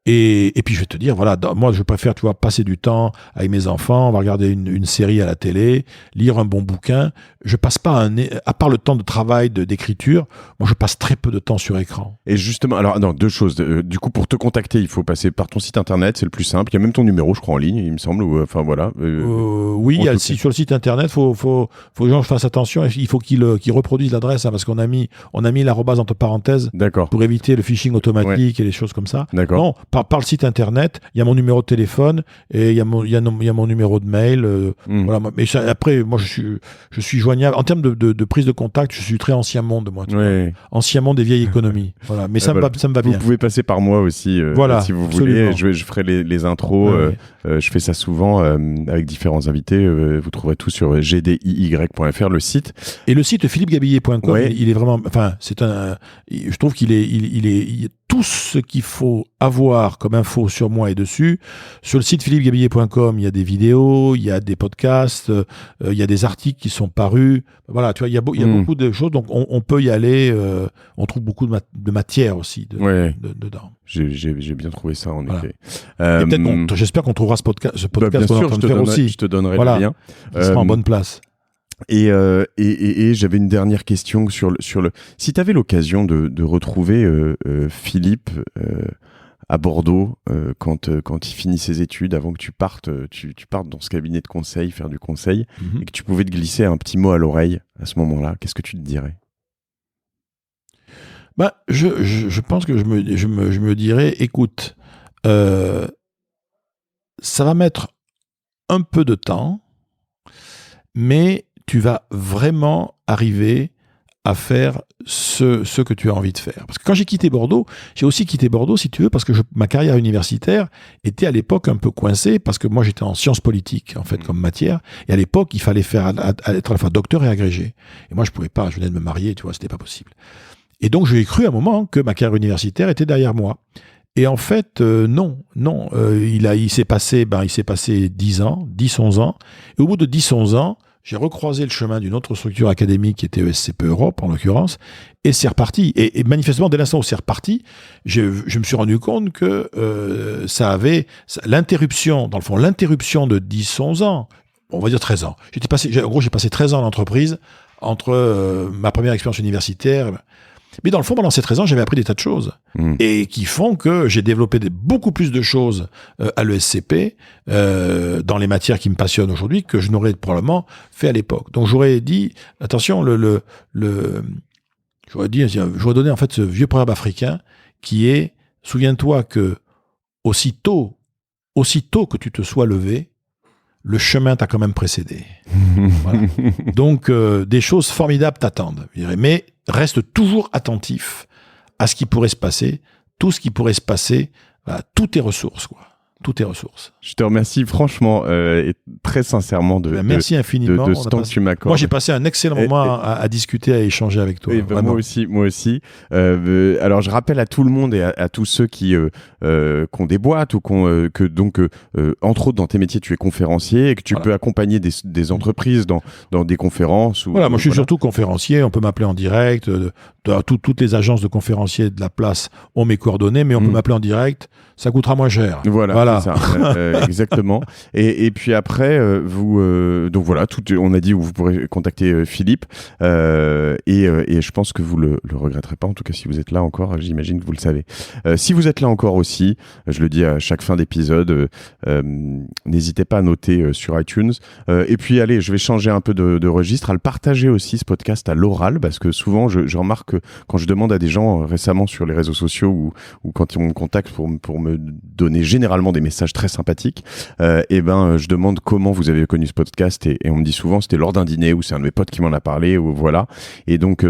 Et puis je vais te dire, voilà, moi je préfère, tu vois, passer du temps avec mes enfants, on va regarder une série à la télé, lire un bon bouquin. Je passe pas à part le temps de travail, d'écriture, moi je passe très peu de temps sur écran. Et justement, alors non, deux choses. Du coup, pour te contacter, il faut passer par ton site internet, c'est le plus simple. Il y a même ton numéro, je crois, en ligne, il me semble. Enfin voilà. Oui, sur le site internet, faut que les gens fassent attention. Il faut qu'ils reproduisent l'adresse, hein, parce qu'on a mis l'arobase entre parenthèses. D'accord. Pour éviter le phishing automatique et les choses comme ça. D'accord. Non, par le site internet, il y a mon numéro de téléphone et il y a mon numéro de mail. Voilà. Mais après, moi, je suis joignable. En termes de prise de contact, je suis très ancien monde, moi. Ancien monde des vieilles économies. Voilà. Mais ça me va bien. Vous pouvez passer par moi aussi, si vous voulez. Je ferai les intros. Je fais ça souvent avec différents invités. Vous trouverez tout sur gdiy.fr, le site. Et le site philippegabiller.com, il est vraiment. Enfin, je trouve qu'il est tout ce qu'il faut avoir comme info sur moi est dessus. Sur le site philippegabiller.com, il y a des vidéos, il y a des podcasts, il y a des articles qui sont parus. Voilà, tu vois, il y a beaucoup de choses, donc on peut y aller. On trouve beaucoup de matière aussi dedans. J'ai bien trouvé ça, en effet. Et peut-être j'espère qu'on trouvera ce podcast bien sûr, je te donnerai le lien. Ça sera en bonne place. Et j'avais une dernière question sur le. Si tu avais l'occasion de retrouver Philippe à Bordeaux quand il finit ses études, avant que tu partes dans ce cabinet de conseil, faire du conseil, et que tu pouvais te glisser un petit mot à l'oreille à ce moment-là, qu'est-ce que tu te dirais? Je pense que je me dirais, écoute, ça va mettre un peu de temps, mais tu vas vraiment arriver à faire ce que tu as envie de faire. Parce que quand j'ai quitté Bordeaux, j'ai aussi quitté Bordeaux, si tu veux, parce que ma carrière universitaire était à l'époque un peu coincée, parce que moi j'étais en sciences politiques, en fait, comme matière, et à l'époque, il fallait être à la fois docteur et agrégé. Et moi, je pouvais pas, je venais de me marier, tu vois, c'était pas possible. Et donc, j'ai cru à un moment que ma carrière universitaire était derrière moi. Et en fait, non. Il s'est passé 10 ans, 10-11 ans. Et au bout de 10-11 ans, j'ai recroisé le chemin d'une autre structure académique qui était ESCP Europe, en l'occurrence, et c'est reparti. Et manifestement, dès l'instant où c'est reparti, je me suis rendu compte que l'interruption de 10-11 ans, on va dire 13 ans. J'ai passé 13 ans en entreprise, entre ma première expérience universitaire. Mais dans le fond, pendant ces 13 ans, j'avais appris des tas de choses et qui font que j'ai développé beaucoup plus de choses à l'ESCP, dans les matières qui me passionnent aujourd'hui, que je n'aurais probablement fait à l'époque. Donc j'aurais dit, attention, j'aurais donné en fait ce vieux proverbe africain qui est, souviens-toi que aussitôt que tu te sois levé, le chemin t'a quand même précédé. Voilà. Donc, des choses formidables t'attendent. Mais reste toujours attentif à ce qui pourrait se passer. Tout ce qui pourrait se passer, toutes tes ressources, quoi. Toutes tes ressources. Je te remercie franchement et très sincèrement merci infiniment de ce temps que tu m'accordes. Moi, j'ai passé un excellent moment à discuter, à échanger avec toi. Moi aussi. Alors, je rappelle à tout le monde et à tous ceux qui ont des boîtes ou entre autres dans tes métiers, tu es conférencier et que tu peux accompagner des entreprises dans des conférences. Moi, je suis surtout conférencier. On peut m'appeler en direct. Toutes les agences de conférenciers de la place ont mes coordonnées, mais on peut m'appeler en direct. Ça coûtera moins cher. Voilà. C'est ça, exactement. Et puis après, donc voilà, on a dit où vous pourrez contacter Philippe. Et je pense que vous le regretterez pas. En tout cas, si vous êtes là encore, j'imagine que vous le savez. Si vous êtes là encore aussi, je le dis à chaque fin d'épisode, n'hésitez pas à noter sur iTunes. Et puis allez, je vais changer un peu de registre, à le partager aussi ce podcast à l'oral, parce que souvent je remarque que quand je demande à des gens récemment sur les réseaux sociaux ou quand on me contacte pour me donner généralement des messages très sympathiques, je demande comment vous avez connu ce podcast et on me dit souvent c'était lors d'un dîner ou c'est un de mes potes qui m'en a parlé ou voilà. Et donc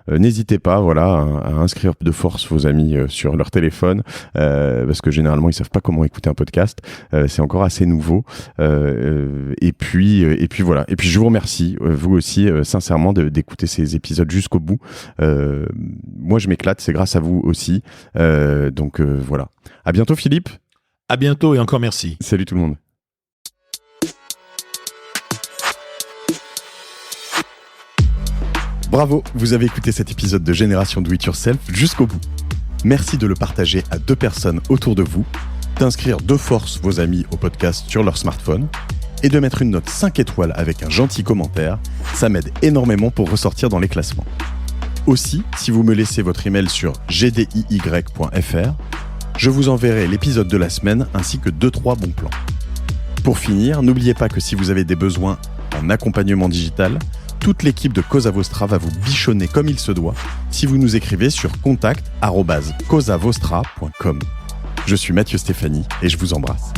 n'hésitez pas à inscrire de force vos amis sur leur téléphone parce que généralement ils savent pas comment écouter un podcast, c'est encore assez nouveau. Et puis voilà. Et puis je vous remercie vous aussi sincèrement d'écouter ces épisodes jusqu'au bout. Moi je m'éclate, c'est grâce à vous aussi. Donc voilà. À bientôt Philippe. À bientôt et encore merci. Salut tout le monde. Bravo, vous avez écouté cet épisode de Génération Do It Yourself jusqu'au bout. Merci de le partager à 2 personnes autour de vous, d'inscrire de force vos amis au podcast sur leur smartphone et de mettre une note 5 étoiles avec un gentil commentaire. Ça m'aide énormément pour ressortir dans les classements. Aussi, si vous me laissez votre email sur gdiy.fr, je vous enverrai l'épisode de la semaine ainsi que 2-3 bons plans. Pour finir, n'oubliez pas que si vous avez des besoins en accompagnement digital, toute l'équipe de Cosa Vostra va vous bichonner comme il se doit si vous nous écrivez sur contact@cosavostra.com. Je suis Mathieu Stéphanie et je vous embrasse.